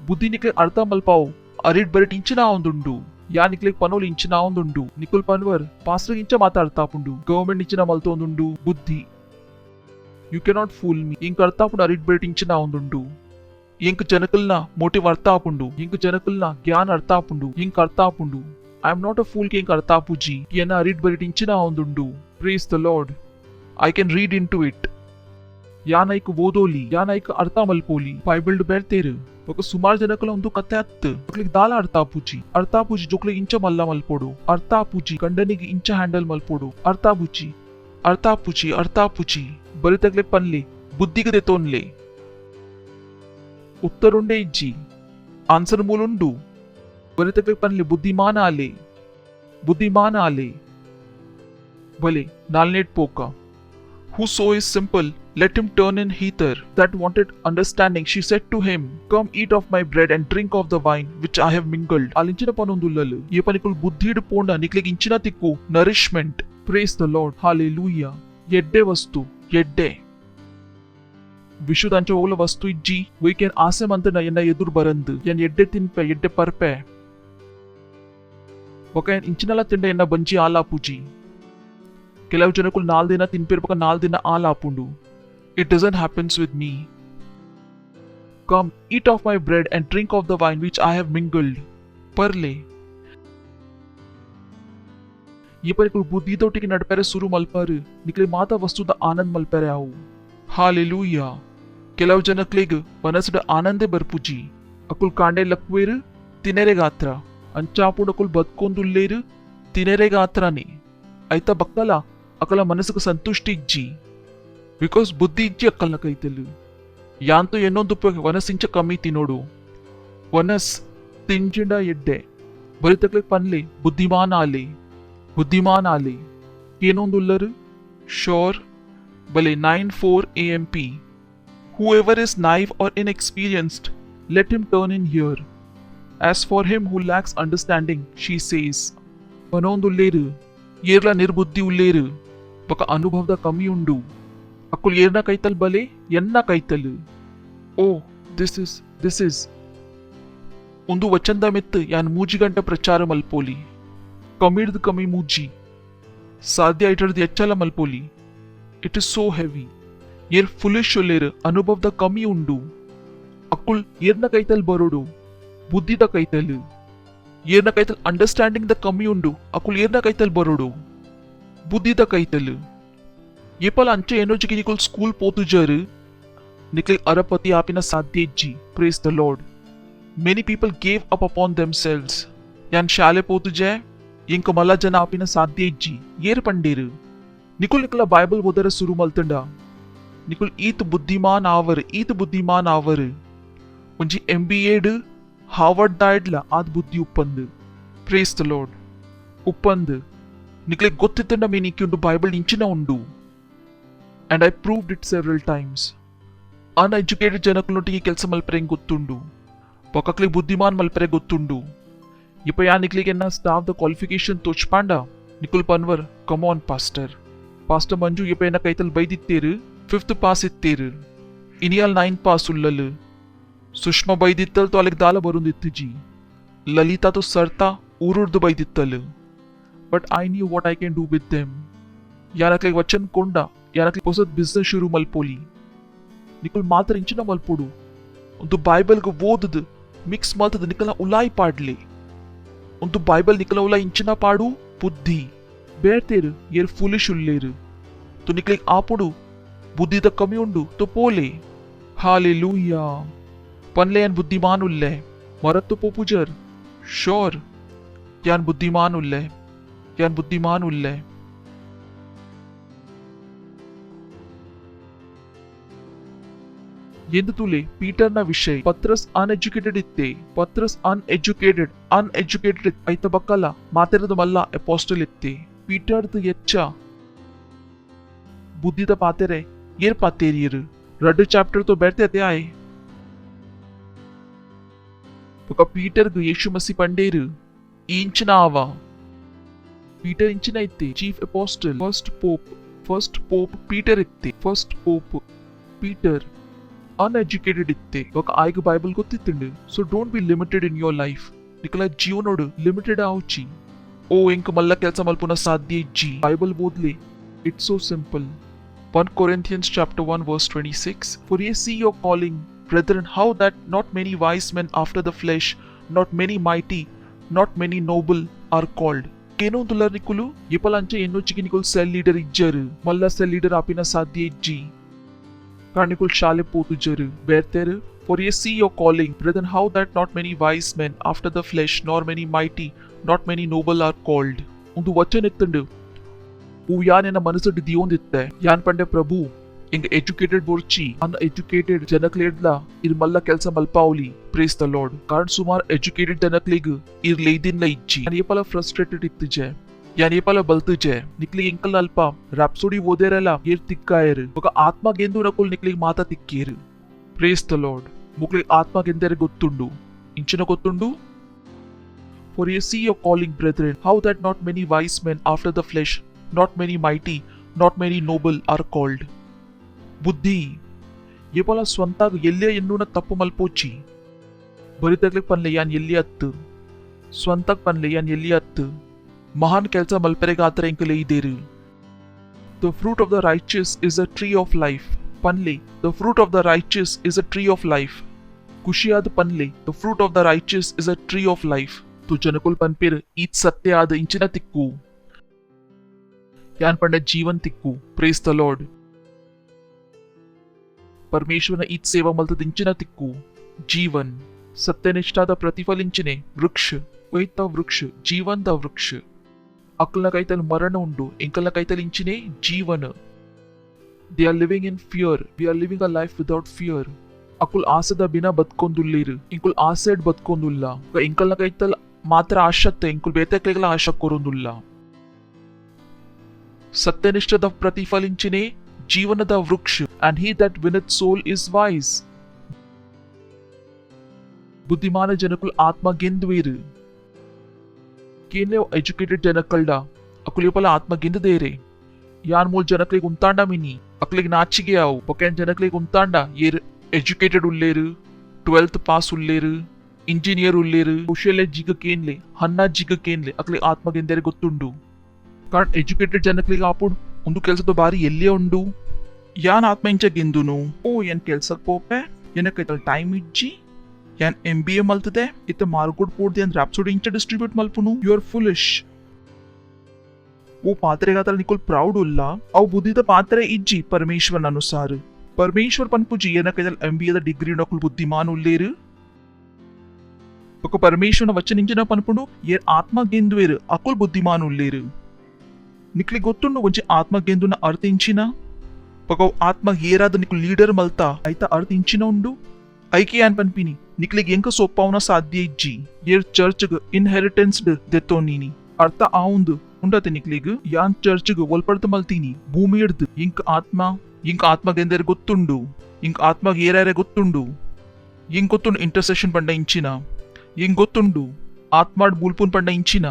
बुद्धि निकले अर्थ मल्पाव अरिड बरिट इंचिನ ಒಂದುಂಡು ಯಾ ನಿಕ್ಲೆಕ್ ಪನೋಲ್ ಇಂಚಿನ ಒಂದುಂಡು ನಿಕುಲ್ ಪನ್ವರ್ ಪಾಸ್ಟರ್ ಇಂಚ ಮಾತಾಡ್ತಾಪುಂಡು ಗವರ್ನಮೆಂಟ್ ಇಂಚಿನ ಮಲ್ತೊಂದುಂಡು ಬುದ್ಧಿ ಯು ಕೆನಾಟ್ ಫೂಲ್ ಮೀ ಇಂಕ ಅರ್ಥಾಪುಂಡು ಅರಿಡ್ ಬರಿಟ್ ಇಂಚಿನ ಒಂದುಂಡು ಇಂಕ ಜನಕಲ್ನ ಮೋಟಿವ್ ಅರ್ಥಾಪುಂಡು ಇಂಕ ಜನಕಲ್ನ ಜ್ಞಾನ ಅರ್ಥಾಪುಂಡು ಇಂಕ ಅರ್ಥಾಪುಂಡು I am not a fool king Arthapuji. Yena read baritinchina ondundu. Praise the Lord. I can read into it. Yanaiku vodoli. Yanaiku artha malpoli. Bible du berteru. ఒక సుమారు జనకుల ಒಂದು ಕತೆ ಅತ್ತು ಒಕ್ಲಿಗೆ ದಾಲ ಅರ್ಥಾಪೂಜಿ ಜೋಕ್ಲಿಗೆ ಇಂಚ ಮಲ್ಲ ಮಲ್ಪೋಡು ಅರ್ಥಾಪೂಜಿ ಕಂಡನಿಗೆ ಇಂಚ ಹ್ಯಾಂಡಲ್ ಮಲ್ಪೋಡು ಅರ್ಥಾಪೂಜಿ ಬರಿತಗ್ಲೆ ಪನ್ಲೆ ಬುದ್ಧಿಗೆ ದೆತೋನ್ಲೆ ಉತ್ತರುಂಡೆ ಇಜ್ಜಿ ಆನ್ಸರ್ ಮೂಲುಂಡು ಬರಿತಗ್ಲೆ ಪನ್ಲೆ ಬುದ್ಧಿಮಾನ ಆಲೆ ಬಲೆ ನಾಲ್ನೇಟ್ ಪೋಕ Whoso is simple, let him turn in hither. That wanted understanding, she said to him, Come eat of my bread and drink of the wine which I have mingled. Alinchina panondullalu. Ye panikul buddhidu ponda nikleg inchina tikku nourishment. Praise the Lord. Hallelujah. Yedde vastu. Yedde. ವಿಶುದ್ಧಾಂಚ ಹೋಗಲ ವಸ್ತು ಇಜ್ಜಿ ವೈಕೆನ್ ಆಸೆ ಮಂತನ ಎನ್ನ ಎದುರು ಬರಂದು N ಎಡ್ಡೆ ತಿನ್ಪೆ ಎಡ್ಡೆ ಪರ್ಪೆ ఒక ఇంచినల తిండ ఎన్న బంచి ఆలాపుజి ಕೆಲವು ಜನకులు 4 ದಿನ ತಿನ್ಪಿರ್ಬೇಕ 4 ದಿನ ಆಲಾಪುಂಡು it doesn't happens with me come eat of my bread and drink of the wine which I have mingled ಪರ್ಲೆ ಈ ಪರಿಕುಲು ಬುದ್ಧಿತೋಟಿಗೆ ನಡ್ಪೆರೆ ಸುರು ಮಲ್ಪಾರು ನಿಕ್ಲೆ ಮಾತಾ ವಸ್ತುದ ಆನಂದ್ ಮಲ್ಪೆರೆ ಅವು ಹಾಲೆಲೂಯಾ ಕೆಲವು ಜನಕ್ಲಿಗ್ ಮನಸ್ಸುಡ ಆನಂದೇ ಬರ್ಪುಜಿ ಅಕುಲ್ ಕಾಂಡೆ ಲಕ್ವೇರು ತಿನೆರೆ ಗಾತ್ರ ಅಂಚಾಪುಡಕುಲ್ ಬದುಕೊಂದುಲ್ಲೇರು ತಿನೆರೆ ಗಾತ್ರನೇ ಐತ ಬಕ್ಕಲ ಅಕಲ ಮನಸ್ಸಿಗೆ ಸಂತುಷ್ಟಿ ಇಜ್ಜಿ ಬಿಕಾಸ್ ಬುದ್ಧಿ ಇಜ್ಜಿ ಅಕ್ಕಲ್ನ ಕೈತಲು ಯಾಂತು ಎನ್ನೊಂದು ವನಸ್ಸಿಂಚ ಕಮ್ಮಿ ತಿನ್ನೋಡು ವನಸ್ ತಿಂಜಿಂಡ ಎಡ್ಡೆ ಬರಿತಕ್ಲೆ ಪನ್ಲೆ ಬುದ್ಧಿಮಾನ ಆಲೆ ಏನೊಂದುಲ್ಲರು ಶೋರ್ ಬಲೆ 9:4 AMP Whoever is naive or inexperienced, let him turn in here. As for him who lacks understanding, she says, ಪನೊಂದುಲ್ಲೇರು ಏರ್ಲ ನಿರ್ಬುದ್ಧಿ ಉಲ್ಲೇರು ಬಕ ಅನುಭವದ ಕಮ್ಮಿ ಉಂಡು ಅಕ್ಕುಲ್ ಏರ್ನ ಕೈತಲ್ ಬಲೆ ಎನ್ನ ಕೈತಲ್ ಓ ದಿಸ್ ಇಸ್ ಒಂದು ವಚಂದ ಮೆತ್ತು ಯಾನ್ ಮೂಜಿಗಂಟ ಪ್ರಚಾರ ಮಲ್ಪೋಲಿ ಕಮ್ಮಿಡ್ದು ಕಮ್ಮಿ ಮೂಜಿ ಸಾಧ್ಯ ಇಟರ್ದು ಎಚ್ಚಲ ಮಲ್ಪೋಲಿ ಇಟ್ ಇಸ್ ಸೋ ಹೆವಿ ಏರ್ ಫುಲಿಶ್ ಉಲ್ಲೇರು ಅನುಭವದ ಕಮ್ಮಿ ಉಂಡು ಅಕ್ಕುಲ್ ಏರ್ನ ಕೈತಲ್ ಬರೋಡು ಬುದ್ಧಿದ ಕೈತಲ್ ಏರ್ನ ಕೈತಲ್ ಅಂಡರ್ಸ್ಟ್ಯಾಂಡಿಂಗ್ ದ ಕಮ್ಮಿ ಉಂಡು ಅಕುಲ್ ಏರ್ನ ಕೈತಲ್ ಬರೋಡು ಬುದ್ಧಿದ ಕೈತಲ್ ಏಪಲ ಅಂಚೆ ಏನೋಜಿಗೆ ನಿಕುಲ್ ಸ್ಕೂಲ್ ಪೋತುಜರು ನಿಕ್ಲೆ ಅರಪತಿ ಆಪಿನ ಸಾಧ್ಯ ಇಜ್ಜಿ praise the Lord many people gave up upon themselves ಯಾನ್ ಶಾಲೆ ಪೋತುಜೆ ಇಂಕ ಮಲ್ಲ ಜನ ಆಪಿನ ಸಾಧ್ಯ ಇಜ್ಜಿ ಏರ್ ಪಂಡೇರು ನಿಕುಲ್ ನಿಕಲ ಬೈಬಲ್ ಓದರ ಸುರು ಮಲ್ತಂಡ निकुल ईत बुद्धिमान आवर ಒಂಜಿ MBA'd ಹಾರ್ವರ್ಡ್ ದಾಯ್ಡ್ಲ ಆದ್ ಬುದ್ಧಿ ಉಪ್ಪಂದು ಪ್ರೇಸ್ ದ ಲಾರ್ಡ್ ಉಪ್ಪಂದು ನಿಕ್ಲೆ ಗೊತ್ತಿತ್ತಂಡ ಮೇ ನಿಕ್ಕಿಂಡು ಬೈಬಲ್ ಇಂಚಿನ ಉಂಡು and I proved it several times uneducated ಜನಕುಲೊಟ್ಟಿಗೆ ಕೆಲಸ ಮಲ್ಪರೆಂಗ್ ಗೊತ್ತುಂಡು ಪೊಕ್ಕಕ್ಲೆ ಬುದ್ಧಿಮಾನ್ ಮಲ್ಪರೆ ಗೊತ್ತುಂಡು ಇಪ್ಪ ಯಾ ನಿಕ್ಲಿಗೆ ನಾ ಸ್ಟಾಫ್ ದ ಕ್ವಾಲಿಫಿಕೇಶನ್ ತೋಚ್ಪಾಂಡ ನಿಕುಲ್ ಪನ್ವರ್ ಕಮ್ ಆನ್ ಪಾಸ್ಟರ್ ಮಂಜು ಇಪ್ಪ ಏನ ಕೈತಲ್ ಬೈದಿತ್ತೇರು 5th ಪಾಸ್ ಇತ್ತೇರು ಇನಿಯಲ್ 9 ಪಾಸ್ ಉಲ್ಲಲು सुषमा बೈದಿತ್ತಲ್ तो अलिक दाला बरुंदित्तु जी ललिता तो सरता ऊरुर्दु बೈದಿತ್ತल but I knew what I can do with them यानक्ले वचन कोंडा यानक्ले ಹೊಸದ್ ಬಿಸಿನೆಸ್ ಶುರು ಮಲ್ಪೋಲಿ ನಿಕುಲ್ ಮಾತ್ರ ಇಂಚಿನ ಮಲ್ಪೋಡು ಒಂದು ಬೈಬಲ್ ಗೆ ಓದದು ಮಿಕ್ಸ್ ಮಲ್ತದ ನಿಕಲ ಉಲಾಯಿ ಪಾಡ್ಲೆ ಒಂದು ಬೈಬಲ್ ನಿಕಲ ಉಲಾ ಇಂಚಿನ ಪಾಡು ಬುದ್ಧಿ ಬೇರ್ತೆರು ಏರ್ ಫೂಲಿಶ್ ಉಲ್ಲೇರು तो निकले ಆಪುಡು ಬುದ್ಧಿ ದ ಕಮ್ಮಿ ಉಂಡು तो पोले हालेलुया पनले यान बुद्धिमान उल्ले मरत तो पोपुजर श्योर यान बुद्धिमान उल्ले ಎಂದು ತುಲೆ ಪೀಟರ್ನ ವಿಷಯ ಪತ್ರಸ್ ಅನ್ಎಜುಕೇಟೆಡ್ ಐತ ಬಕ್ಕಲ್ಲ ಮಾತೆರದು ಮಲ್ಲ ಅಪೋಸ್ಟಲ್ ಇತ್ತೆ ಪೀಟರ್ದು ಎಚ್ಚ ಬುದ್ಧಿದ ಪಾತೆರೆ ಏರ್ ಪಾತೇರಿಯರು 2 ಚಾಪ್ಟರ್ तो बैठते थे आए ఒక పీటర్ గు యేసు మసి పండేరు ఇంచిన ఆవా పీటర్ ఇంచిన ఇత్తే chief apostle first pope Peter ఇత్తే ఫస్ట్ పోప్ పీటర్ అన్ఎడ్యుకేటెడ్ ఇత్తే ఒక ఆయిగ బైబిల్ ಗೊತ್ತಿತ್ತುಂಡು so don't be limited in your life నికల జీవనోడు లిమిటెడ్ ఆవుచి ఓ ఇంక మల్ల ಕೆಲಸ ಮಲ್ಪುನ ಸಾಧ್ಯ ಇಜ್ಜಿ ಬೈಬಲ್ ಓದ್ಲಿ it's so simple 1 Corinthians chapter 1 verse 26 for ye see your calling brethren, how that not many wise men after the flesh, not many mighty, not many noble are called. केनो दुलर निकुलु येपलांचे एन्नोचिकी निकुल सेल लीडर इज्जर मल्ला cell leader आपिना साध्य इज्जी कानिकुल शाले पोतुजर बेरतेर for ye see your calling brethren, how that not many wise men after the flesh, nor many mighty, not many noble are called. ಒಂದು ವಚನ ಎತ್ತಂಡು ಹೂ ಯಾನೆನ ಮನಸ್ಸು ದಿಯೋಂದಿತ್ತೆ ಯಾನ್ ಪಂಡೆ ಪ್ರಭು इंग एजुकेटेड बोर्ची अनएजुकेटेड जनकलेड्ला इर मल्ला ಕೆಲಸ ಮಲ್ಪಾವಲಿ ಪ್ರೇಸ್ ದ ಲಾರ್ಡ್ कारण ಸುಮಾರ್ ಎಜುಕೇಟೆಡ್ ಜನಕಲಿಗ ಇರ್ ಲೇದಿನ್ಲ ಇಜ್ಜಿ ಯಾನ್ ಏಪಲ ಫ್ರಸ್ಟ್ರೇಟೆಡ್ ಇತ್ತಿಜೆ ಯಾನ್ ಏಪಲ ಬಲ್ತಿಜೆ ನಿಕ್ಲಿ ಇಂಕಲ್ ಅಲ್ಪ ರಾಪ್ಸೋಡಿ ಓದೇರಲ್ಲ ಏರ್ ತಿಕ್ಕಾಯರ್ ఒక ಆತ್ಮಗೆಂದು ನಕುಲ್ ನಿಕ್ಲಿ ಮಾತಾ ತಿಕ್ಕೇರು ಪ್ರೇಸ್ ದ ಲಾರ್ಡ್ ಮುಕ್ಲಿ ಆತ್ಮಗೆಂದರೆ ಗೊತ್ತುಂಡು ಇಂಚಿನ ಗೊತ್ತುಂಡು for ye see your calling brethren, how that not many wise men after the flesh, not many mighty, not many noble are called. ಬುದ್ಧಿ ಏಪಲ ಸ್ವಂತಾಗ ಎಲ್ಲೇ ಎನ್ನುನ ತಪ್ಪು ಮಲ್ಪೋಚಿ ಬರಿತಗ್ಲಿಕ್ ಪನ್ಲೆ ಯಾನ್ ಎಲ್ಲಿ ಅತ್ತು ಸ್ವಂತಾಗ ಪನ್ಲೆ ಯಾನ್ ಎಲ್ಲಿ ಅತ್ತು ಮಹಾನ್ ಕೆಲಸ ಮಲ್ಪರೆಗಾತರ ಇಂಕಲೆ ಇದೇರು the fruit of the righteous is a tree of life ಪನ್ಲೆ the fruit of the righteous is a tree of life ಖುಷಿಯಾದ ಪನ್ಲೆ the fruit of the righteous is a tree of life ತು ಜನಕುಲ್ ಪನ್ಪೇರ್ ಈತ್ ಸತ್ಯ ಆದ ಇಂಚಿನ ತಿಕ್ಕು ಯಾನ್ ಪಂಡ ಜೀವನ್ ತಿಕ್ಕು ಪ್ರೇಸ್ ದ ಲಾರ್ಡ್ परमेश्वरನ ಈತ್ ಸೇವಾ ಮಲ್ತದಿಂಚಿನ ತಿಕ್ಕು ಜೀವನ್ ಸತ್ಯನಿಷ್ಠಾದ ಪ್ರತಿಫಲಿಂಚಿನೆ ವೃಕ್ಷ ವೈತ ವೃಕ್ಷ ಜೀವಂತ ವೃಕ್ಷ ಅಕ್ಕಲ್ನ ಕೈತಲ್ ಮರಣ ಉಂಡು ಎಂಕಲ್ನ ಕೈತಲ್ ಇಂಚಿನೆ ಜೀವನ they are living in fear we are living a life without fear ಅಕುಲ್ ಆಸದ ಬಿನ ಬದುಕೊಂದುಲ್ಲಿರು ಇಂಕುಲ್ ಆಸೆಡ್ ಬದುಕೊಂದುಲ್ಲ ಎಂಕಲ್ನ ಕೈತಲ್ ಮಾತ್ರ ಆಶತ್ತೆ ಇಂಕುಲ್ ಬೇತೆಕ್ಲೆಗಳ ಆಶ ಕೊರೊಂದುಲ್ಲ ಸತ್ಯನಿಷ್ಠದ ಪ್ರತಿಫಲಿಂಚಿನೆ ಜೀವನದ ವೃಕ್ಷ and he that winneth soul is wise. ಬುದ್ಧಿಮಾನ ಜನಕುಲ್ ಆತ್ಮ ಗೆಂದುವೇರು ಕೇನ್ಲೆ ಎಜುಕೇಟೆಡ್ ಜನಕಲ್ಡ ಅಕುಲಿಪಲ ಆತ್ಮ ಗೆಂದದೇರೆ ಯಾನ್ ಮೂಲ್ ಜನಕಲಿಗೆ ಉಂತಾಂಡ ಮಿನಿ ಅಕ್ಲಿಗೆ ನಾಚಿಗೆ ಆವು ಪೊಕೆನ್ ಜನಕಲಿಗೆ ಉಂತಾಂಡ ಏರ್ ಎಜುಕೇಟೆಡ್ ಉಲ್ಲೇರು 12th ಪಾಸ್ ಉಲ್ಲೇರು ಇಂಜಿನಿಯರ್ ಉಲ್ಲೇರು ಕುಶಲೆ ಜಿಗ ಕೇನ್ಲೆ ಹನ್ನ ಜಿಗ ಕೇನ್ಲೆ ಅಕ್ಲಿಗೆ ಆತ್ಮ ಗೆಂದರೆ ಗೊತ್ತುಂಡು ಕಾರಣ ಎಜುಕೇಟೆಡ್ ಜನಕಲಿಗೆ ಆಪುಡು ಒಂದು ಕೆಲಸದ ಬಾರಿ ಎಲ್ಲೇ ಉಂಡು ಯಾನ್ ಆತ್ಮ ಇಂಚ ಗೆಂದುನು ಓ ಏನ್ ಕೆಲ್ಸಕ್ ಪೋಪೆ ಏನಕ್ಕೈತಲ್ ಟೈಮ್ ಇಜ್ಜಿ ಯಾನ್ MBA ಮಲ್ತದೆ ಇತ್ತ ಮಾರ್ಗುಡ್ ಪೋಡ್ದೆ ಅಂದ್ ರಾಪ್ಸೋಡಿ ಇಂಚ ಡಿಸ್ಟ್ರಿಬ್ಯೂಟ್ ಮಲ್ಪುನು ಯು ಆರ್ ಫುಲಿಶ್ ಓ ಪಾತ್ರೆಗಾತಲ್ ನಿಕುಲ್ ಪ್ರೌಡ್ ಉಲ್ಲ ಅವು ಬುದ್ಧಿದ ಪಾತ್ರೆ ಇಜ್ಜಿ ಪರಮೇಶ್ವರನ ಅನುಸಾರ ಪರಮೇಶ್ವರ್ ಪನ್ಪುಜಿ ಏನಕ್ಕೈತಲ್ MBA ದ ಡಿಗ್ರಿ ನಕುಲ್ ಬುದ್ಧಿಮಾನ್ ಉಲ್ಲೇರು ఒక పరమేశ్వరుని వచనించిన పనుపుడు ఏ ఆత్మ గెందువేరు అకుల్ బుద్ధిమానుల్లేరు నిక్లి గొత్తుండు వచ్చి ఆత్మ గెందున అర్థించిన पको आत्मा येराद निकु लीडर मलता ऐता अर्थ इंचिन उंडु ऐके यान पनपिनी निकलिग ಎಂಕ ಸೊಪ್ಪಾವನ ಸಾಧ್ಯ ಇಜ್ಜಿ ಏರ್ ಚರ್ಚ್ಗ್ ಇನ್ಹೆರಿಟೆನ್ಸ್ಡ್ ದೆತ್ತೋನೀನಿ ಅರ್ಥ ಆವುಂದು ಉಂಡತೆ ನಿಕ್ಲಿಗ್ ಯಾನ್ ಚರ್ಚ್ಗ್ ಒಲ್ಪಡ್ತ ಮಲ್ತೀನಿ ಭೂಮಿ ಹಿಡ್ದು ಇಂಕ ಆತ್ಮಗೆಂದರೆ ಗೊತ್ತುಂಡು ಇಂಕ ಆತ್ಮಗ್ ಏರಾರೆ ಗೊತ್ತುಂಡು ಇಂಕ್ ಗೊತ್ತುಂಡು ಇಂಟರ್ಸೆಷನ್ ಪಂಡ ಇಂಚಿನ ಇಂಕ್ ಗೊತ್ತುಂಡು ಆತ್ಮಾಡ್ ಬುಲ್ಪುನ್ ಪಂಡ ಇಂಚಿನ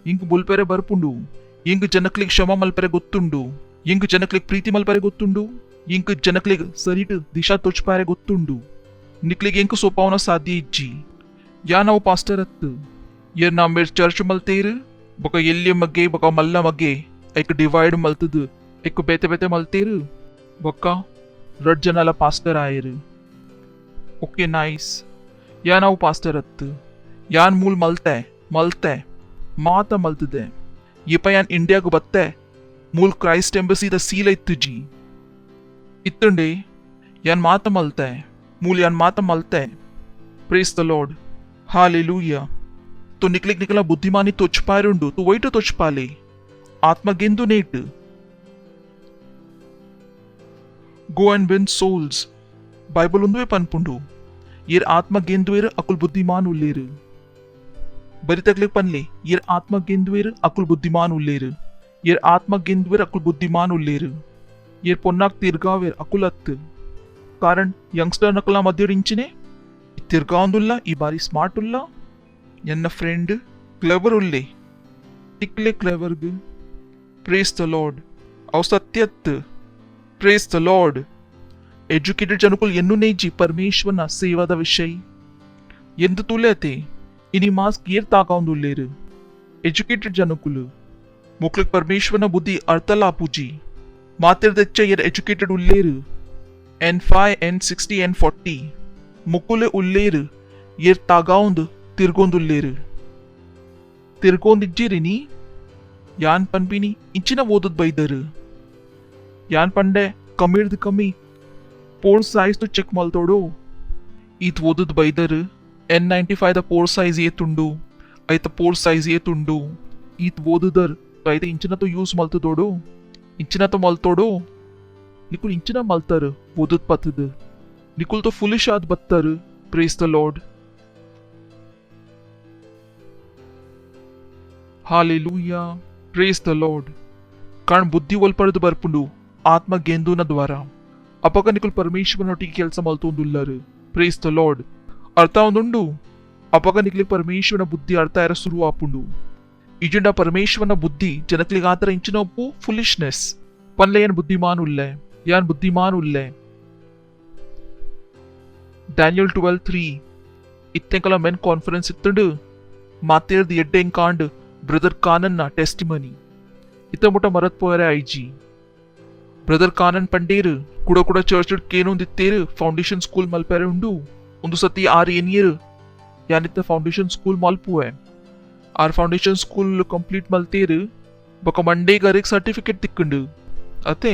ಇಂಕ್ ಬುಲ್ಪೆರೆ ಬರ್ಪುಂಡು ಇಂಕ್ ಜನಕ್ಲಿಗ್ ಕ್ಷಮ ಮಲ್ಪೆರೆ ಗೊತ್ತುಂಡು ಇಂಕ್ ಜನಕ್ಲಿಗ್ ಪ್ರೀತಿ ಮಲ್ಪೆರೆ ಗೊತ್ತುಂಡು ಇಂಕ್ ಜನಕ್ಲಿಗ್ ಸರಿಟ್ ದಿಶಾ ತೋಚ್ಪಾರೆ ಗೊತ್ತುಂಡು निकलेग ಎಂಕ ಸೋಪಾವನ ಸಾಧ್ಯ ಇಜ್ಜಿ ಯಾ ನಾವು ಪಾಸ್ಟರ್ ಅತ್ತು ಯರ್ ನಾ ಮೇರ್ ಚರ್ಚ್ ಮಲ್ತೇರು ಬಕ ಎಲ್ಲಿ ಮಗ್ಗೆ ಬಕ ಮಲ್ಲ ಮಗ್ಗೆ ಐಕ ಡಿವೈಡ್ ಮಲ್ತದು ಐಕ ಬೇತೆ ಬೇತೆ ಮಲ್ತೇರು ಬಕ ರಡ್ ಜನಲ ಪಾಸ್ಟರ್ ಆಯರು ಓಕೆ ನೈಸ್ ಯಾ ನಾವು ಪಾಸ್ಟರ್ ಅತ್ತು ಯಾನ್ ಮೂಲ್ ಮಲ್ತೆ ಮಾತ ಮಲ್ತದೆ ಯಪ ಯಾನ್ ಇಂಡಿಯಾಗ ಬತ್ತೆ ಮೂಲ್ ಕ್ರೈಸ್ಟ್ ಎಂಬಸಿದ ಸೀಲ ಇತ್ತುಜಿ ಇತ್ತುಂಡೆ ಯಾನ್ ಮಾತ ಮಲ್ತೆ मूल्यान माता मलते प्रेज द लॉर्ड हालेलुया तो निकला बुद्धिमानी तोचपारुंडु तो वैट तोचपाले आत्मा गेंदु नेट go and win souls Bible उंदुवे पनपुंडु येर आत्मा गेंदुवेर अकुल बुद्धिमान उल्लेर बरितक्ले पनले येर आत्मा गेंदुवेर अकुल बुद्धिमान उल्लेर येर आत्मा गेंदुवेर अकुल बुद्धिमान उल्लेर येर पोन्नाक तिर्गावेर अकुलत् कारण यंगस्टर नकला मध्य तिर्गा ई बारी स्मार्ट उल्ला एन्न फ्रेंड क्लेवर उल्ले तिक्ले क्लेवर प्रेज द लॉर्ड अव सत्यत् प्रेज द लॉर्ड एजुकेटेड जनकुल एन्नु नेजी परमेश्वरन सेवाद विषय ಎಂದು ತುಲೆತೆ ಇನಿ ಮಾಸ್ಕ್ ಏರ್ ತಾಕಾಂದುಲ್ಲೇರು ಎಜುಕೇಟೆಡ್ ಜನಕುಲು ಮುಕ್ಲಿಕ್ ಪರಮೇಶ್ವರನ ಬುದ್ಧಿ ಅರ್ಥಲಾಪುಜಿ ಮಾತಿರ್ದೆಚ್ಚ ಏರ್ ಎಜುಕೇಟೆಡ್ ಉಲ್ಲೇರು N5, N60, N40 ಮುಕ್ಕುಲೆ ಉಲ್ಲೇರು ಏರ್ ತಾಗಾವುಂದ್ ತಿರ್ಗೊಂದುಲ್ಲೇರು ತಿರ್ಗೊಂದಿಜ್ಜಿರಿನಿ ಯಾನ್ ಪನ್ಪಿನಿ ಇಂಚಿನ ಓದದ್ ಬೈದರು ಯಾನ್ ಪಂಡೆ ಕಮ್ಮಿಡ್ದು ಕಮ್ಮಿ ಪೋರ್ಟ್ ಸೈಜ್ ತು ಚೆಕ್ ಮಲ್ತೋಡು ಈತ್ ಓದದ್ ಬೈದರು N95 ದ ಪೋರ್ಟ್ ಸೈಜ್ ಏತುಂಡು ಐತ ಪೋರ್ಟ್ ಸೈಜ್ ಏತುಂಡು ಈತ್ ಓದುದರ್ ಐತ ಇಂಚಿನ ತು ಯೂಸ್ ಮಲ್ತದೋಡು ಇಂಚಿನ ತು ಮಲ್ತೋಡು निकुल इंचिना मलतर वोदत पतद निकुल तो फुलिश आद बत्तर praise the Lord hallelujah praise the Lord कारण बुद्धि ಒಲ್ಪಡದು ಬರ್ಪುಂಡು ಆತ್ಮ ಗೆಂದುನ ದ್ವಾರ ಅಪಕ ನಿಕುಲ್ ಪರಮೇಶ್ವರನೊಟ್ಟಿಗೆ ಕೆಲಸ ಮಲ್ತೊಂದುಲ್ಲರು ಪ್ರೇಸ್ ದ ಲಾರ್ಡ್ ಅರ್ಥ ಒಂದುಂಡು ಅಪಕ ನಿಕಲಿ ಪರಮೇಶ್ವರನ ಬುದ್ಧಿ ಅರ್ಥ ಇರ ಶುರು ಆಪುಂಡು ಇಜೆಂಡ ಪರಮೇಶ್ವರನ ಬುದ್ಧಿ ಜನಕ್ಲಿಗೆ ಆತರ ಇಂಚಿನ ಒಪ್ಪು ಫುಲಿಶ್ನೆಸ್ ಪನ್ಲೆ ಏನ್ ಬುದ್ಧಿಮಾನ್ ಉಲ್ಲೆ यान बुद्धिमान उल्ले डैनियल 12:3 इतने कला मेन कॉन्फ्रेंस इत्तंडु मातेर दी एड्डें कांड ब्रदर कानन ना टेस्टिमनी इतना मोटा मरत पोयरे आईजी ब्रदर कानन पंडेर कुड़ा चर्च केनो दित्तेर फाउंडेशन स्कूल मल्पेरे उंडु उंदु सती आर एनियर यान इतना फाउंडेशन स्कूल मल्पुए आर फाउंडेशन स्कूल कंप्लीट मल्तेर बक मंडे गर एक सर्टिफिकेट दिक्कंडु अते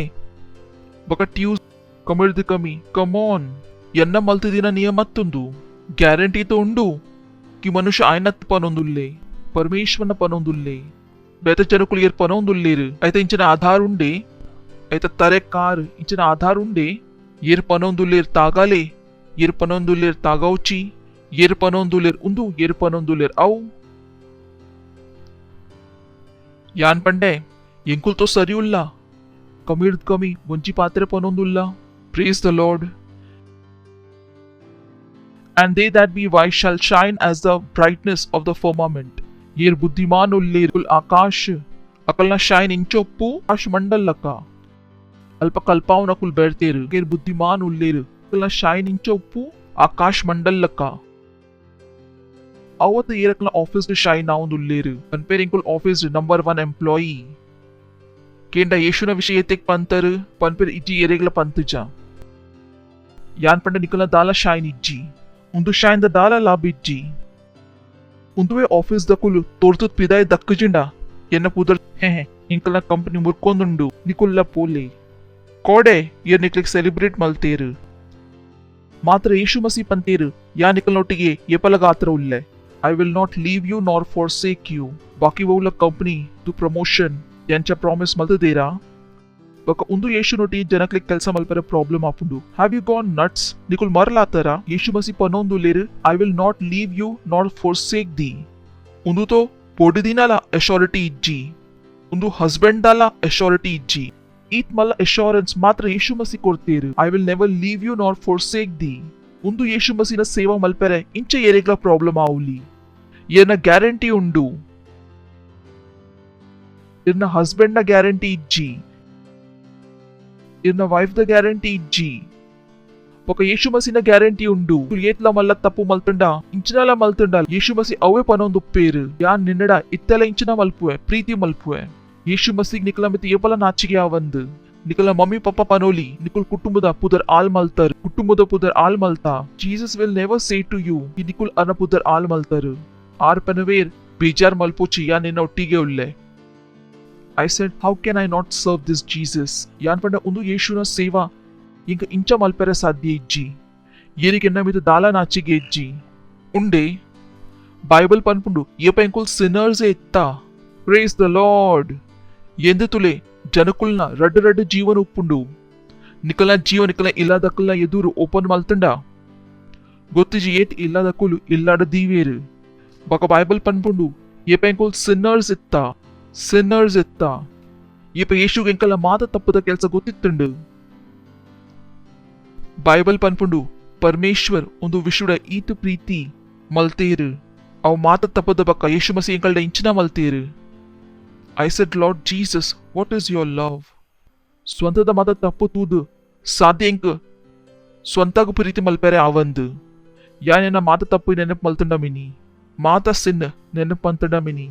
बका ट्यूस कमिर्द कमी कम ऑन ಎನ್ನ ಮಲ್ತಿದಿನ ನಿಯಮತ್ತೊಂದು ಗ್ಯಾರಂಟಿ तो ಉಂಡು कि मनुष्य आयनत पनोंदुल्ले परमेश्वरन पनोंदुल्ले बेत जनकुल येर पनोंदुल्लेर ऐते इंचिन आधार उंडे ऐते तरे कार इंचिन आधार उंडे येर पनोंदुल्लेर तागाले येर पनोंदुल्लेर तागावची येर पनोंदुल्लेर उंदु येर पनोंदुल्लेर औ यान पंडे ಎಂಕುಲ್ तो सरी उल्ला कमीर्द कमी मुंची पात्रे पनोंदुल्ला praise the Lord and they that be wise shall shine as the brightness of the firmament येर बुद्धिमान उल्लेर आकाश अकलना शाइन इंचोप्पु आकाश मंडल लका अल्प कल्पाव नकुल बेरतेर येर बुद्धिमान उल्लेर अकलना शाइन इंचोप्पु आकाश मंडल लका आवत येर अकलना ऑफिस शाइन आउंद उल्लेर कंपेरिंग कुल ऑफिस नंबर 1 एम्प्लॉई केंडा येशुना विषय येतेक पंतर पनपेर इजी येरेगला पंतजा यान पंड निकलना दाला शाइन इज्जी उंदु शाइन द दाला लाबिज्जी उंदुवे ऑफिस दकुल तोर्तुत पिदाय दक्कजिंडा येन्न पुदर हे इंकलना कंपनी मुर्कोंदुंडु निकुल्ला पोले कोडे ये निकलिक सेलिब्रेट मल्तेर मात्र यीशु मसीह पंतेर या निकलनोटिगे ये पलगात्र उल्ले I will not leave you nor forsake you बाकी वोला कंपनी टू प्रमोशन यांचा प्रॉमिस मल्तदेरा ఒక ఉందు యేషునోటి ಜನಕ್ಲೆ ಕೆಲಸ ಮಲ್ಪರ ಪ್ರಾಬ್ಲಮ್ ಆಪುಂಡು. Have you gone nuts? ನಿಕುಲ್ ಮರಲಾತರ ಯೇಷು ಮಸಿ ಪನೊಂದು ಲೇರು I will not leave you not forsake the. ಉಂದುತೋ ಪೊಡಿದಿನಲ ಅಶ್ಯೂರಿಟಿ ಇಜ್ಜಿ, ಒಂದು ಹಸ್ಬೆಂಡ್ ದಾಲ ಅಶ್ಯೂರಿಟಿ ಇಜ್ಜಿ. ಈತ್ ಮಲ್ಲ ಅಶ್ಯೂರೆನ್ಸ್ ಮಾತ್ರ ಯೇಷು ಮಸಿ ಕೊಡ್ತೀರು. I will never leave you not forsake the. ಒಂದು ಯೇಷು ಮಸಿನ ಸೇವಾ ಮಲ್ಪರೆ ಇಂಚ ಏರೆಗ್ಲ ಪ್ರಾಬ್ಲಮ್ ಆವುಲಿ. ಏನ ಗ್ಯಾರಂಟಿ ಉಂಡು, ಇರ್ನ ಹಸ್ಬೆಂಡ್ ನ ಗ್ಯಾರಂಟಿ ಇಜ್ಜಿ, ಇರ್ನ ವೈಫ್ ದ ಗ್ಯಾರಂಟಿ ಇಜ್ಜಿ. ఒక యేసు మసీన గ్యారంటీ ఉండు. ఏట్ల మల్ల తప్పు మల్తుండా ఇంచినల మల్తుండా యేసు మసీ అవే పనొందు పేరు ಯಾನ್ ನಿನ್ನಡ ಇತ್ತೆಲ ಇಂಚಿನ ಮಲ್ಪುವೆ ಪ್ರೀತಿ ಮಲ್ಪುವೆ. ಯೇಸು ಮಸೀಗ್ ನಿಕಲ ಮಿತಿ ಏಪಲ ನಾಚಿಗೆ ಆವಂದು ನಿಕಲ ಮಮ್ಮಿ ಪಪ್ಪ ಪನೋಲಿ ನಿಕುಲ್ ಕುಟುಂಬದ ಪುದರ್ ಆಲ್ ಮಲ್ತರ್. ಕುಟುಂಬದ ಪುದರ್ ಆಲ್ ಮಲ್ತಾ Jesus will never say to you ಈ ನಿಕುಲ್ ಅನ ಪುದರ್ ಆಲ್ ಮಲ್ತರ್. ಆರ್ ಪನವೇರ್ ಬೇಜಾರ್ ಮಲ್ಪೋಚಿ ಯಾ ನಿನ್ನ ಒಟ್ಟಿಗೆ ಉಳ್ಳೆ. I said how can I not serve this Jesus? ಯಾನ್ ಪಂಡ ಒಂದು ಯೇಸುನ ಸೇವಾ ಇಂಕ ಇಂಚ ಮಲ್ಪೆರೆ ಸಾಧ್ಯ ಇಜ್ಜಿ. ಏರಿಗೆನ್ನ ಮಿತ ದಾಲ ನಾಚಿಗೆ ಇಜ್ಜಿ ಉಂಡೆ. ಬೈಬಲ್ ಪನ್ಪುಂಡು ಏಪ ಎಂಕುಲ್ ಸಿನ್ನರ್ಸ್ ಎತ್ತಾ. Praise the Lord. ಎಂದು ತುಲೆ ಜನಕುಲ್ನ ರಡ್ಡು ರಡ್ಡು ಜೀವನ ಉಪ್ಪುಂಡು. ನಿಕಲ್ನ ಜೀವ ನಿಕಲ್ನ ಇಲ್ಲದಕ್ಕಲ್ನ ಎದುರು ಓಪನ್ ಮಲ್ತಂಡ ಗೊತ್ತಿಜಿ ಏಟ್ ಇಲ್ಲದಕ್ಕುಲು ಇಲ್ಲಾಡ ದೀವೇರು. ಬಕ ಬೈಬಲ್ ಪನ್ಪುಂಡು ಏಪ ಎಂಕುಲ್ ಸಿನ್ನರ್ಸ್ ಎತ್ತಾ, ಸಿನ್ನರ್ಸ್ ಎತ್ತಾ. ಏಪ ಯೇಸುಗೆ ಎಂಕಲ್ಲ ಮಾತ ತಪ್ಪದ ಕೆಲಸ ಗೊತ್ತಿತ್ತುಂಡು. ಬೈಬಲ್ ಪನ್ಪುಂಡು ಪರಮೇಶ್ವರ್ ಒಂದು ವಿಷುಡ ಈತು ಪ್ರೀತಿ ಮಲ್ತೇರು. ಅವು ಮಾತ ತಪ್ಪದ ಬಕ್ಕ ಯೇಸು ಮಸಿ ಎಂಕಲ್ಡ ಇಂಚಿನ ಮಲ್ತೇರು. I said Lord Jesus what is your love? ಸ್ವಂತದ ಮಾತ ತಪ್ಪು ತೂದು ಸಾಧ್ಯ ಎಂಕ ಸ್ವಂತಾಗ ಪ್ರೀತಿ ಮಲ್ಪೆರೆ ಆವಂದು. ಯಾನೆನ್ನ ಮಾತ ತಪ್ಪು ನೆನಪು ಮಲ್ತಂಡ ಮಿನಿ, ಮಾತ ಸಿನ್ ನೆನಪು ಅಂತಂಡ ಮಿನಿ.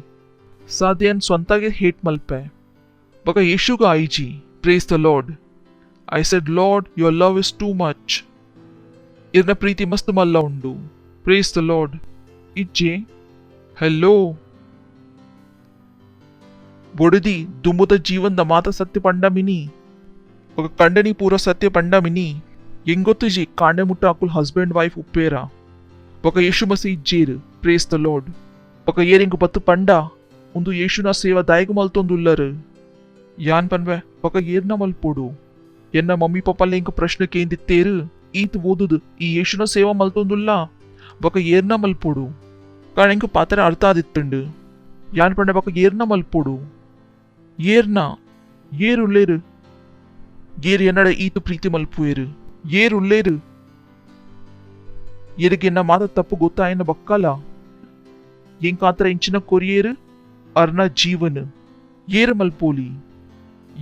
ಸಾಧ್ಯ ಸ್ವಂತಾಗೆ ಹೇಟ್ ಮಲ್ಪೆ ಬಕ ಯೇಸುಗ ಐಜಿ. Praise the Lord. I said, Lord, your love is too much. Irna ಪ್ರೀತಿ ಮಸ್ತ್ ಮಲ್ಲ ಉಂಡು. Praise the Lord. ಇಜ್ಜೆ ಹೆಲ್ಲೋ ಬೊಡದಿ ದುಂಬುದ ಜೀವನದ ಮಾತ ಸತ್ಯ ಪಂಡ ಮಿನಿ ఒక కండని పూర సత్య పండ మిని ఎంగొత్తుజి కాండె ముట్ట అకుల్ హస్బెండ్ వైఫ్ ఉప్పేరా ఒక యేసు మసి ఇజ్జేరు. Praise the lord. ఒక ಏರಿಂಗು ಬತ್ತು ಪಂಡ ಒಂದು ಯೇಸುನ ಸೇವಾ ದಾಯಗ ಮಲ್ತೊಂದುಲ್ಲರು. ಯಾನ್ ಪನ್ವೆ ఒక ಏರ್ನ ಮಲ್ಪೋಡು. ಎನ್ನ ಮಮ್ಮಿ ಪಪ್ಪಲ್ಲ ಇಂಕ ಪ್ರಶ್ನೆ ಕೇಂದಿತ್ತೇರು ಈತ್ ಓದುದು ಈ ಯೇಸುನ ಸೇವಾ ಮಲ್ತೊಂದುಲ್ಲ ಬೊಕ ಏರ್ನ ಮಲ್ಪೋಡು. ಕಾರಣ ಇಂಕ ಪಾತ್ರ ಅರ್ಥ ಆದಿತ್ತುಂಡು. ಯಾನ್ ಪಂಡ ಬೊಕ ಏರ್ನ ಮಲ್ಪೋಡು. ಏರ್ನ ಏರುಳ್ಳೇರು ಏರು ಎನ್ನಡ ಈತು ಪ್ರೀತಿ ಮಲ್ಪುವೇರು. ಏರುಳ್ಳೇರು ಏರಿಗೆ ಎನ್ನ ಮಾತ ತಪ್ಪು ಗೊತ್ತಾಯನ ಬಕ್ಕಲ್ಲ ಎಂಕಾತ್ರ ಇಂಚಿನ ಕೊರಿಯೇರು ಅರ್ನ ಜೀವನ ಏರು ಮಲ್ಪೋಲಿ.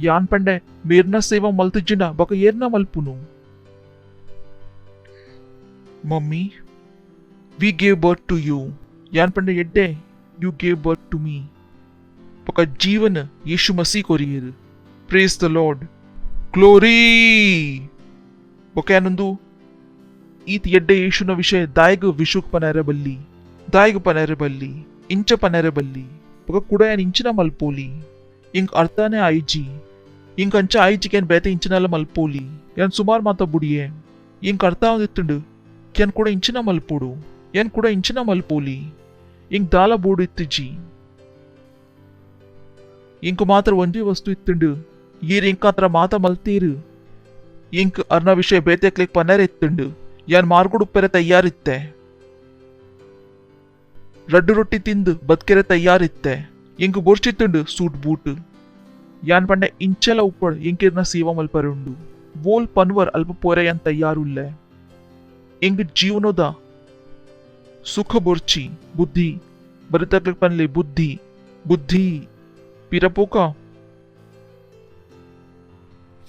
ಯಾನ್ ಪಂಡೆ ಮೇರ್ನ ಸೇವಾ ಮಲ್ತಿಜ್ಜಿನ ಬಕ ಏರ್ನ ಮಲ್ಪುನು. Mummy we gave birth to you. ಯಾನ್ ಪಂಡೆ ಎಡ್ಡೆ you gave birth to me. ಬಕ ಜೀವನ ಯೇಸು ಮಸಿ ಕೊರಿಯರು. Praise the Lord. ಗ್ಲೋರಿ. ಬಕ ಏನೊಂದು ಈತ್ ಎಡ್ಡೆ ಯೇಸುನ ವಿಷಯ ದಾಯಗ ವಿಷುಕ್ ಪನೆರೆ ಬಲ್ಲಿ, ದಾಯಗ ಪನೆರೆ ಬಲ್ಲಿ, ಇಂಚ ಪನೆರೆ ಬಲ್ಲಿ ಬಕ ಕೂಡ ಏನ್ ಇಂಚಿನ ಮಲ್ಪೋಲಿ. ಇಂಕ್ ಅರ್ಥನೇ ಐಜಿ ಇಂಕ ಅಂಚ ಐಜಿ ಕ್ಯಾನ್ ಬೇತೆ ಇಂಚಿನಲ್ಲ ಮಲ್ಪೋಲಿ. ಏನ್ ಸುಮಾರು ಮಾತ ಬುಡಿಯೇ ಇಂಕ ಅರ್ಥ ಆಗುತ್ತುಂಡು ಕ್ಯಾನ್ ಕೂಡ ಇಂಚಿನ ಮಲ್ಪೋಡು. ಏನ್ ಕೂಡ ಇಂಚಿನ ಮಲ್ಪೋಲಿ. ಇಂಕ್ ದಾಲ ಬೋರ್ಡು ಇತ್ತಿಜ್ಜಿ ಇಂಕ ಮಾತ್ರ ಒಂದೇ ವಸ್ತು ಇತ್ತುಂಡು ಏರ್ ಇಂಕ ಹತ್ರ ಮಾತ ಮಲ್ತೀರು. ಇಂಕ್ ಅರ್ನ ವಿಷಯ ಬೇತೆ ಕ್ಲಿಕ್ ಪನ್ನೆರೆ ಇತ್ತುಂಡು. ಯಾನ್ ಮಾರ್ಗುಡು ಉಪ್ಪೆರೆ ತಯ್ಯಾರಿತ್ತೆ. ರಡ್ಡು ರೊಟ್ಟಿ ತಿಂದು ಬದುಕೆರೆ ತಯ್ಯಾರಿತ್ತೆ. ಇಂಕ ಬೊರ್ಚಿತ್ತುಂಡು ಸೂಟ್ ಬೂಟ್. ಯಾನ್ ಪಂಡೆ ಇಂಚೆಲ ಉಪ್ಪಡ್ ಇಂಕಿರ್ನ ಸೇವಾ ಮಲ್ಪರೆ ಉಂಡು. ವೋಲ್ ಪನ್ವರ್ ಅಲ್ಪ ಪೊರೆ ಯಾನ್ ತಯ್ಯಾರುಲ್ಲೆ. ಇಂಕ ಜೀವನದ ಸುಖ ಬೊರ್ಚಿ ಬುದ್ಧಿ ಬರಿತಕ್ಲಿಕ್ ಪನ್ಲೆ ಬುದ್ಧಿ ಬುದ್ಧಿ ಪಿರಪೋಕ.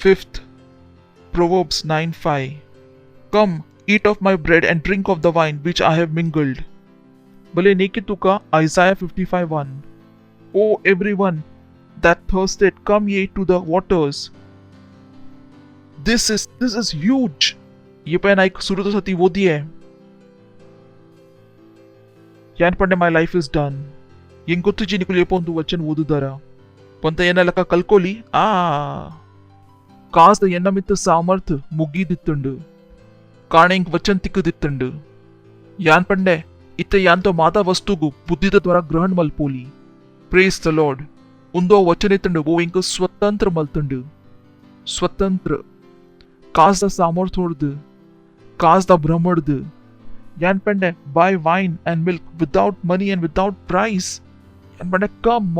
5th Proverbs 9:5. Come, eat of my bread and drink of the wine which I have mingled. Bale neki tuka Isaiah 55:1. O everyone that thirsted, come ye to the waters. This is huge. ये पे नाइक शुरू तो सती वो दिए. यान पढ़ने my life is done. इंको तुझे निकले पोंदु वचन वो दुदरा. पंत येना लका कल्कोली ಕಾಸ್ದ ಎನ್ನ ಮಿತ್ತ ಸಾಮರ್ಥ್ಯ ಮುಗಿದಿತ್ತುಂಡು. ಕಾಣ ಇಂಕ್ ವಚನ್ ತಿಕ್ಕದಿತ್ತುಂಡು. ಯಾನ್ ಪಂಡೆ ಇತ್ತ ಯಾಂತೋ ಮಾತಾ ವಸ್ತುಗು ಬುದ್ಧಿದ ದ್ವಾರ ಗ್ರಹಣ ಮಲ್ಪೋಲಿ. Praise the Lord. ಉಂದೋ ವಚನ ಇತ್ತುಂಡು ಓ ಇಂಕ ಸ್ವತಂತ್ರ ಮಲ್ತುಂಡು. स्वतंत्र काज द सामर्थ ಹೊಡ್ದು काज द ಭ್ರಮಡ್ದು ಯಾನ್ ಪಂಡೆ buy wine and milk without money and without price ಯಾನ್ ಪಂಡೆ come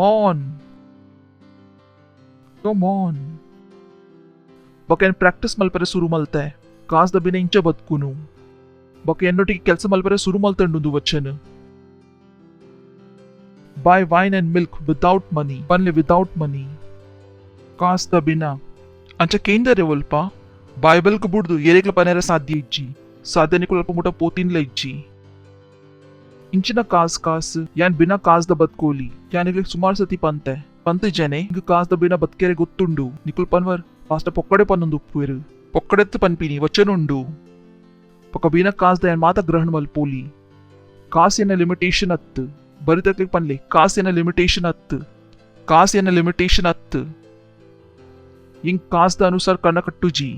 on ಬೊಕ ಪ್ರಾಕ್ಟೀಸ್ ಮಲ್ಪರೆ ಶುರು ಮಲ್ತೆ ಕಾಸ್ ದ ಬಿನ ಇಂಚ ಬದುಕುನು ಬೊಕ ಎನ್ನೊಟ್ಟಿಗೆ ಕೆಲಸ ಮಲ್ಪರೆ ಶುರು ಮಲ್ತಂಡು ವಚನ buy wine and milk without money ಪನ್ಲೆ without money ಕಾಸ್ ದ ಬಿನ ಅಂಚ ಕೇಂದರೆ ಒಲ್ಪ ಬೈಬಲ್ಗೆ ಬಿಡ್ದು ಏರಿಕ್ಲ ಪನೇರ ಸಾಧ್ಯ ಇಜ್ಜಿ ಸಾಧ್ಯ ನಿಕುಲ್ ಅಲ್ಪ ಮುಟ ಪೋತಿನ್ಲ ಇಜ್ಜಿ ಇಂಚಿನ ಕಾಸ್ ಯಾನ್ ಬಿನ ಕಾಸ್ ದ ಬದುಕೋಲಿ ಯಾನಿಗ್ಲಿ ಸುಮಾರು ಸತಿ ಪಂತೆ ಜನೆ ಇಂಗ ಕಾಸ್ ದ ಬಿನ ಬದುಕೆರೆ ಗೊತ್ತುಂಡು ನಿಕುಲ್ ಪನ್ವರ್ ಫಾಸ್ಟ್ ಪೊಕ್ಕಡೆ ಪನ್ನೊಂದು ಉಪ್ಪುವೆರು ಪೊಕ್ಕಡೆತ್ತು ಪನ್ಪಿನಿ ವಚನುಂಡು ಪೊಕ್ಕ ಬಿನ ಕಾಸ್ ದ ಯಾನ್ ಮಾತ ಗ್ರಹಣ ಮಲ್ಪೋಲಿ ಕಾಸಿನ ಲಿಮಿಟೇಷನ್ ಅತ್ತು ಬರಿತಕ್ಲಿಗೆ ಪನ್ಲೆ ಕಾಸಿನ ಲಿಮಿಟೇಷನ್ ಅತ್ತು ಇಂಗ್ ಕಾಸ್ ದ ಅನುಸಾರ ಕಣ್ಣ ಕಟ್ಟುಜಿ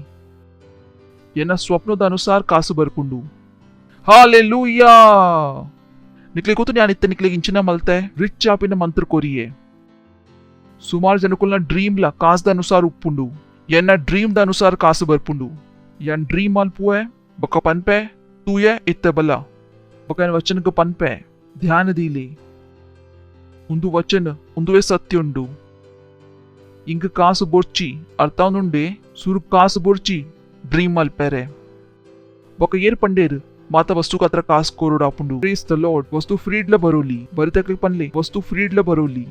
ಎನ್ನ ಸ್ವಪ್ನದ ಅನುಸಾರ ಕಾಸು ಬರ್ಪುಂಡು ಹಾಲೆಲೂಯಾ ನಿಕ್ಲಿ ಕೂತು ನ್ಯಾನಿತ್ತ ನಿಕ್ಲಿಗೆ ಇಂಚಿನ ಮಲ್ತೆ ರಿಚ್ ಆಪಿನ ಮಂತ್ರ ಕೊರಿಯೆ ಸುಮಾರು ಜನಕುಲ್ನ ಡ್ರೀಮ್ ಲ ಕಾಸ್ ದ ಅನುಸಾರ ಉಪ್ಪುಂಡು ಎನ್ನ ಡ್ರೀಮ್ ದ ಅನುಸಾರ ಕಾಸು ಬರ್ಪುಂಡು ಯನ್ ಡ್ರೀಮ್ ಮಲ್ಪುವೆ ಬೊಕ್ಕ ಪನ್ಪೆ ತೂಯೆ ಇತ್ತ ಬಲ ಬೊಕ್ಕ ವಚನಕ್ಕೆ ಪನ್ಪೆ ಧ್ಯಾನ ದೀಲಿ ಒಂದು ವಚನ ಒಂದುವೇ ಸತ್ಯ ಉಂಡು ಇಂಗ ಕಾಸು ಬೊರ್ಚಿ ಅರ್ಥ ಉಂಡೆ ಸುರು ಕಾಸು ಬೊರ್ಚಿ ಡ್ರೀಮ್ ಮಲ್ಪೆರೆ ಬೊಕ ಏರ್ ಪಂಡೇರು ಮಾತ ವಸ್ತು ಕತ್ರ ಕಾಸು ಕೋರೋಡಾಪುಂಡು ಪ್ರೇಸ್ ದ ಲಾರ್ಡ್ ವಸ್ತು ಫ್ರೀಡ್ಲ ಬರೋಲಿ ಬರಿತಕ್ಲಿ ಪನ್ಲೆ ವಸ್ತು ಫ್ರೀಡ್ಲ ಬರೋಲಿ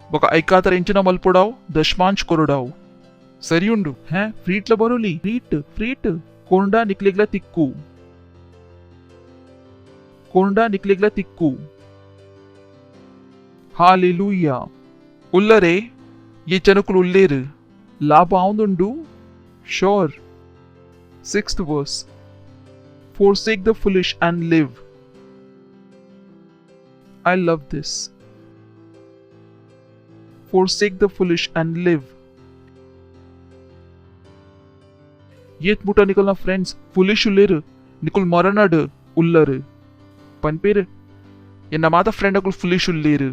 ಬೊಕ ಐಕಾತರ ಎಂಚಿನ ಮಲ್ಪೊಡಾವ್ ದಶಮಾಂಶ್ ಕೊರೋಡಾವ್ ಸರಿ ಉಂಡು ಫ್ರೀಟ್ಲ ಬರೋಲಿ ಫ್ರೀಟ್ ಕೊಂಡ ನಿಕ್ಲಿಗ್ಲ ತಿಕ್ಕು ಹಾಲೆಲೂಯಾ ಉಲ್ಲರೆ ಈ ಜನಕುಲು ಉಲ್ಲೇರು ಲಾಭ ಆವುದುಂಡು sure 6th verse forsake the foolish and live. I love this. Forsake the foolish and live. येत मुटा निकलना फ्रेंड्स फुलिश उल्लेर निकुल मरनाड उल्लर पनपेर एन्न माता फ्रेंड अकुल फुलिश उल्लेर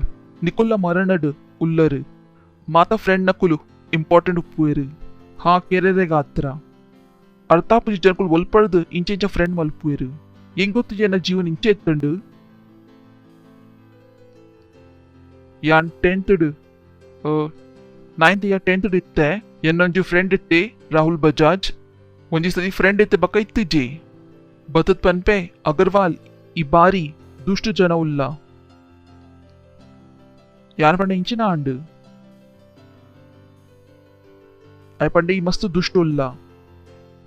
निकुल्ला मरनाड उल्लर माता फ्रेंड नकुलु इंपार्टेंट उप्पुवेर हा केरेरे गात्र ಅರ್ಥಾಪುಜಿ ಜನಕುಲ್ ಒಲ್ಪಡ್ದು ಇಂಚೆಂಚ ಫ್ರೆಂಡ್ ಮಲ್ಪುವೆರು ಎಂಗೊತ್ತು ಜನ ಜೀವನ ಇಂಚೆ ಎತ್ತಂಡು ಯಾನ್ 9th ಯಾ 10th ಇತ್ತೆ ಎನ್ನೊಂಜಿ ಫ್ರೆಂಡ್ ಇತ್ತೆ ರಾಹುಲ್ ಬಜಾಜ್ ಒಂಜಿ ಸತಿ ಫ್ರೆಂಡ್ ಇತ್ತೆ ಬಕ್ಕ ಇತ್ತಿಜೆ ಬತತ್ ಪನ್ಪೆ ಅಗರ್ವಾಲ್ ಈ ಬಾರಿ ದುಷ್ಟು ಜನ ಉಲ್ಲ ಯಾನ್ ಪಂಡ ಇಂಚಿನ ಆಂಡು ಐ ಪಂಡೆ ಈ ಮಸ್ತು ದುಷ್ಟು ಉಲ್ಲ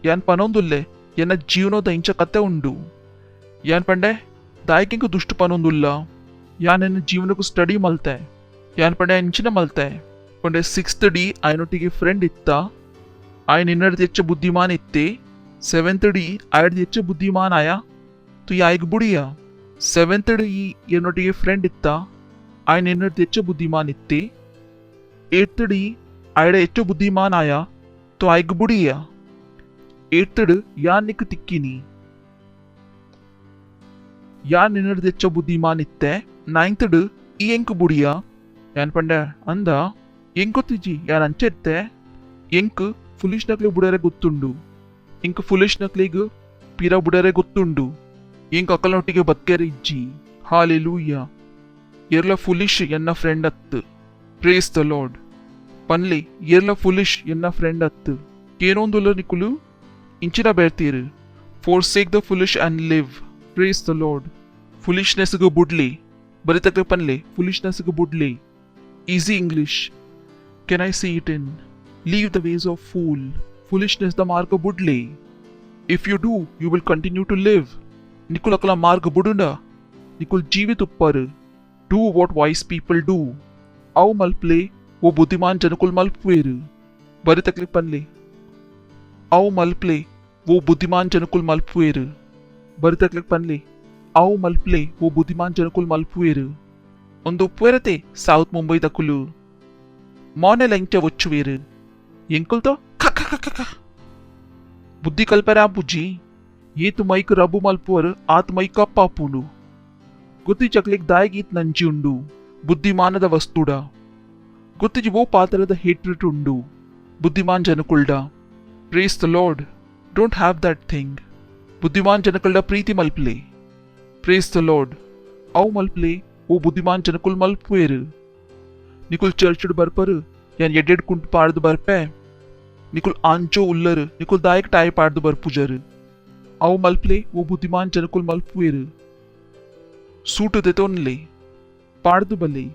ಯಾನ್ ಪನೊಂದುಲ್ಲೆ ಎನ್ನ ಜೀವನದ ಇಂಚ ಕತೆ ಉಂಡು ಯಾನ್ ಪಂಡೆ ದಾಯಕಿಂಕು ದುಷ್ಟು ಪನೊಂದುಲ್ಲ ಯಾನ್ ಎನ್ನ ಜೀವನಕ್ಕೂ ಸ್ಟಡಿ ಮಲ್ತೆ ಯಾನ್ ಪಂಡೆ ಇಂಚಿನ ಮಲ್ತೆ ಪಂಡೆ 6th ಡಿ ಆಯ್ನೊಟ್ಟಿಗೆ ಫ್ರೆಂಡ್ ಇತ್ತ ಆಯ್ನ ಇನ್ನರ್ದು ಹೆಚ್ಚು ಬುದ್ಧಿಮಾನ್ ಇತ್ತೆ 7th ಡಿ ಆಯ್ದು ಹೆಚ್ಚು ಬುದ್ಧಿಮಾನ್ ಆಯ ತು ಆಯ್ಗ ಬುಡಿಯ 7th ಡಿ ಎನ್ನೊಟ್ಟಿಗೆ ಫ್ರೆಂಡ್ ಇತ್ತ ಆಯ್ನ ಇನ್ನರ್ದು ಹೆಚ್ಚು ಬುದ್ಧಿಮಾನ್ ಇತ್ತೆ 8th ಡಿ ಆಯ್ಡ ಹೆಚ್ಚು ಬುದ್ಧಿಮಾನ್ ಆಯ ತು ಆಯ್ಗ ಬುಡಿಯ 8th ಯಾನ್ ನಿಕ್ ತಿಕ್ಕಿನಿ ಯಾನ್ ನಿನ್ನರ್ದು ಹೆಚ್ಚ ಬುದ್ಧಿಮಾನ್ ಇತ್ತೆ 9th ಈ ಎಂಕು ಬುಡಿಯ ಯಾನ್ ಪಂಡೆ ಅಂದ ಎಂಗೊತ್ತಿಜಿ ಯಾನ್ ಅಂಚೆತ್ತೆ ಎಂಕ್ ಫುಲಿಶ್ ನಕ್ಲಿಗೆ ಬುಡರೆ ಗೊತ್ತುಂಡು ಎಂಕ್ ಫುಲಿಶ್ ನಕ್ಲಿಗೆ ಪಿರ ಬುಡರೆ ಗೊತ್ತುಂಡು ಎಂಕ್ ಅಕ್ಕಲೊಟ್ಟಿಗೆ ಬದುಕೆರೆ ಇಜ್ಜಿ ಹಾಲೆಲೂಯ ಎರ್ಲ ಫುಲಿಶ್ ಎನ್ನ ಫ್ರೆಂಡ್ ಅತ್ತು ಪ್ರೇಸ್ ದ ಲಾರ್ಡ್ ಪನ್ಲಿ ಎರ್ಲ ಫುಲಿಶ್ ಎನ್ನ ಫ್ರೆಂಡ್ ಅತ್ತು ಏನೊಂದುಲ್ಲ ನಿಕುಲು ಇಂಚಿನ ಬೇರ್ತೀರು forsake the foolish and live. Praise the Lord. Foolishness go budli. Baritakle panle. Foolishness go budli. Easy English. Can I see it in? Leave the ways of fool. Foolishness the mark of budli. If you do, you will continue to live. Nikul akala mark budunda. Nikul jeevit uppar. Do what wise people do. Aw malple. वो बुद्धिमान जनकुल मल्पुवेरु बरी तकलीफ पनले आओ मल्पले वो बुद्धिमान जनकुल मल्पुवेरु बरी तकलीफ पनले आओ मल्पले वो बुद्धिमान जनकुल मल्पुवेरु ಒಂದು ಉಪ್ಪುವೆರತೆ ಸೌತ್ ಮುಂಬೈ ತಕುಲು ಮೋನೆ ಲಂಚ ಒಚ್ಚುವೇರು ಎಂಕುಲ್ತೋ ಖಖ ಖಖ ಬುದ್ಧಿ ಕಲ್ಪರ ಬುಜ್ಜಿ ಏತು ಮೈಕ್ ರಬು ಮಲ್ಪುವರು ಆತ್ ಮೈಕ್ ಅಪ್ಪಾಪುನು ಗುತ್ತಿ ಚಕ್ಲಿಕ್ ದಾಯಗೀತ್ ನಂಜಿ ಉಂಡು ಬುದ್ಧಿಮಾನದ ವಸ್ತುಡ ಗೊತ್ತಿಜಿ ಓ ಪಾತ್ರದ ಹೇಟ್ರಿಟ್ ಉಂಡು ಬುದ್ಧಿಮಾನ್ ಜನಕುಲ್ಡ Praise the Lord. Don't have that thing. ಬುದ್ಧಿಮಾನ್ ಜನಕಲ್ಡ Preethi ಮಲ್ಪಲೆ. Praise the Lord. ಅವು ಮಲ್ಪಲೆ ಓ ಬುದ್ಧಿಮಾನ್ ಜನಕುಲ್ ಮಲ್ಪುವೇರು. ನಿಕುಲ್ ಚರ್ಚಡ್ ಬರ್ಪರು ಯಾನ್ ಎಡ್ಡೆಡ್ ಕುಂಟ್ ಪಾಡ್ದು ಬರ್ಪೆ. ನಿಕುಲ್ ಆಂಚೋ ಉಲ್ಲರು ನಿಕುಲ್ ದಾಯಕ್ ಟಾಯ್ ಪಾಡ್ದು ಬರ್ಪುಜರು. ಅವು ಮಲ್ಪಲೆ ಓ ಬುದ್ಧಿಮಾನ್ ಜನಕುಲ್ ಮಲ್ಪುವೇರು. ಸೂಟು ತೆತೋನ್ಲೆ ಪಾಡ್ದು ಬಲೆ.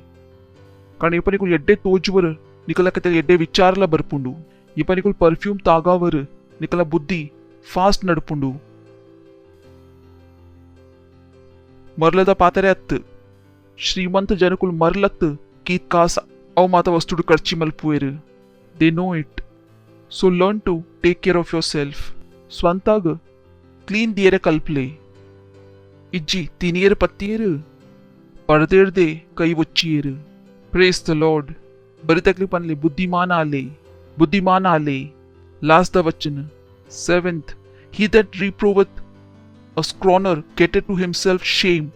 कारण ये निकुल एड्डे तोजवर निकला कते एड्डे विचारला बरपुंडू ये निकुल परफ्यूम तागावर निकला बुद्धि फास्ट नडपुंडू मरलद पातरेत्त श्रीमंत जनकुल मरलत्त कीत कास अव माता वस्तुडु कर्ची मल्पुवेर they know it so learn to take care of yourself स्ವಂತಾಗ ಕ್ಲೀನ್ ದಿಯರೆ ಕಲ್ಪಲೆ ಇಜ್ಜಿ ತಿನಿಯರ ಪತ್ತಿಯರು ಪರದೇರ್ದೆ ಕೈ ಒಚ್ಚಿಯರು. Praise the Lord. बरी तकलीफ ले बुद्धिमान आले. Last the वचन 7th. He that reproveth a scorner getteth to himself shame,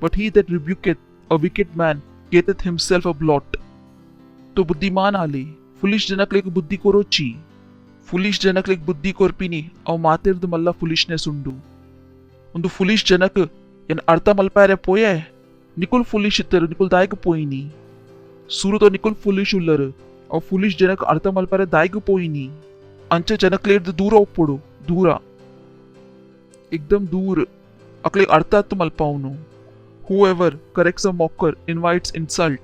but he that rebuketh a wicked man getteth himself a blot. तो बुद्धिमान आले फुलिश जनक लेक बुद्धि कोरोची फुलिश जनक लेक बुद्धि कोर्पिनी अव मातेर्द मल्ला फुलिशनेस उंडु ಒಂದು ಫುಲಿಶ್ ಜನಕ ಏನ್ ಅರ್ಥ ಮಲ್ಪಾರೆ ಪೋಯೆ ನಿಕುಲ್ ಫುಲಿಶ್ ಇತ್ತರು ನಿಕುಲ್ ದಾಯಕ ಪೋಯಿನಿ सूरतो निकुल फुलिश उल्लर और फुलिश जनक अर्थ मल्पारे दायक पोईनी अंचे जनक लेड दूर ओप्पोडु दूरा एकदम दूर अकले अर्थात मल्पावनु. Whoever corrects a mocker invites insult.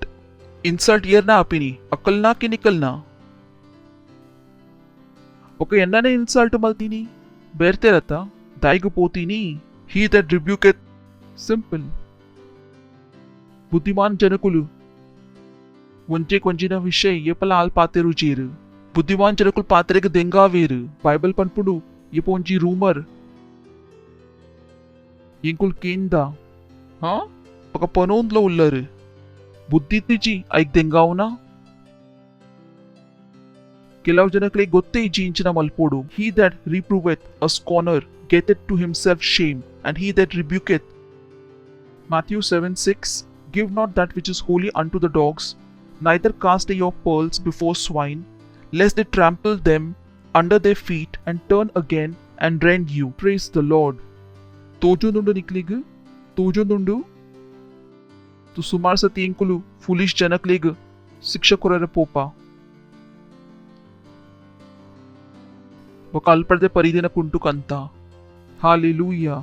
Insult year ना आपिनी अकल ना कि निकल ना ओके एन्ना ने insult मल्तीनी बेरते रहता दायक पोतीनी. He that rebuketh simple बुद्धिमान जनकुलु ಒಂಚೆ ಕೊಂಚಿನ ವಿಷಯ ಏಪಲ ಆಲ್ ಪಾತೆರು ಚೀರು ಬುದ್ಧಿಮಾನ್ ಜನಕುಲ್ ಪಾತ್ರೆಗೆ ದೆಂಗಾವೇರು ಬೈಬಲ್ ಪನ್ಪುಡು ಏಪ ಒಂಚಿ ರೂಮರ್ ಇಂಕುಲ್ ಕೇಂದ ಹಾ ఒక పనోంద్లో ఉల్లరు బుద్ధి తిచి ఐక్ దెంగావునా ಕೆಲವು ಜನಕ್ಲೆ ಗೊತ್ತೇ ಜೀಂಚಿನ ಮಲ್ಪೋಡು. He that reproveth a scorner getteth to himself shame, and he that rebuketh. Matthew 7:6 Give not that which is holy unto the dogs, neither cast ye your pearls before swine, lest they trample them under their feet and turn again and rend you. Praise the Lord. ತೋಜೊಂದುಂಡು ನಿಕ್ಲಿಗ್ ತೋಜೊಂದುಂಡು ತು ಸುಮಾರು ಸತಿ ಇಂಕುಲು foolish ಜನಕ್ಲಿಗ್ ಶಿಕ್ಷಕರ ಪೋಪ ఒక అల్పడే పరిదిన కుంటు కంత हालेलुया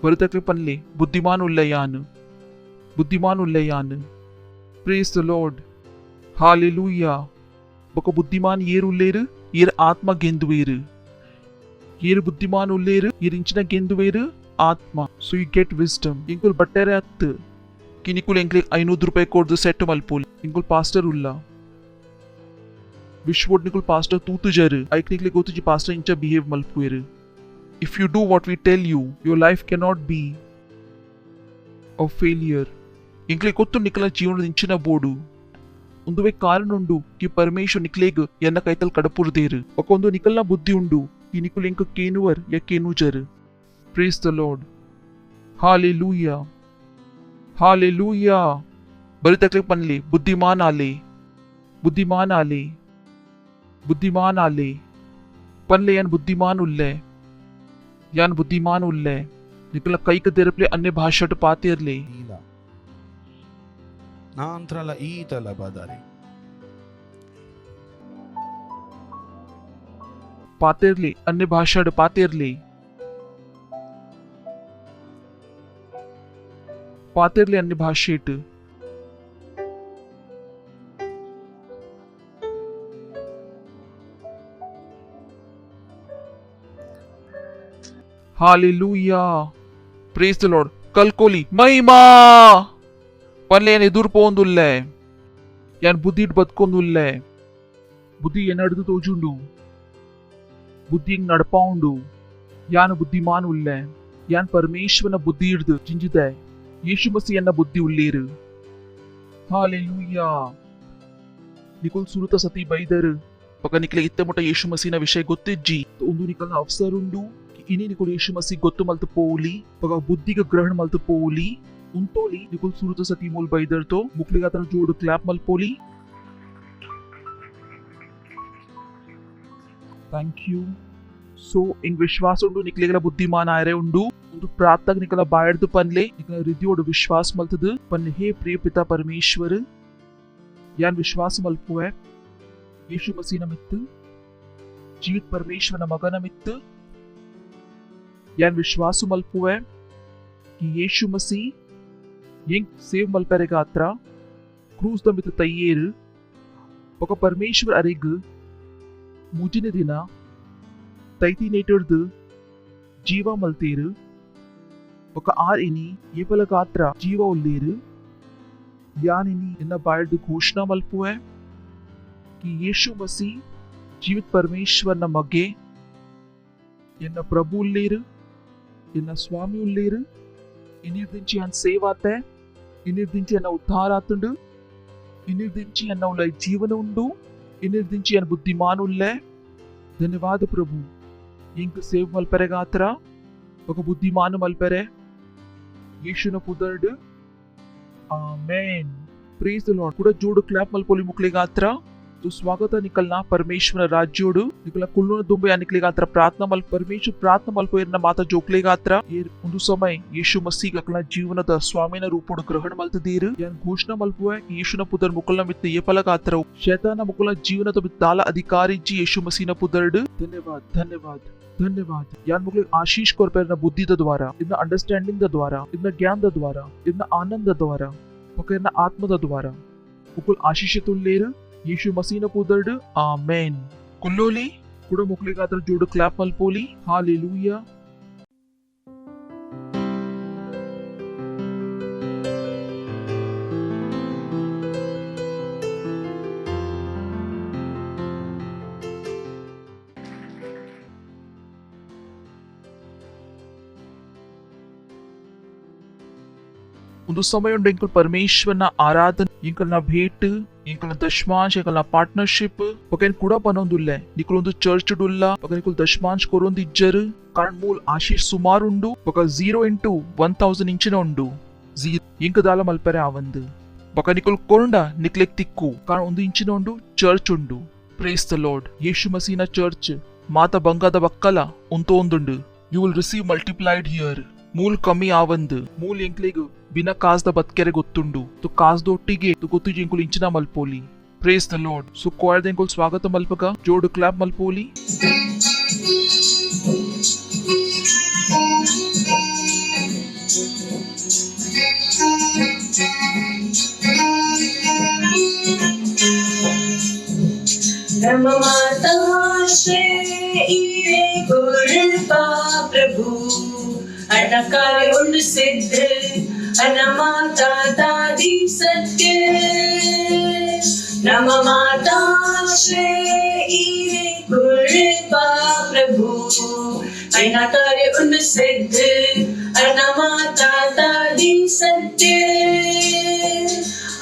ಬರುತಕ್ಕೆ ಪನ್ಲೆ ಬುದ್ಧಿಮಾನ್ ಉಲ್ಲಯಾನ್ Praise the Lord. हालेलुया ఒక బుద్ధిమాన్ ఏరు ఉల్లేరు ఏర్ ఆత్మ గెందువేరు ఏరు బుద్ధిమాన్ ఉల్లేరు ఏరించిన గెందువేరు ಆತ್ಮ. ಸೊ ಯು ಗೆಟ್ ವಿಸ್ಡಮ್ ಇಂಕುಲ್ ಬಟ್ಟೆರೆ ಅತ್ತು ಕಿನಿಕುಲ್ ಎಂಕ್ಲೆ 500 ರೂಪಾಯಿ ಕೊಡ್ದು ಸೆಟ್ ಮಲ್ಪೋಲ್ ಇಂಕುಲ್ ಪಾಸ್ಟರ್ ಉಲ್ಲ ವಿಶ್ವಡ್ ನಿಕುಲ್ ಪಾಸ್ಟರ್ ತೂತು ಜರು ಐಕ್ನಿಕ್ಲೆ ಗೊತ್ತು ಜಿ ಪಾಸ್ಟರ್ ಇಂಚ ಬಿಹೇವ್ ಮಲ್ಪುವೆರು. If you do what we tell you your life cannot be a failure. ಇಂಕ್ಲೆ ಗೊತ್ತು ನಿಕಲ ಜೀವನದ ಇಂಚಿನ ಬೋರ್ಡು ಒಂದುವೆ ಕಾರಣ ಉಂಡು ಕಿ ಪರಮೇಶ್ವರ್ ನಿಕ್ಲೇಗ್ ಎನ್ನ ಕೈತಲ್ ಕಡಪುರ್ದೇರು ಒಕೊಂದು ನಿಕಲ್ನ ಬುದ್ಧಿ ಉಂಡು ಈ ನಿಕುಲ್ ಎಂಕ ಕೇನುವರ್ ಯ ಕೇನುಜರು. Praise the Lord. Hallelujah. Hallelujah. बड़ी तकलीफ पनले बुद्धिमान आले पनले यान बुद्धिमान उल्ले निकला कई कदेरपले अन्य भाषा पातेरले नांत्रला ईतला बदारे पातेरले अन्य भाषा पातेरले अन्य भाषेट हालेलुया. Praise the Lord. कलकोली महिमा पनले यान एदुर पोंदुल्ले यान बुद्धि बदकोंदुल्ले बुद्धि एनडु तोजुंडु बुद्धि नडपाउंडु यान बुद्धिमान उल्ले यान परमेश्वरನ ಬುದ್ಧಿ ಹಿಡಿದು ಜಿಂಜಿದೆ ಯೇಸು ಮಸಿಯನ್ನ ಬುದ್ಧಿ ಉಳ್ಳೇರು. हालेलुया. निकुल सुरुत सती बैदर पका निकले इत्ते मोटा यीशु मसीह विषय ಗೊತ್ತಿಜ್ಜಿ ಒಂದು ನಿಕಲ ಅವಸರ ಉಂಡು इनी निकुल यीशु मसीह ಗೊತ್ತು ಮಲ್ತು ಪೋಲಿ पका ಬುದ್ಧಿಗ ಗ್ರಹಣ ಮಲ್ತು ಪೋಲಿ ಉಂಟೋಲಿ निकुल सुरुत सती ಮೂಲ ಬೈದರ್ ತೋ ಮುಕ್ಲಿಗ ತರ ಜೋಡು ಕ್ಲಾಪ್ ಮಲ್ಪೋಲಿ. ಥ್ಯಾಂಕ್ ಯು सो इंग विश्वास उंडू निकलेगला बुद्धिमान आयरे उंडू उंडू प्रार्थना निकला बायर्द पनले निकला हृदयोड विश्वास मल्तद पन हे प्रिय पिता परमेश्वर यान विश्वास मल्पुए यीशु मसीह नमित्त जीवित परमेश्वर न मगन नमित्त यान विश्वास मल्पुए कि यीशु मसीह यंग सेव मल्पेरेगात्र क्रूस दमित तय्येर ఒక పరమేశ్వర్ అరిగ్ ముజిన దిన తైతి నేటర్దు జీవ మల్తీరు ఒక ఆర్ ఇని ఏపల గాత్ర జీవ ఉల్లీరు यानिनी इन्ना बायर्द घोषणा मल्पुए कि यीशु मसीह जीवित परमेश्वर न मगे इन्ना प्रभु उल्लेर इन्ना स्वामी उल्लेर इन्निर्दिंची अन सेवाते इन्निर्दिंची अन उद्धार आतुंडु इन्निर्दिंची अन उल्लै जीवन उंडु इन्निर्दिंची अन बुद्धिमान उल्ले धन्यवाद प्रभु इंक सेव मल्पेरे गात्र ఒక బుద్ధిమాను మల్పెరే యేషున పుదర్డ్ आमेन प्रेज द लॉर्ड कुड़ा जोड़ क्लैप मलपोली मुकले गात्रा तो स्वागत निकलना परमेश्वर राज्योड़ निकला कुल्लुन दुंबे निकले गात्रा प्रार्थना मल परमेश्वर प्रार्थना मलपो एरना माता जोकले गात्रा ये उंदु समय यीशु मसीह ककला जीवनद स्वामीನ ರೂಪೋಡು ಗ್ರಹಣ ಮಲ್ತದೀರು ಯಾನ್ ಘೋಷಣೆ ಮಲ್ಪುವೆ ಯೇಸುನ ಪುದರ್ ಮುಕಲ್ನ ಮಿತ್ತ ಏಪಲ ಗಾತ್ರ ಶೈತಾನ ಮುಕಲ ಜೀವನದ ಬಿತ್ತಾಲ ಅಧಿಕಾರಿ ಜಿ ಯೇಸು ಮसीहನ पुदर्ड धन्यवाद धन्यवाद धन्यवाद यान मुगले आशीष कोर पेरना बुद्धि द द्वारा इतना अंडरस्टैंडिंग द द्वारा इतना ज्ञान द द्वारा इतना आनंद द द्वारा पकड़ना आत्म द द्वारा मुकुल आशीषितुल्लेर यीशु मसीह पुदर्ड आमेन कुल्लोली कुड़ा मुकले गात्र जोड़ क्लैप मलपोली हालेलुया ಒಂದು ಸಮಯ ಉಂಡು ಇಂಕಲ್ ಪರಮೇಶ್ವರನ ಆರಾಧನೆ ಇಂಕಲ್ನ ಭೇಟ್ ಇಂಕಲ್ನ ದಶಮಾಂಶ ಇಂಕಲ್ನ ಪಾರ್ಟ್ನರ್ಶಿಪ್ ಪಕೇನ್ ಕೂಡ ಪನೊಂದುಲ್ಲೆ ನಿಕಲೊಂದು ಚರ್ಚ್ ಡುಲ್ಲ ಪಕ ನಿಕಲ್ ದಶಮಾಂಶ ಕೊರೊಂದು ಇಜ್ಜರು ಕಾರಣ ಮೂಲ ಆಶೀಷ್ ಸುಮಾರು ಉಂಡು ಪಕ 0 into 1000 ಇಂಚಿನ ಉಂಡು ಇಂಕ ದಾಲ ಮಲ್ಪರೆ ಆವಂದು ಪಕ ನಿಕಲ್ ಕೊರಂಡ ನಿಕ್ಲೆಕ್ ತಿಕ್ಕು ಕಾರಣ ಒಂದು ಇಂಚಿನ ಉಂಡು ಚರ್ಚ್ ಉಂಡು ಪ್ರೇಸ್ ದ ಲಾರ್ಡ್ ಯೇಸು ಮಸೀನ ಚರ್ಚ್ ಮಾತ ಬಂಗಾದ ಬಕ್ಕಲ ಉಂತೋ ಒಂದುಂಡು you will receive multiplied here ಮೂಲ್ ಕಮ್ಮಿ ಆವಂದು ಮೂಲ್ ಎಂಕ್ಲೆಗ್ ಬಿನ ಕಾಸ್ದ ಬತ್ಕೆರೆ ಗೊತ್ತುಂಡು ತು ಕಾಸ್ದ ಒಟ್ಟಿಗೆ ತು ಗೊತ್ತು ಜಿಂಕುಲ್ ಇಂಚಿನ ಮಲ್ಪೋಲಿ ಪ್ರೇಸ್ ದ ಲಾರ್ಡ್ ಸೊ ಕೋಯರ್ದ ಎಂಕುಲ್ ಸ್ವಾಗತ ಮಲ್ಪಗ ಜೋಡು ಕ್ಲಾಪ್ ಮಲ್ಪೋಲಿ ब्रह्म माता से इरे गुरुपा प्रभु अनकार उन सिद्ध अनमाता दादी सत्य नम माता से इरे गुरुपा प्रभु अनकार उन सिद्ध अनमाता दादी सत्य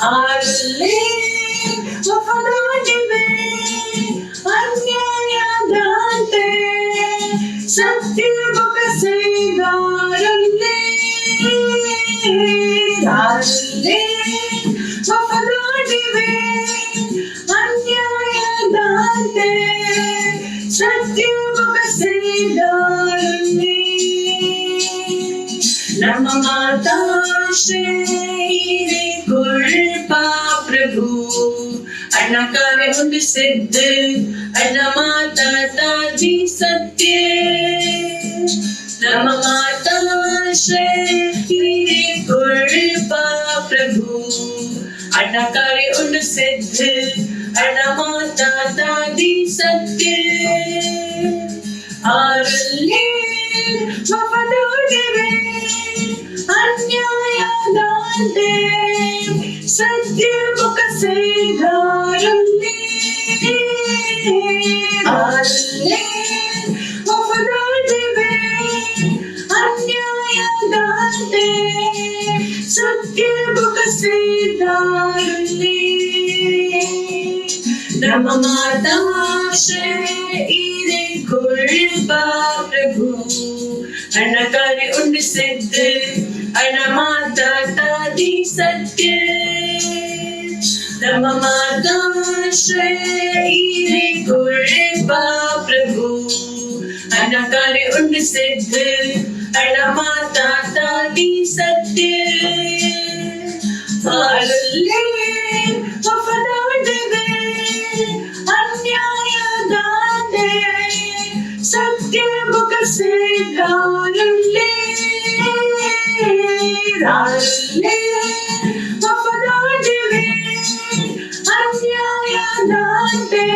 आले वफादारी अन्यायादाते सत्य बकसे गारले डाले वफादारी अन्यायादाते सत्य बकसे गारले नम माता श्री गुरुपा प्रभु अनकार उन सिद्ध अनमाता दादी सत्य नम माता श्री गुरुपा प्रभु अनकार उन सिद्ध अनमाता दादी सत्य आरले वफादारी अन्यायादाते सत्य बकसे गारले आरले वफादारी अन्यायादाते सत्य बकसे गारले नम माता श्री गुरुपा प्रभु अनकार उन सिद्ध अनमाता दादी सत्य नम माता श्री गुरुपा प्रभु अनकारी उन सिद्ध अनमाता ताटी सत्य हालेलुया वफादार देवे अन्याय दाने सत्य मुख से डाले वफादार देवे अन्याय दाने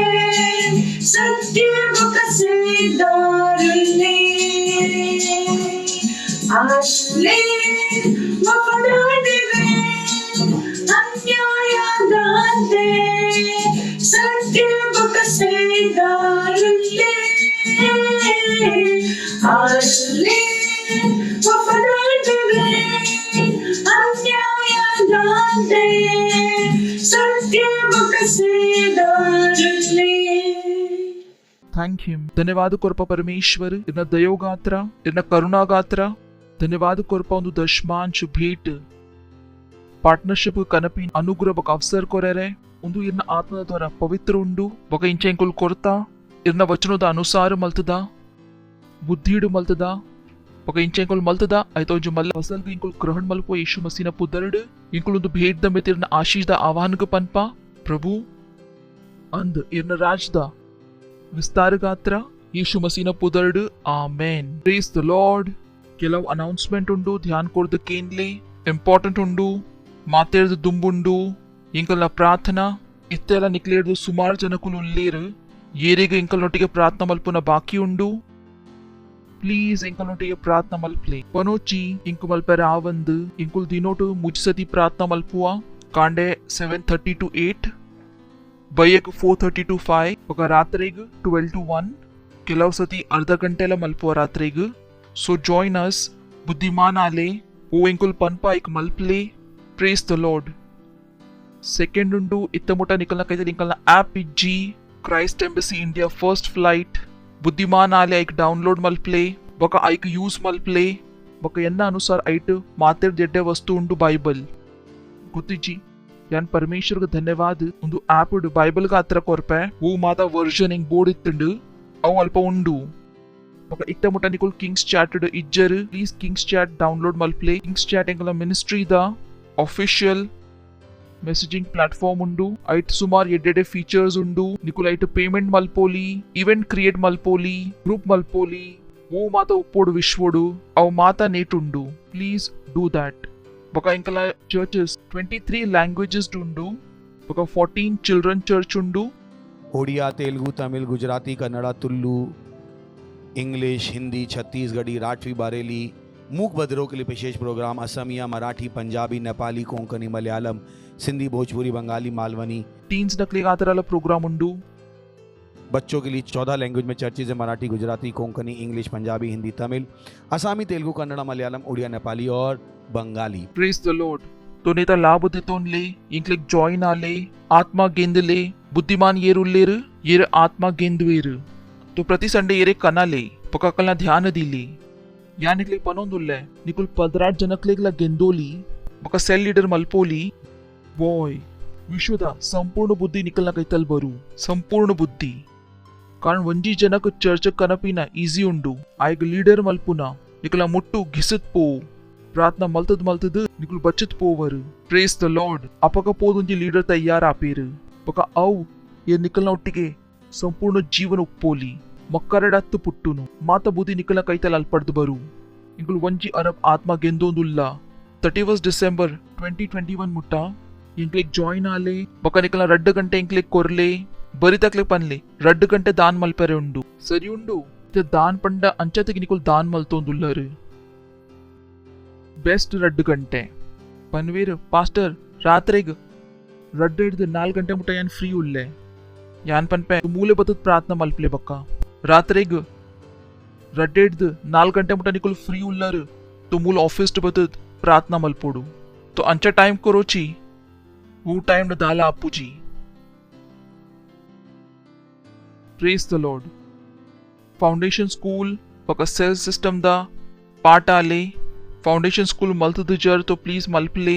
सत्य मुख से डाले वफादार देवे अन्याय दाने सत्य मुख से डाले वफादार देवे अन्याय दाने सत्य मुख से डाले. Thank him. ಧನ್ಯವಾದ ಕೊರಪ ಪರಮೇಶ್ವರ್ ಇನ್ನ ದಯೋಗಾತ್ರ ಇನ್ನ ಕರುಣಾಗಾತ್ರ. ಧನ್ಯವಾದ ಕೊರಪ ಒಂದು ದಶಮಾಂಶ ಭೇಟ್ ಪಾರ್ಟ್ನರ್ಶಿಪ್ ಕನಪಿ ಅನುಗ್ರಹ ಬಕ ಅವಸರ ಕೊರೆರೆ ಒಂದು ಇರ್ನ ಆತ್ಮದ ದ್ವಾರ ಪವಿತ್ರ ಉಂಡು ಬಕ ಇಂಚೆಂಕುಲ್ ಕೊರತಾ ಇರ್ನ ವಚನದ ಅನುಸಾರ ಮಲ್ತದ ಬುದ್ಧಿಡು ಮಲ್ತದ ಬಕ ಇಂಚೆಂಕುಲ್ ಮಲ್ತದ ಐತ ಒಂಜು ಮಲ್ಲ ಫಸಲ್ಗೆ ಇಂಕುಲ್ ಗ್ರಹಣ ಮಲ್ಪೋ ಯೇಸು ಮಸೀನ ಪುದರ್ಡ್ ಇಂಕುಲ್ ಒಂದು ಭೇಟ್ ದ ಮೆತಿರ್ನ ಆಶೀಷದ ಆಹ್ವಾನಗ ಪನ್ಪ ಪ್ರಭು ಅಂದ್ ಇರ್ನ ರಾಜ್ದ ವಿಸ್ತಾರಗಾತ್ರ ಯೇಸು ಮಸೀನ ಪುದರ್ಡ್ ಆಮೆನ್. Praise the Lord. ಕೆಲವು ಅನೌನ್ಸ್ಮೆಂಟ್ ಉಂಡು ಧ್ಯಾನ ಕೊಡ್ದಕ್ಕೇನ್ಲೆ ಇಂಪಾರ್ಟೆಂಟ್ ಉಂಡು ಮಾತೇಳ್ದು ದುಂಬುಂಡು ಇಂಕಲ್ನ ಪ್ರಾರ್ಥನಾ ಇತ್ತೆಲ್ಲ ನಿಕ್ಲೇರ್ದು ಸುಮಾರು ಜನಕ್ಕೂ ಉಳ್ಳೇರು ಏರಿಗೆ ಇಂಕಲ್ನೊಟ್ಟಿಗೆ ಪ್ರಾರ್ಥನಾ ಮಲ್ಪುನ ಬಾಕಿ ಉಂಡು. ಪ್ಲೀಸ್ ಇಂಕಲ್ನೊಟ್ಟಿಗೆ ಪ್ರಾರ್ಥನಾ ಮಲ್ಪ್ಲೆ ಪನೋಚಿ ಇಂಕು ಮಲ್ಪೆರ ಆವಂದು ಇಂಕುಲ್ ದಿನೋಟು ಮುಚ್ಚಿಸತಿ ಪ್ರಾರ್ಥನಾ ಮಲ್ಪುವ ಕಾಂಡೆ 7:30 to 8 ಬೈಯಕ್ 4:30 to 5 ఒక ರಾತ್ರಿಗೆ 12 to 1 ಕೆಲವು ಸತಿ ಅರ್ಧ ಗಂಟೆಲ ಮಲ್ಪುವ ರಾತ್ರಿಗೆ. So join us. ಬುದ್ಧಿಮಾನ್ ಆಲೆ ಓ ಇಂಕುಲ್ ಪನ್ಪ ಇಕ್ ಮಲ್ಪ್ಲೆ. Praise the Lord. ಸೆಕೆಂಡ್ ಉಂಡು ಇತ್ತಮುಟ ನಿಕಲ್ನ ಕೈತಲ್ಲಿ ನಿಕಲ್ನ ಆಪ್ ಇಜ್ಜಿ Christ Embassy India first flight ಬುದ್ಧಿಮಾನ್ ಆಲೆ ಐಕ್ ಡೌನ್ಲೋಡ್ ಮಲ್ಪ್ಲೆ ಬೊಕ ಐಕ್ ಯೂಸ್ ಮಲ್ಪ್ಲೆ ಬೊಕ ಎನ್ನ ಅನುಸಾರ ಐಟ್ ಮಾತೆರ್ ಜೆಡ್ಡೆ ವಸ್ತು ಉಂಡು ಬೈಬಲ್ ಗೊತ್ತಿಜ್ಜಿ. ಯಾನ್ ಪರಮೇಶ್ವರ್ಗೆ ಧನ್ಯವಾದ ಒಂದು ಆಪ್ ಉಂಡು ಬೈಬಲ್ಗ ಹತ್ರ ಕೊರ್ಪೆ ಓ ಮಾತ ವರ್ಷನ್ ಹಿಂಗ್ ಬೋರ್ಡ್ ಇತ್ತುಂಡು ಅವು ಅಲ್ಪ ಉಂಡು ಬೊಕ ಇಟ್ಟ ಮುಟ ನಿಕುಲ್ ಕಿಂಗ್ಸ್ ಚಾಟ್ ಇಜ್ಜರ್. ಪ್ಲೀಸ್ ಕಿಂಗ್ಸ್ ಚಾಟ್ ಡೌನ್ಲೋಡ್ ಮಲ್ಪ್ಲೆ. ಕಿಂಗ್ಸ್ ಚಾಟ್ ಎಂಕಲ್ನ ಮಿನಿಸ್ಟ್ರಿ ದ ಆಫಿಷಿಯಲ್ ಮೆಸೇಜಿಂಗ್ ಪ್ಲಾಟ್ಫಾರ್ಮ್ ಉಂಡು ಐಟ್ ಸುಮಾರು ಎಡ್ಡೆಡೆ ಫೀಚರ್ಸ್ ಉಂಡು ನಿಕುಲ್ ಐಟ್ ಪೇಮೆಂಟ್ ಮಲ್ಪೋಲಿ ಇವೆಂಟ್ ಕ್ರಿಯೇಟ್ ಮಲ್ಪೋಲಿ ಗ್ರೂಪ್ ಮಲ್ಪೋಲಿ ಓ ಮಾತ ಉಪ್ಪೋಡು ವಿಶ್ವಡು ಅವು ಮಾತ ನೇಟ್ ಉಂಡು. Please do that. ಬೊಕ ಇಂಕಲ ಚರ್ಚಸ್ 23 ಲ್ಯಾಂಗ್ವೇಜಸ್ ಉಂಡು ಬೊಕ 14 ಚಿಲ್ಡ್ರನ್ ಚರ್ಚ್ ಉಂಡು. ओडिया तेलुगु तमिल गुजराती कन्नड़ा तुल्लू इंग्लिश हिंदी छत्तीसगढ़ी राठवी बारेली मूक बधिरों के लिए विशेष प्रोग्राम असमिया मराठी पंजाबी नेपाली कोंकणी मलयालम सिंधी भोजपुरी बंगाली मालवनी. टीन्स नकली आतराला प्रोग्राम उंडू. बच्चों के लिए 14 लैंग्वेज में चर्चेज है मराठी गुजराती कोंकणी इंग्लिश पंजाबी हिंदी तमिल असामी तेलुगु कन्नड़ा मलयालम उड़िया नेपाली और बंगाली. Praise the Lord. तो नेता लाभ देतोनले इंक्लिक जॉइन आले आत्मा गेंदले बुद्धिमान येरुल्लेर येर आत्मा गेंदवेर. तो प्रति संडे येरे कनाले पकाकलना ध्यान दिली या निकले पनोंदुल्ले निकुल 15 जनकलेगला गेंदोली बका सेल लीडर मल्पोली बॉय विश्वದ ಸಂಪೂರ್ಣ ಬುದ್ಧಿ ನಿಕಲ್ನ ಕೈತಲ್ ಬರು ಸಂಪೂರ್ಣ ಬುದ್ಧಿ ಕಾರಣ ಒಂಜಿ ಜನಕ ಚರ್ಚ ಕನಪಿನ ಈಸಿ ಉಂಡು ಆಯ್ಗ ಲೀಡರ್ ಮಲ್ಪುನ ನಿಕಲ ಮುಟ್ಟು ಘಿಸತ್ ಪೋ ಪ್ರಾರ್ಥನಾ ಮಲ್ತದ್ ನಿಕುಲ್ ಬಚ್ಚತ್ ಪೋವರು. Praise the Lord. ಅಪಕ ಪೋದೊಂಜಿ ಲೀಡರ್ ತಯ್ಯಾರ ಆಪೇರು ಬಕ ಅವು ಏ ನಿಕಲ್ನ ಒಟ್ಟಿಗೆ ಸಂಪೂರ್ಣ ಜೀವನ ಉಪ್ಪೋಲಿ ಮಕ್ಕರಡತ್ತು ಪುಟ್ಟುನು ಮಾತ ಬುದ್ಧಿ ನಿಕಲ್ನ ಕೈತಲ್ ಅಲ್ಪಡ್ದು ಬರು ಇಂಕುಲ್ ಒಂಜಿ ಅರಬ್ ಆತ್ಮ ಗೆಂದೋಂದುಲ್ಲ 31 ಡಿಸೆಂಬರ್ 2021 ಮುಟ್ಟ इंक्लिक जॉइन आले बका निकल 2 गंटे इंक्लिक कोरले बरी तकले पनले 2 गंटे दान मल्परे उंडू सरी उंडू ते दान पंड अंचते निकुल दान मल्तोंदुल्लर बेस्ट 2 गंटे पनवीर पास्टर रात्रिग 2 ಹಿಡಿದು 4 ಗಂಟೆ ಮುಟ್ಟ ಯಾನ್ ಫ್ರೀ ಉಳ್ಳೆ ಯಾನ್ ಪನ್ಪೆ ಮೂಲೆ ಬತ್ತದ ಪ್ರಾರ್ಥನಾ ಮಲ್ಪಲೆ ಬಕ್ಕ ರಾತ್ರಿಗ್ 2 ಹಿಡಿದು 4 ಗಂಟೆ ಮುಟ್ಟ ನಿಕುಲ್ ಫ್ರೀ ಉಳ್ಳರ್ तो मूल ऑफिस बतद प्रार्थना मलपोडू तो अंचा टाइम करोची वो टाइम दाला अपूजी. Praise the Lord. Foundation school बका सेल सिस्टम दा पार्ट आले फाउंडेशन स्कूल मल्तद जर तो प्लीज मल्पले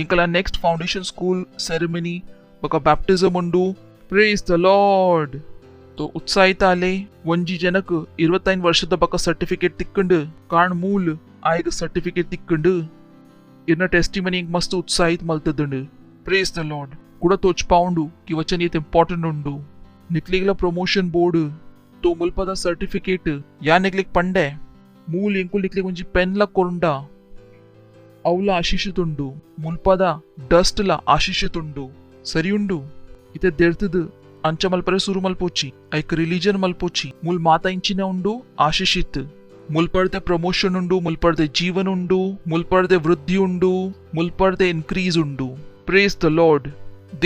इंकला नेक्स्ट फाउंडेशन स्कूल सेरेमनी बका बैप्टिज्म उंडू. Praise the Lord. ಉತ್ಸಾಹಿತ ಅಲೆ ಒಂಜಿ ಜನಕ್ 25 ವರ್ಷದ ಬಕ ಸರ್ಟಿಫಿಕೇಟ್ ತಿಕ್ಕಂಡು ಕಾಣ್ ಮೂಲ್ ಆಯ್ಗ ಸರ್ಟಿಫಿಕೇಟ್ ತಿಕ್ಕಂಡು ಇನ್ನ ಟೆಸ್ಟಿಮನಿ ಮಸ್ತ್ ಉತ್ಸಾಹಿತ ಮಲ್ತದಂಡು. Praise the Lord. ಕೂಡ ತೋಚ್ಪಾउंಡು कि वचन ये इंपॉर्टेंट उंडू. निकलिगला प्रमोशन बोर्ड तो मुल्पदा सर्टिफिकेट या निकलिक पंडे मूल इंकुल निकलिक ಒಂಜಿ ಪೆನ್ಲ ಕೊಂಡ ಅವಲ ಆಶಿಷಿತುಂಡು. ಮುಲ್ಪದ ಡಸ್ಟ್ ಲ ಆಶಿಷಿತುಂಡು. ಸರಿ ಉಂಡು. ಇತೆ ದೆರ್ತದ ಅಂಚ ಮಲ್ಪರೆ ಸುರು ಮಲ್ಪೋಚಿ ಐಕ್ ರಿಲಿಜನ್ ಮಲ್ಪೋಚಿ ಮುಲ್ ಮಾತಾ ಇಂಚಿನ ಉಂಡು ಆಶಿಷಿತ್. ಮುಲ್ಪರ್ದೆ ಪ್ರಮೋಷನ್ ಉಂಡು, ಮುಲ್ಪರ್ದೆ ಜೀವನ ಉಂಡು, ಮುಲ್ಪರ್ದೆ ವೃದ್ಧಿ ಉಂಡು, ಮುಲ್ಪರ್ದೆ ಇನ್ಕ್ರೀಸ್ ಉಂಡು. Praise the Lord.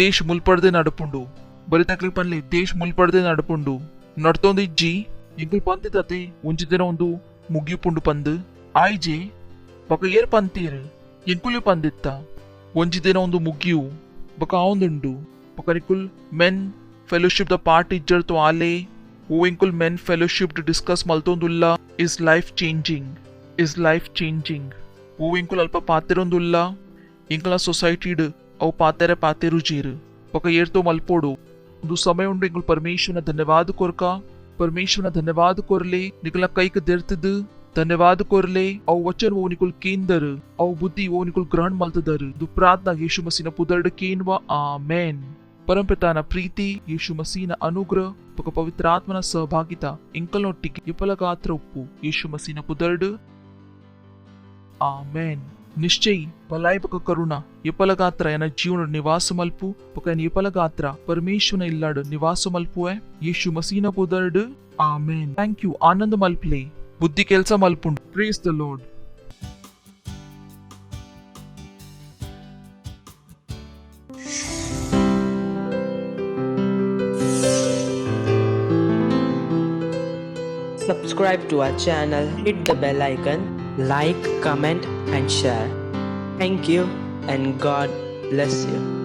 ದೇಶ್ ಮುಲ್ಪರ್ದೆ ನಡಪುಂಡು. ಬರಿ ತಕ್ಲಿಕ್ ಪನ್ಲೆ ದೇಶ್ ಮುಲ್ಪರ್ದೆ ನಡಪುಂಡು. ನಡ್ತೊಂದು ಇಜ್ಜಿ ಇಂಕುಲ್ ಪಂತಿತತೆ ಒಂಜಿ ದಿನ ಒಂದು ಮುಗಿಯುಪುಂಡು ಪಂದ್ ಆಯ್ಜೆ ಬಕ ಏರ್ ಪಂತೀರ್ ಇಂಕುಲಿ ಪಂದಿತ್ತ ಒಂಜಿ ದಿನ ಒಂದು ಮುಗಿಯು ಬಕ ಆವಂದುಂಡು. ಬಕರಿಕುಲ್ ಮೆನ್ ಫೆಲೋಶಿಪ್ ದ ಪಾರ್ಟ್ ಇಜ್ಜರ್ತು ಆಲೆ ಓ ಇಂಕುಲ್ ಮೆನ್ ಫೆಲೋಶಿಪ್ ಡು ಡಿಸ್ಕಸ್ ಮಲ್ತೊಂದುಲ್ಲ ಇಸ್ ಲೈಫ್ ಚೇಂಜಿಂಗ್ ಓ ಇಂಕುಲ್ ಅಲ್ಪ ಪಾತೆರೊಂದುಲ್ಲ ಇಂಕುಲ ಸೊಸೈಟಿಡ್ ಅವು ಪಾತೆರು ಜೀರ್ ಬಕ ಏರ್ತೋ ಮಲ್ಪೋಡು. ಒಂದು ಸಮಯ ಉಂಡು ಇಂಕುಲ್ ಪರಮೇಶ್ವರನ ಧನ್ಯವಾದ ಕೊರ್ಕ परमेश्वर धन्यवाद कोरले निकला कईक देर्तद धन्यवाद कोरले अव वचन वो निकुल केंदर अव बुद्धि वो निकुल ग्रहण मल्तदर दु प्रार्थना यीशु मसीह न पुदर्ड केनवा आमेन. परमपिता न प्रीति यीशु मसीह न अनुग्रह पक पवित्र आत्मा न सहभागिता इंकलनೊಟ್ಟಿಗೆ ಇಪ್ಪಲ ಗಾತ್ರ ಉಪ್ಪು ಯೀಶು ಮसीह न पुदर्ड आमेन. निश्चयी भलाई पक करुणा इपल गात्र एन जीवन निवास मल्पु पक एन इपल गात्र परमेश्वर इल्लाड निवास मल्पु है यीशु मसीह न पुदर्ड आमेन. Thank you. आनंद मल्पले बुद्धि केल्स मल्पुंड. Praise the Lord. Subscribe to our channel, hit the bell icon, like, comment and share. Thank you and God bless you.